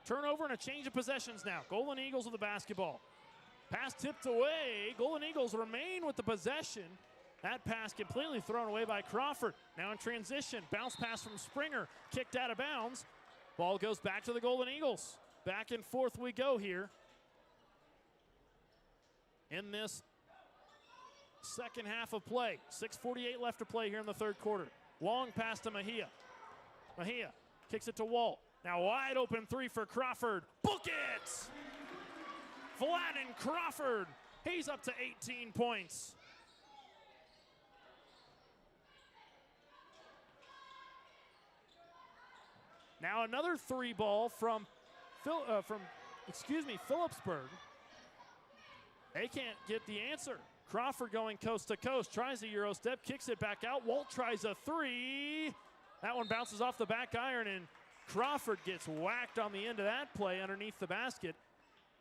Turnover and a change of possessions now. Golden Eagles with the basketball. Pass tipped away. Golden Eagles remain with the possession. That pass completely thrown away by Crawford. Now in transition. Bounce pass from Springer. Kicked out of bounds. Ball goes back to the Golden Eagles. Back and forth we go here in this second half of play. 6:48 left to play here in the third quarter. Long pass to Mejia. Mejia kicks it to Walt. Now wide open three for Crawford. Book it! Flatten Crawford. He's up to 18 points. Now another three ball from Phillipsburg. They can't get the answer. Crawford going coast to coast, tries a Euro step, kicks it back out. Walt tries a three. That one bounces off the back iron, and Crawford gets whacked on the end of that play underneath the basket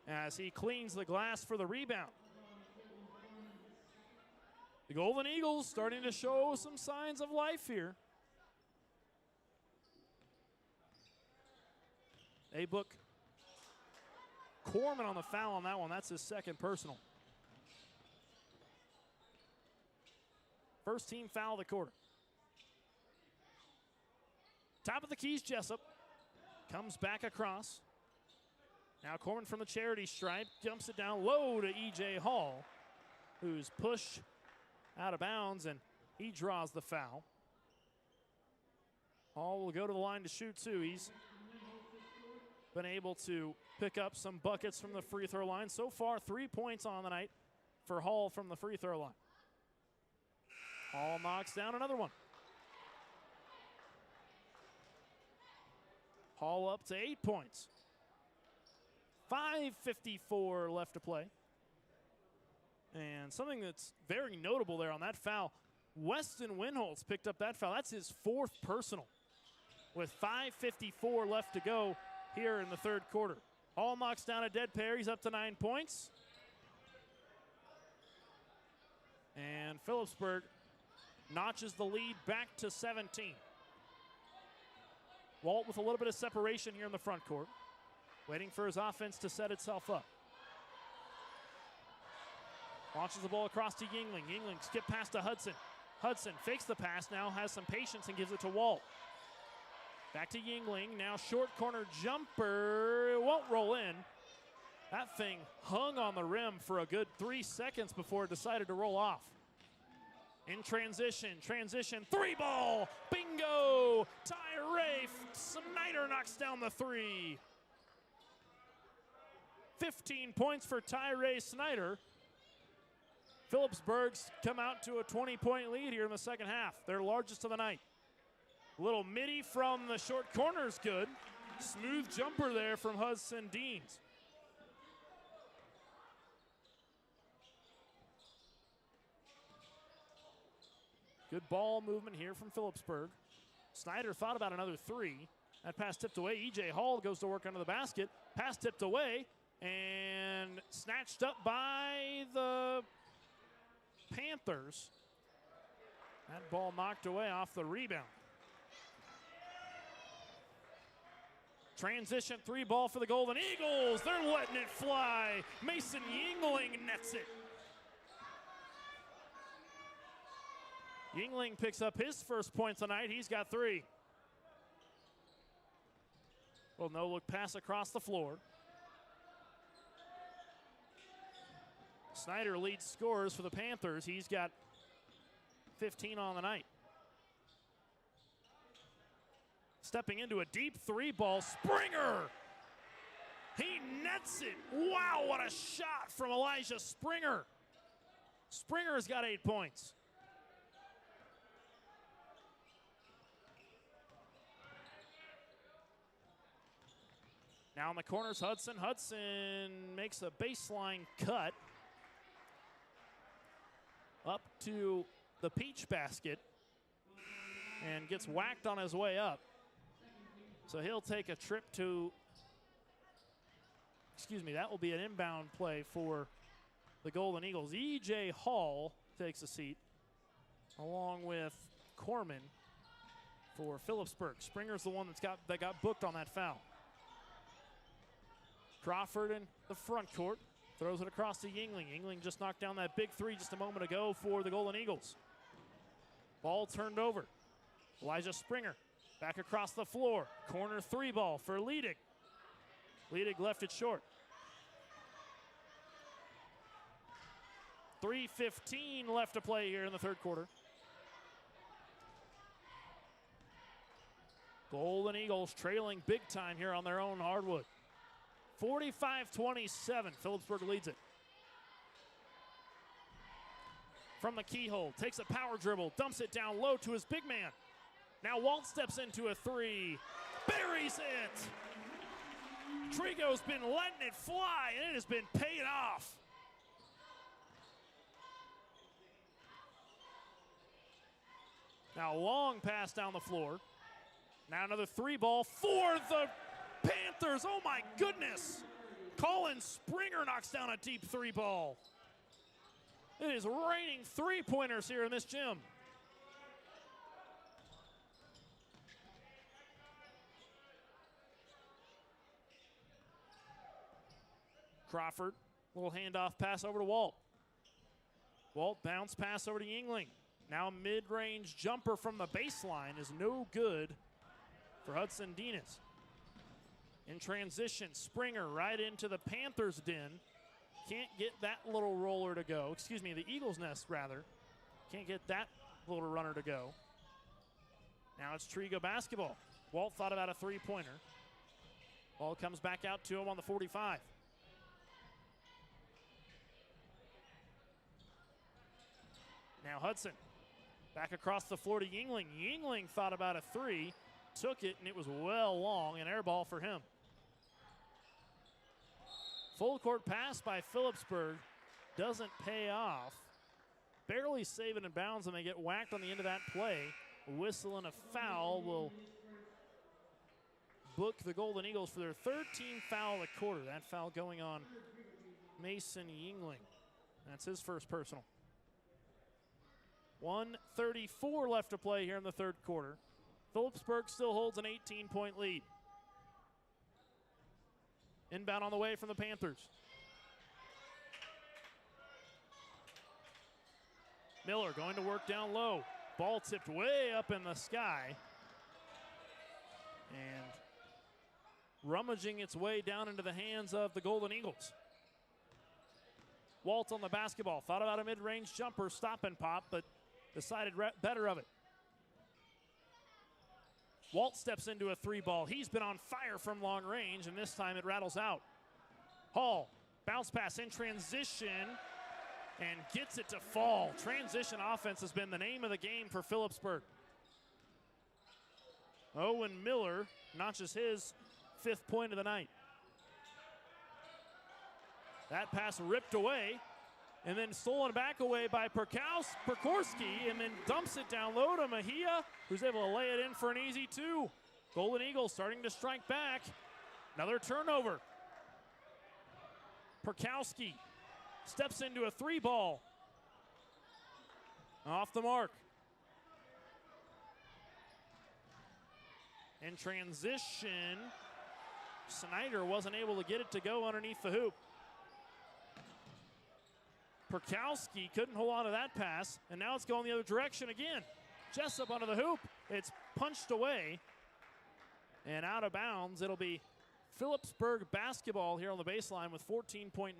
as he cleans the glass for the rebound. The Golden Eagles starting to show some signs of life here. They book Corman on the foul on that one. That's his second personal. First team foul of the quarter. Top of the keys, Jessup. Comes back across. Now Corman from the charity stripe. Jumps it down low to E.J. Hall, who's pushed out of bounds, and he draws the foul. Hall will go to the line to shoot too. He's been able to pick up some buckets from the free throw line. So far, 3 points on the night for Hall from the free throw line. Hall knocks down another one. Hall up to 8 points. 5:54 left to play. And something that's very notable there on that foul, Weston Winholtz picked up that foul. That's his fourth personal with 5:54 left to go here in the third quarter. Hall knocks down a dead pair. He's up to 9 points. And Phillipsburg notches the lead back to 17. Walt with a little bit of separation here in the front court, waiting for his offense to set itself up. Launches the ball across to Yingling. Yingling skip pass to Hudson. Hudson fakes the pass, now has some patience and gives it to Walt. Back to Yingling, now short corner jumper, it won't roll in. That thing hung on the rim for a good 3 seconds before it decided to roll off. In transition, three ball, bingo! Tyree Snyder knocks down the three. 15 points for Tyree Snyder. Phillipsburg's come out to a 20-point lead here in the second half, their largest of the night. Little midi from the short corner is good. Smooth jumper there from Hudson Deans. Good ball movement here from Phillipsburg. Snyder thought about another three. That pass tipped away. E.J. Hall goes to work under the basket. Pass tipped away and snatched up by the Panthers. That ball knocked away off the rebound. Transition three ball for the Golden Eagles. They're letting it fly. Mason Yingling nets it. Yingling picks up his first points tonight. He's got three. Well, no look pass across the floor. Snyder leads scorers for the Panthers. He's got 15 on the night. Stepping into a deep three ball, Springer. He nets it. Wow, what a shot from Elijah Springer. Springer's got 8 points. Now in the corners, Hudson. Hudson makes a baseline cut up to the peach basket and gets whacked on his way up. So he'll take a trip to, that will be an inbound play for the Golden Eagles. E.J. Hall takes a seat along with Corman for Phillipsburg. Springer's the one that got booked on that foul. Crawford in the front court, throws it across to Yingling. Yingling just knocked down that big three just a moment ago for the Golden Eagles. Ball turned over. Elijah Springer back across the floor. Corner three ball for Ledig. Ledig left it short. 3:15 left to play here in the third quarter. Golden Eagles trailing big time here on their own hardwood. 45-27, Phillipsburg leads it. From the keyhole, takes a power dribble, dumps it down low to his big man. Now Walt steps into a three, buries it. Trego's been letting it fly, and it has been paid off. Now long pass down the floor. Now another three ball for the Panthers. Oh my goodness. Colin Springer knocks down a deep three ball. It is raining three-pointers here in this gym. Crawford, little handoff pass over to Walt. Walt bounce pass over to Yingling. Now mid-range jumper from the baseline is no good for Hudson Dinas. In transition, Springer right into the Panthers' den. Can't get that little roller to go. Excuse me, the Eagles' nest, rather. Can't get that little runner to go. Now it's Trego basketball. Walt thought about a three-pointer. Ball comes back out to him on the 45. Now Hudson back across the floor to Yingling. Yingling thought about a three, took it, and it was well long, an air ball for him. Full court pass by Phillipsburg doesn't pay off. Barely saving in bounds, and they get whacked on the end of that play. A whistle and a foul will book the Golden Eagles for their third team foul of the quarter. That foul going on Mason Yingling. That's his first personal. 1:34 left to play here in the third quarter. Phillipsburg still holds an 18-point lead. Inbound on the way from the Panthers. Miller going to work down low. Ball tipped way up in the sky. And rummaging its way down into the hands of the Golden Eagles. Walt on the basketball. Thought about a mid-range jumper, stop and pop, but decided better of it. Walt steps into a three ball. He's been on fire from long range, and this time it rattles out. Hall, bounce pass in transition, and gets it to fall. Transition offense has been the name of the game for Phillipsburg. Owen Miller notches his 5th point of the night. That pass ripped away, and then stolen back away by Perkorski, and then dumps it down low to Mejia, who's able to lay it in for an easy two. Golden Eagles starting to strike back. Another turnover. Perkowski steps into a three ball. Off the mark. In transition, Snyder wasn't able to get it to go underneath the hoop. Perkowski couldn't hold on to that pass, and now it's going the other direction again. Jessup under the hoop. It's punched away and out of bounds. It'll be Phillipsburg basketball here on the baseline with 14.9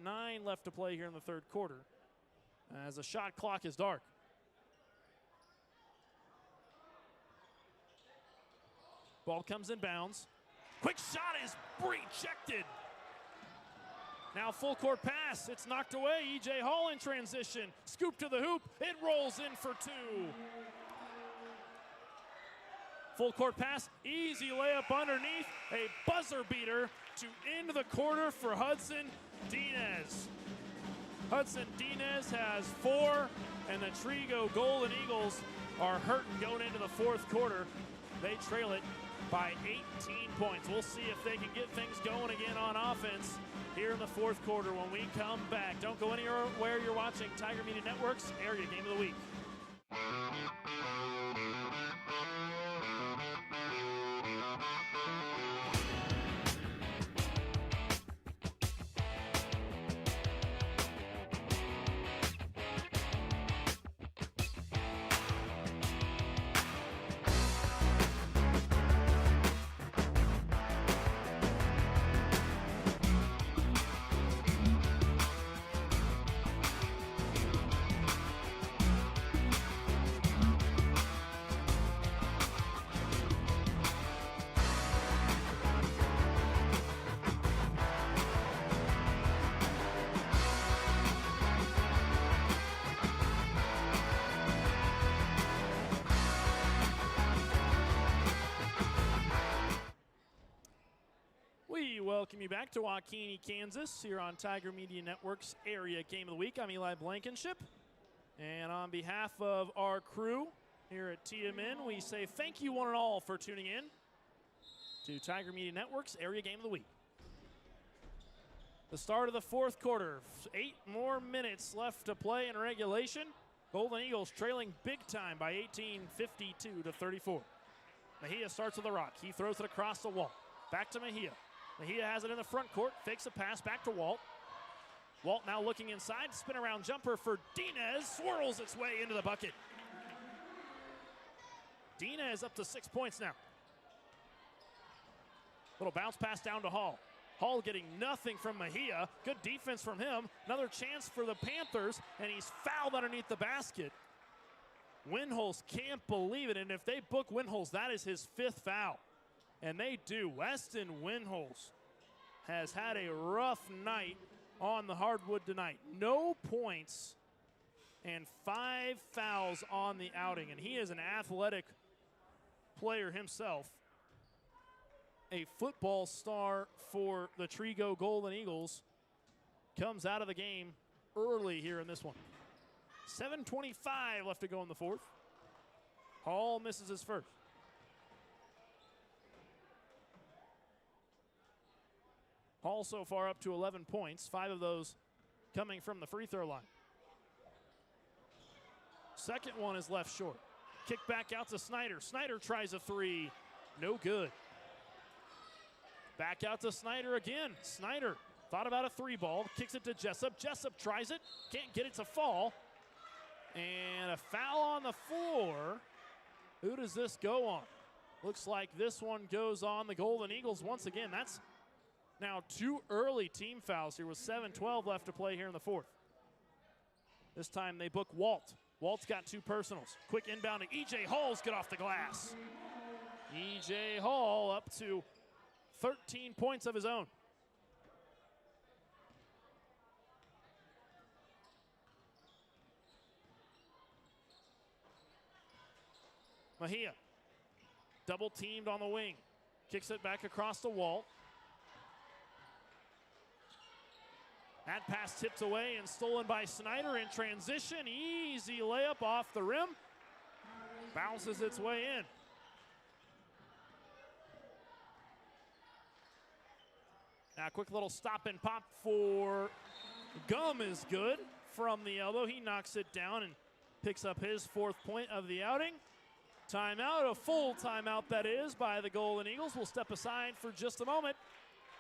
left to play here in the third quarter as the shot clock is dark. Ball comes in bounds. Quick shot is rejected. Now full court pass, it's knocked away. E.J. Hall in transition, scoop to the hoop, it rolls in for two. Full court pass, easy layup underneath, a buzzer beater to end the quarter for Hudson Dinez. Hudson Dinez has 4, and the Trego Golden Eagles are hurting going into the fourth quarter. They trail it by 18 points. We'll see if they can get things going again on offense here in the fourth quarter when we come back. Don't go anywhere. You're watching Tiger Media Network's Area Game of the Week. We welcome you back to Waukene, Kansas, here on Tiger Media Network's Area Game of the Week. I'm Eli Blankenship, and on behalf of our crew here at TMN, we say thank you one and all for tuning in to Tiger Media Network's Area Game of the Week. The start of the fourth quarter, 8 more minutes left to play in regulation. Golden Eagles trailing big time by 18, 52-34. Mejia starts with a rock. He throws it across the wall. Back to Mejia. Mejia has it in the front court, fakes a pass back to Walt. Walt now looking inside, spin around jumper for Dinez, swirls its way into the bucket. Dinez up to 6 points now. Little bounce pass down to Hall. Hall getting nothing from Mejia. Good defense from him. Another chance for the Panthers, and he's fouled underneath the basket. Windholz can't believe it, and if they book Windholz, that is his 5th foul. And they do. Weston Windholz has had a rough night on the hardwood tonight. No points and 5 fouls on the outing. And he is an athletic player himself. A football star for the Trego Golden Eagles. Comes out of the game early here in this one. 7:25 left to go in the fourth. Hall misses his first. Hall so far up to 11 points, 5 of those coming from the free throw line. Second one is left short. Kick back out to Snyder. Snyder tries a 3, no good. Back out to Snyder again. Snyder thought about a 3 ball, kicks it to Jessup. Jessup tries it, can't get it to fall. And a foul on the floor. Who does this go on? Looks like this one goes on the Golden Eagles once again. That's now 2 early team fouls here with 7:12 left to play here in the fourth. This time they book Walt. Walt's got 2 personals. Quick inbound to E.J. Hall's get off the glass. E.J. Hall up to 13 points of his own. Mejia, double teamed on the wing. Kicks it back across the wall. That pass tipped away and stolen by Snyder in transition. Easy layup off the rim. Bounces its way in. Now a quick little stop and pop for Gum is good from the elbow. He knocks it down and picks up his 4th point of the outing. Timeout, a full timeout that is by the Golden Eagles. We'll step aside for just a moment.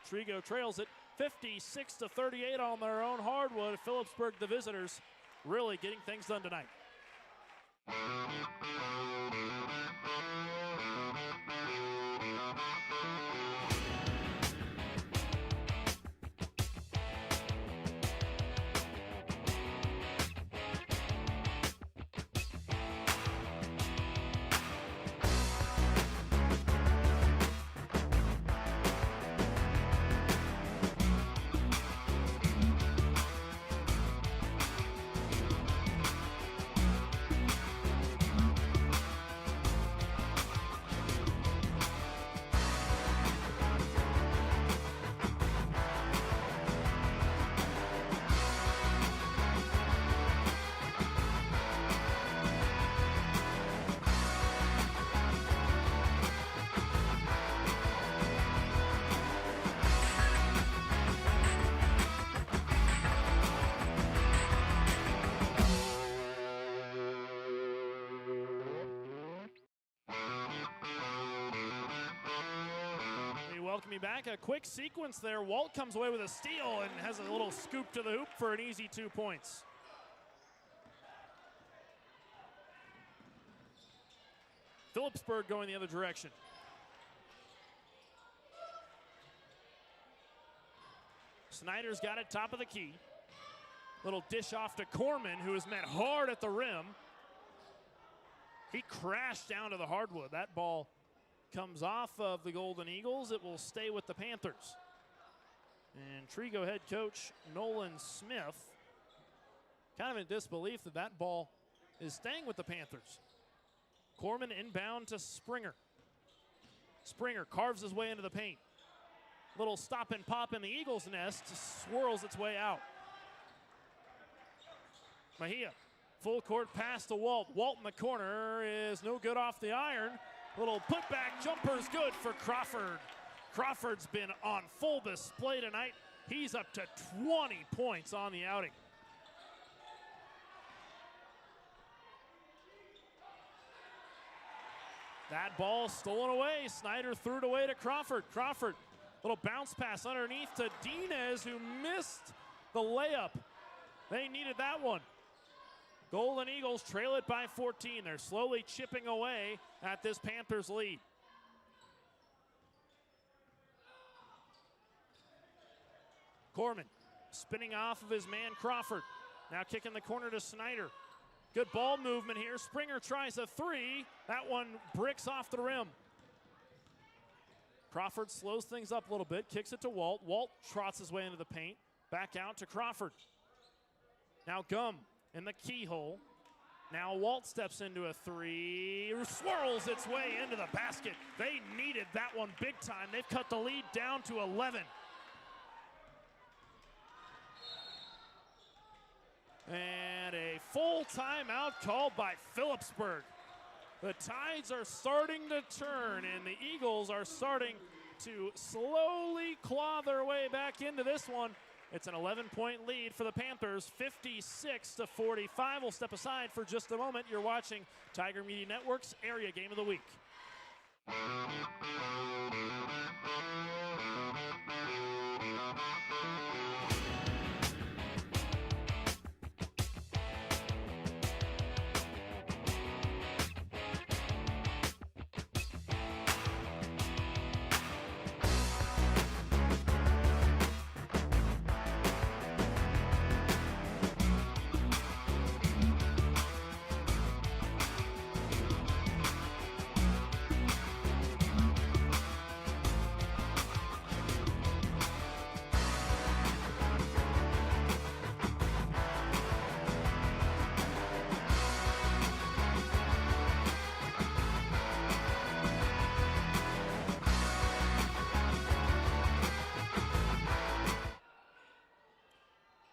Trego trails it 56-38 on their own hardwood. Phillipsburg, the visitors, really getting things done tonight. welcome you back. A quick sequence there. Walt comes away with a steal and has a little scoop to the hoop for an easy 2 points. Phillipsburg going the other direction. Snyder's got it top of the key. Little dish off to Corman, who is met hard at the rim. He crashed down to the hardwood. That ball comes off of the Golden Eagles. It will stay with the Panthers. And Trego head coach Nolan Smith kind of in disbelief that that ball is staying with the Panthers. Corman inbound to Springer. Springer carves his way into the paint. Little stop and pop in the Eagles' nest, swirls its way out. Mejia, full court pass to Walt. Walt in the corner is no good off the iron. Little putback jumper's good for Crawford. Crawford's been on full display tonight. He's up to 20 points on the outing. That ball stolen away. Snyder threw it away to Crawford. Crawford, little bounce pass underneath to Dinez, who missed the layup. They needed that one. Golden Eagles trail it by 14. They're slowly chipping away at this Panthers lead. Corman spinning off of his man Crawford. Now kicking the corner to Snyder. Good ball movement here. Springer tries a three. That one bricks off the rim. Crawford slows things up a little bit, kicks it to Walt. Walt trots his way into the paint. Back out to Crawford. Now Gum in the keyhole. Now Walt steps into a three, swirls its way into the basket. They needed that one big time. They've cut the lead down to 11. And a full timeout called by Phillipsburg. The tides are starting to turn, and the Eagles are starting to slowly claw their way back into this one. It's an 11-point lead for the Panthers, 56-45. We'll step aside for just a moment. You're watching Tiger Media Network's Area Game of the Week.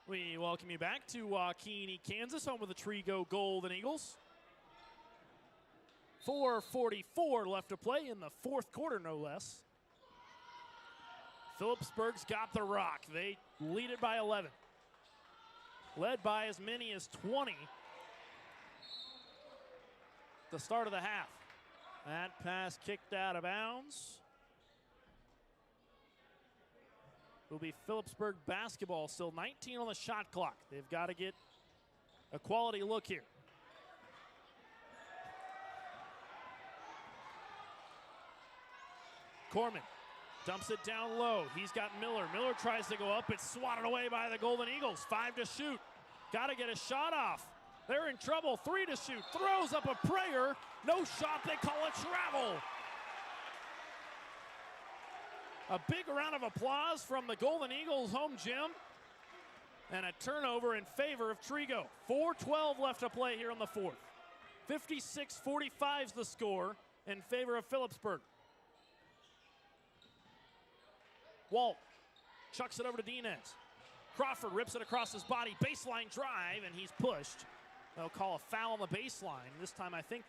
We welcome you back to Keene, Kansas, home of the Trego Golden Eagles. 4:44 left to play in the fourth quarter, no less. Phillipsburg's got the rock. They lead it by 11. Led by as many as 20 at the start of the half. That pass kicked out of bounds. Will be Phillipsburg basketball. Still 19 on the shot clock. They've got to get a quality look here. Corman dumps it down low. He's got Miller. Miller tries to go up. It's swatted away by the Golden Eagles. 5 to shoot. Got to get a shot off. They're in trouble. 3 to shoot. Throws up a prayer. No shot. They call it travel. A big round of applause from the Golden Eagles home gym. And a turnover in favor of Trego. 4:12 left to play here in the fourth. 56-45 is the score in favor of Phillipsburg. Walt chucks it over to Dinez. Crawford rips it across his body. Baseline drive, and he's pushed. They'll call a foul on the baseline. This time I think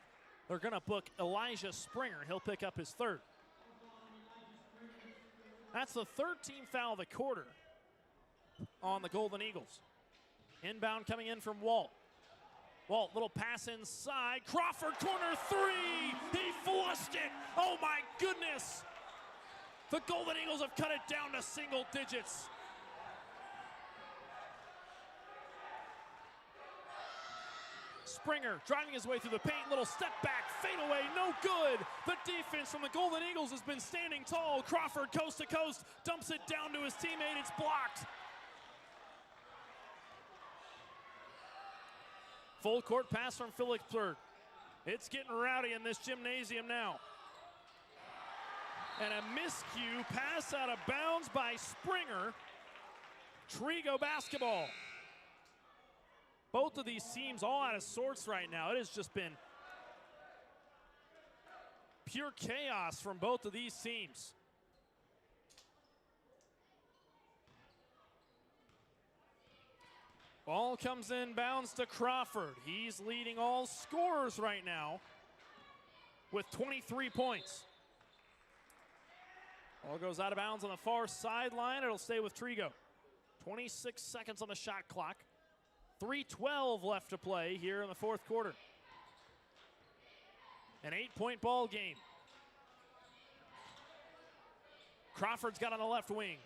they're going to book Elijah Springer. He'll pick up his third. That's the third team foul of the quarter on the Golden Eagles. Inbound coming in from Walt. Walt, little pass inside. Crawford, corner three. He flushed it. Oh, my goodness. The Golden Eagles have cut it down to single digits. Springer driving his way through the paint, little step back, fade away, no good. The defense from the Golden Eagles has been standing tall. Crawford coast to coast, dumps it down to his teammate, it's blocked. Full court pass from Phillipsburg. It's getting rowdy in this gymnasium now. And a miscue pass out of bounds by Springer. Trego basketball. Both of these teams all out of sorts right now. It has just been pure chaos from both of these teams. Ball comes in bounds to Crawford. He's leading all scorers right now with 23 points. Ball goes out of bounds on the far sideline. It'll stay with Trego. 26 seconds on the shot clock. 3:12 left to play here in the fourth quarter. An 8-point ball game. Crawford's got on the left wing.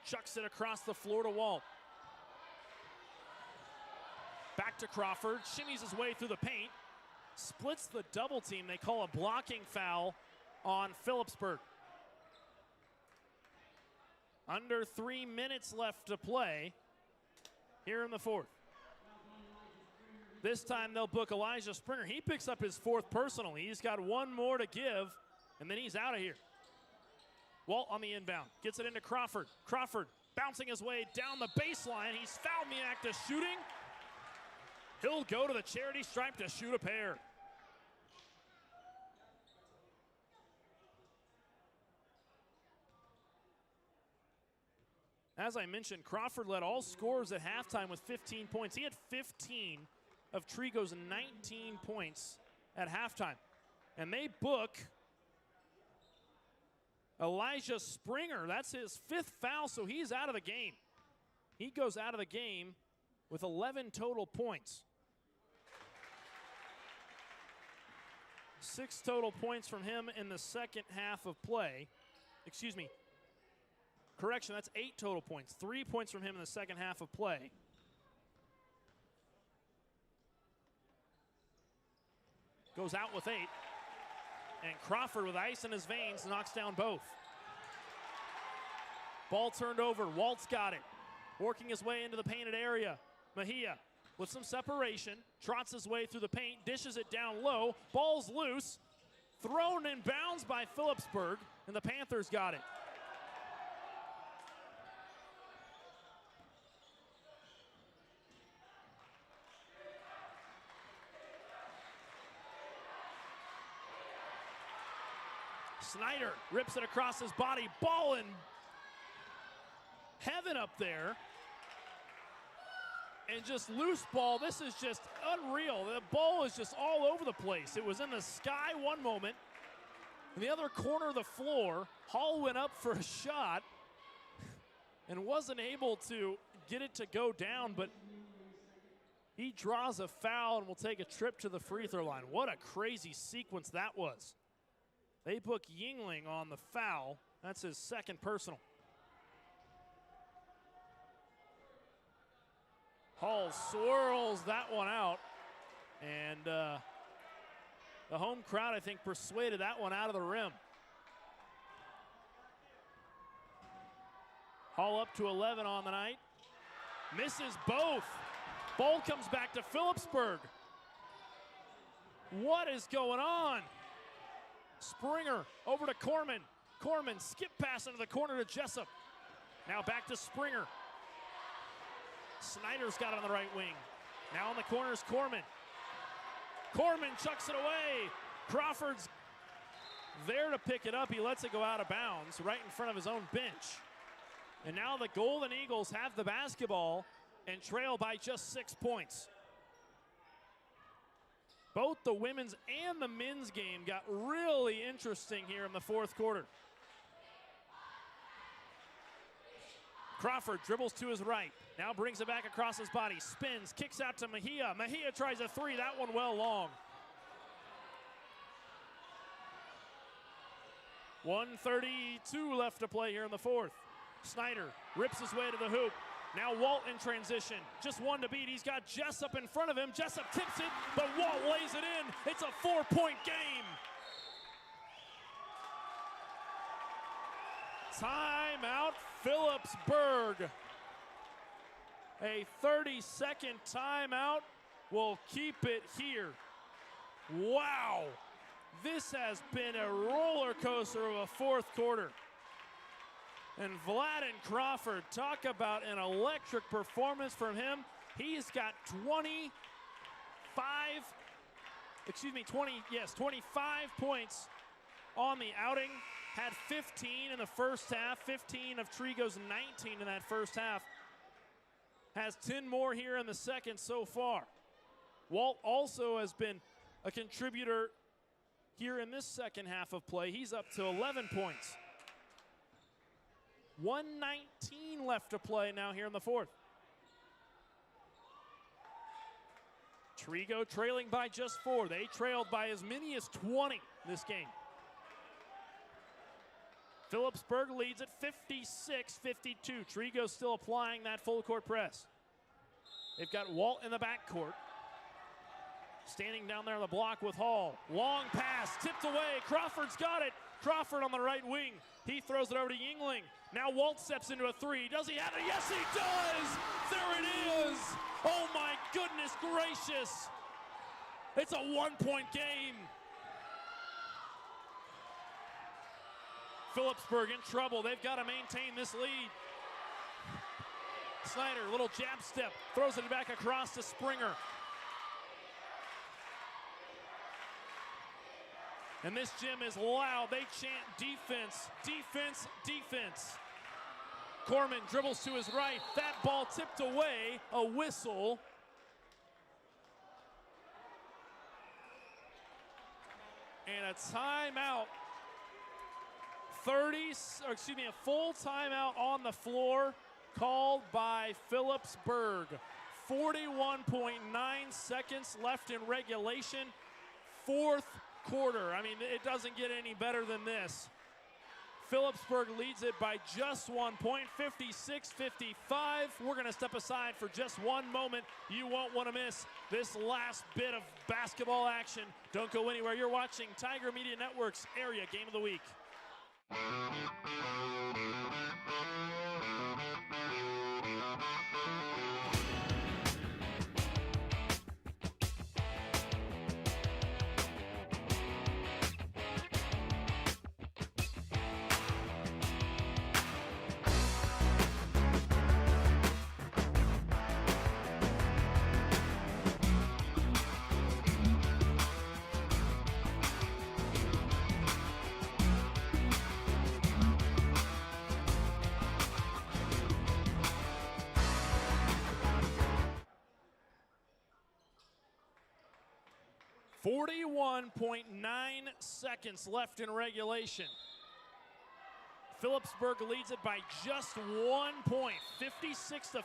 Chucks it across the floor to Walt. Back to Crawford, shimmies his way through the paint. Splits the double team. They call a blocking foul on Phillipsburg. Under 3 minutes left to play here in the fourth. This time they'll book Elijah Springer. He picks up his fourth personal. He's got one more to give, and then he's out of here. Walt on the inbound. Gets it into Crawford. Crawford bouncing his way down the baseline. He's fouled in the act of shooting. He'll go to the charity stripe to shoot a pair. As I mentioned, Crawford led all scorers at halftime with 15 points. He had 15 of Trego's 19 points at halftime. And they book Elijah Springer. That's his fifth foul, so he's out of the game. He goes out of the game with 11 total points. 6 total points from him in the second half of play. Excuse me. Correction, that's 8 total points. 3 points from him in the second half of play. Goes out with 8. And Crawford with ice in his veins knocks down both. Ball turned over. Walt's got it. Working his way into the painted area. Mejia with some separation. Trots his way through the paint. Dishes it down low. Ball's loose. Thrown in bounds by Phillipsburg. And the Panthers got it. Snyder rips it across his body. Ball in heaven up there. And just loose ball. This is just unreal. The ball is just all over the place. It was in the sky one moment. In the other corner of the floor, Hall went up for a shot and wasn't able to get it to go down, but he draws a foul and will take a trip to the free throw line. What a crazy sequence that was. They book Yingling on the foul. That's his second personal. Hall swirls that one out. And the home crowd, I think, persuaded that one out of the rim. Hall up to 11 on the night. Misses both. Ball comes back to Phillipsburg. What is going on? Springer over to Corman. Corman skip pass into the corner to Jessup. Now back to Springer. Snyder's got it on the right wing. Now in the corner is Corman. Corman chucks it away. Crawford's there to pick it up. He lets it go out of bounds right in front of his own bench. And now the Golden Eagles have the basketball and trail by just 6 points. Both the women's and the men's game got really interesting here in the fourth quarter. Crawford dribbles to his right. Now brings it back across his body. Spins, kicks out to Mejia. Mejia tries a three. That one well long. 1:32 left to play here in the fourth. Snyder rips his way to the hoop. Now Walt in transition. Just one to beat. He's got Jessup in front of him. Jessup tips it, but Walt lays it in. It's a 4-point game. Timeout, Phillipsburg. A 30-second timeout will keep it here. Wow. This has been a roller coaster of a fourth quarter. And Vladen Crawford, talk about an electric performance from him. He's got 25 points on the outing. Had 15 in the first half, 15 of Trego's 19 in that first half. Has 10 more here in the second so far. Walt also has been a contributor here in this second half of play. He's up to 11 points. 1:19 left to play now here in the fourth. Trego trailing by just 4. They trailed by as many as 20 this game. Phillipsburg leads at 56-52. Trego still applying that full court press. They've got Walt in the backcourt. Standing down there on the block with Hall. Long pass, tipped away. Crawford's got it. Crawford on the right wing. He throws it over to Yingling. Now Walt steps into a 3. Does he have it? Yes, he does! There it is! Oh my goodness gracious! It's a 1-point game. Phillipsburg in trouble. They've got to maintain this lead. Snyder, little jab step, throws it back across to Springer. And this gym is loud. They chant defense, defense, defense. Corman dribbles to his right. That ball tipped away. A whistle. And a timeout. A full timeout on the floor called by Phillipsburg. 41.9 seconds left in regulation. Fourth quarter. I mean, it doesn't get any better than this. Phillipsburg leads it by just 1 point, 56-55. We're going to step aside for just one moment. You won't want to miss this last bit of basketball action. Don't go anywhere. You're watching Tiger Media Network's Area Game of the Week. 41.9 seconds left in regulation. Phillipsburg leads it by just 1 point, 56-55.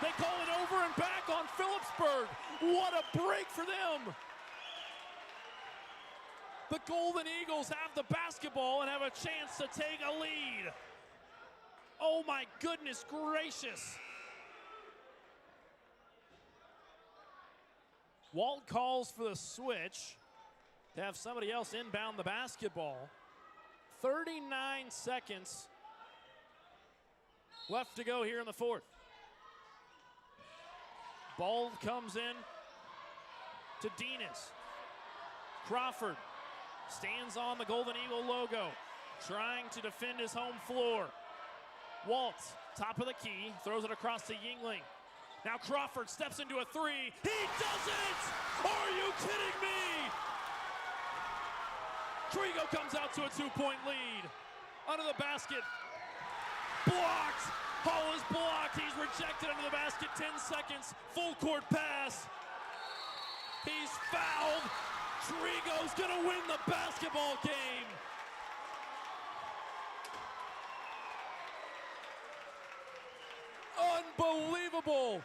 They call it over and back on Phillipsburg. What a break for them. The Golden Eagles have the basketball and have a chance to take a lead. Oh my goodness gracious. Walt calls for the switch to have somebody else inbound the basketball. 39 seconds left to go here in the fourth. Ball comes in to Dinas. Crawford stands on the Golden Eagle logo, trying to defend his home floor. Walt, top of the key, throws it across to Yingling. Now Crawford steps into a 3. He does it! Are you kidding me? Trego comes out to a 2-point lead. Under the basket. Blocked. Hall is blocked. He's rejected under the basket. 10 seconds. Full court pass. He's fouled. Trego's gonna win the basketball game. Unbelievable.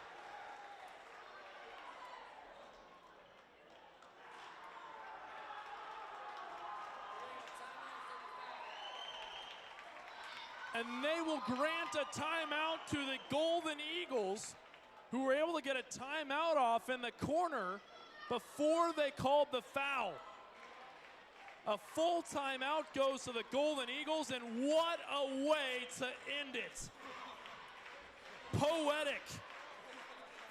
And they will grant a timeout to the Golden Eagles, who were able to get a timeout off in the corner before they called the foul. A full timeout goes to the Golden Eagles, and what a way to end it. Poetic.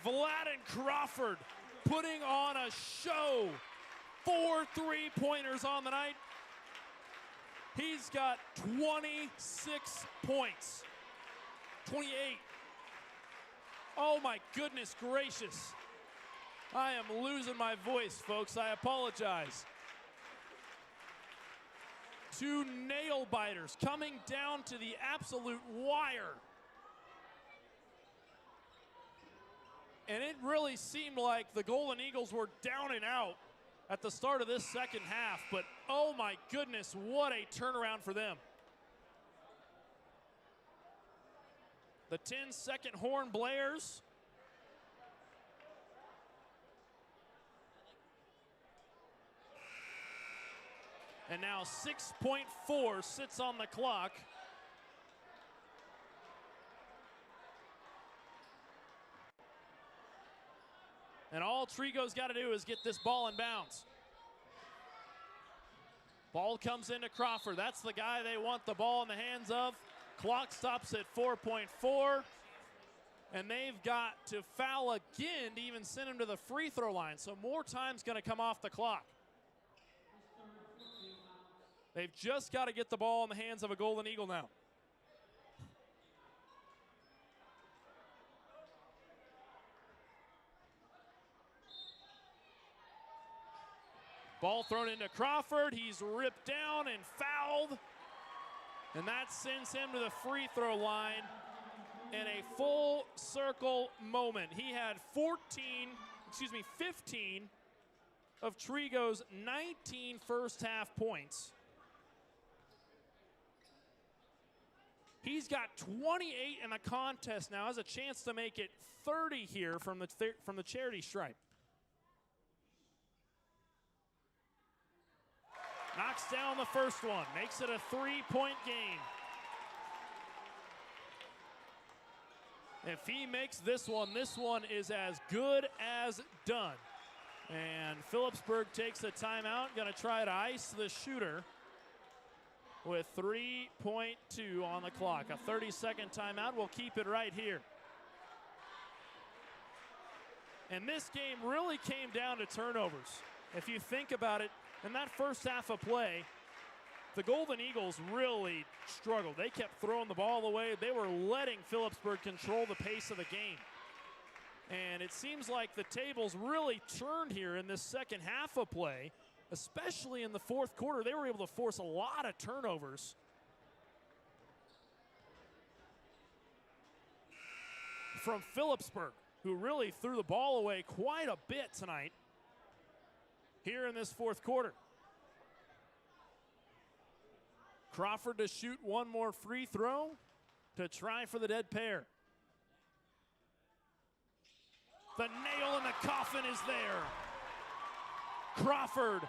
Vladen Crawford putting on a show. 4 3-pointers on the night. He's got 26 points. 28. Oh my goodness gracious. I am losing my voice, folks. I apologize. 2 nail biters coming down to the absolute wire. And it really seemed like the Golden Eagles were down and out at the start of this second half, but oh my goodness, what a turnaround for them. The 10-second horn blares. And now 6.4 sits on the clock. And all Trego's got to do is get this ball in bounds. Ball comes into Crawford. That's the guy they want the ball in the hands of. Clock stops at 4.4. And they've got to foul again to even send him to the free throw line. So more time's going to come off the clock. They've just got to get the ball in the hands of a Golden Eagle now. Ball thrown into Crawford. He's ripped down and fouled. And that sends him to the free throw line in a full circle moment. He had 15 of Trego's 19 first half points. He's got 28 in the contest now. Has a chance to make it 30 here from the charity stripe. Knocks down the first one, makes it a 3-point game. If he makes this one is as good as done. And Phillipsburg takes a timeout, gonna try to ice the shooter with 3.2 on the clock. A 30-second timeout will keep it right here. And this game really came down to turnovers. If you think about it, in that first half of play, the Golden Eagles really struggled. They kept throwing the ball away. They were letting Phillipsburg control the pace of the game. And it seems like the tables really turned here in this second half of play, especially in the fourth quarter. They were able to force a lot of turnovers. From Phillipsburg, who really threw the ball away quite a bit tonight here in this fourth quarter. Crawford to shoot one more free throw to try for the dead pair. The nail in the coffin is there. Crawford,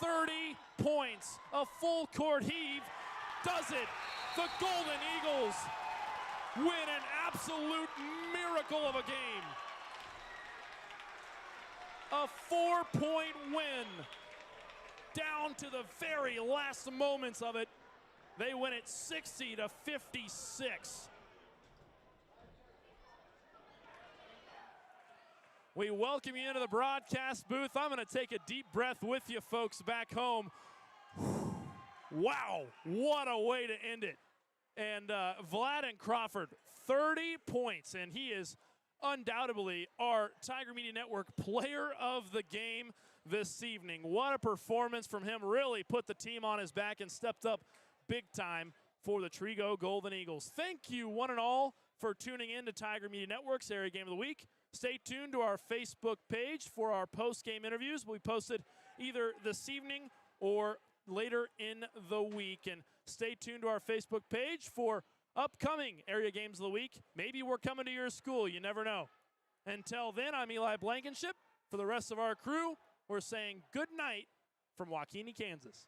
30 points, a full court heave, does it. The Golden Eagles win an absolute miracle of a game. A 4-point win. Down to the very last moments of it. They win it 60-56. We welcome you into the broadcast booth. I'm going to take a deep breath with you folks back home. Wow, what a way to end it. And Vladen Crawford, 30 points, and he is undoubtedly our Tiger Media Network player of the game this evening. What a performance from him. Really put the team on his back and stepped up big time for the Trego Golden Eagles. Thank you one and all for tuning in to Tiger Media Network's Area Game of the Week. Stay tuned to our Facebook page for our post-game interviews. We posted either this evening or later in the week. And stay tuned to our Facebook page for upcoming Area Games of the Week. Maybe we're coming to your school. You never know. Until then, I'm Eli Blankenship. For the rest of our crew, we're saying good night from Waukene, Kansas.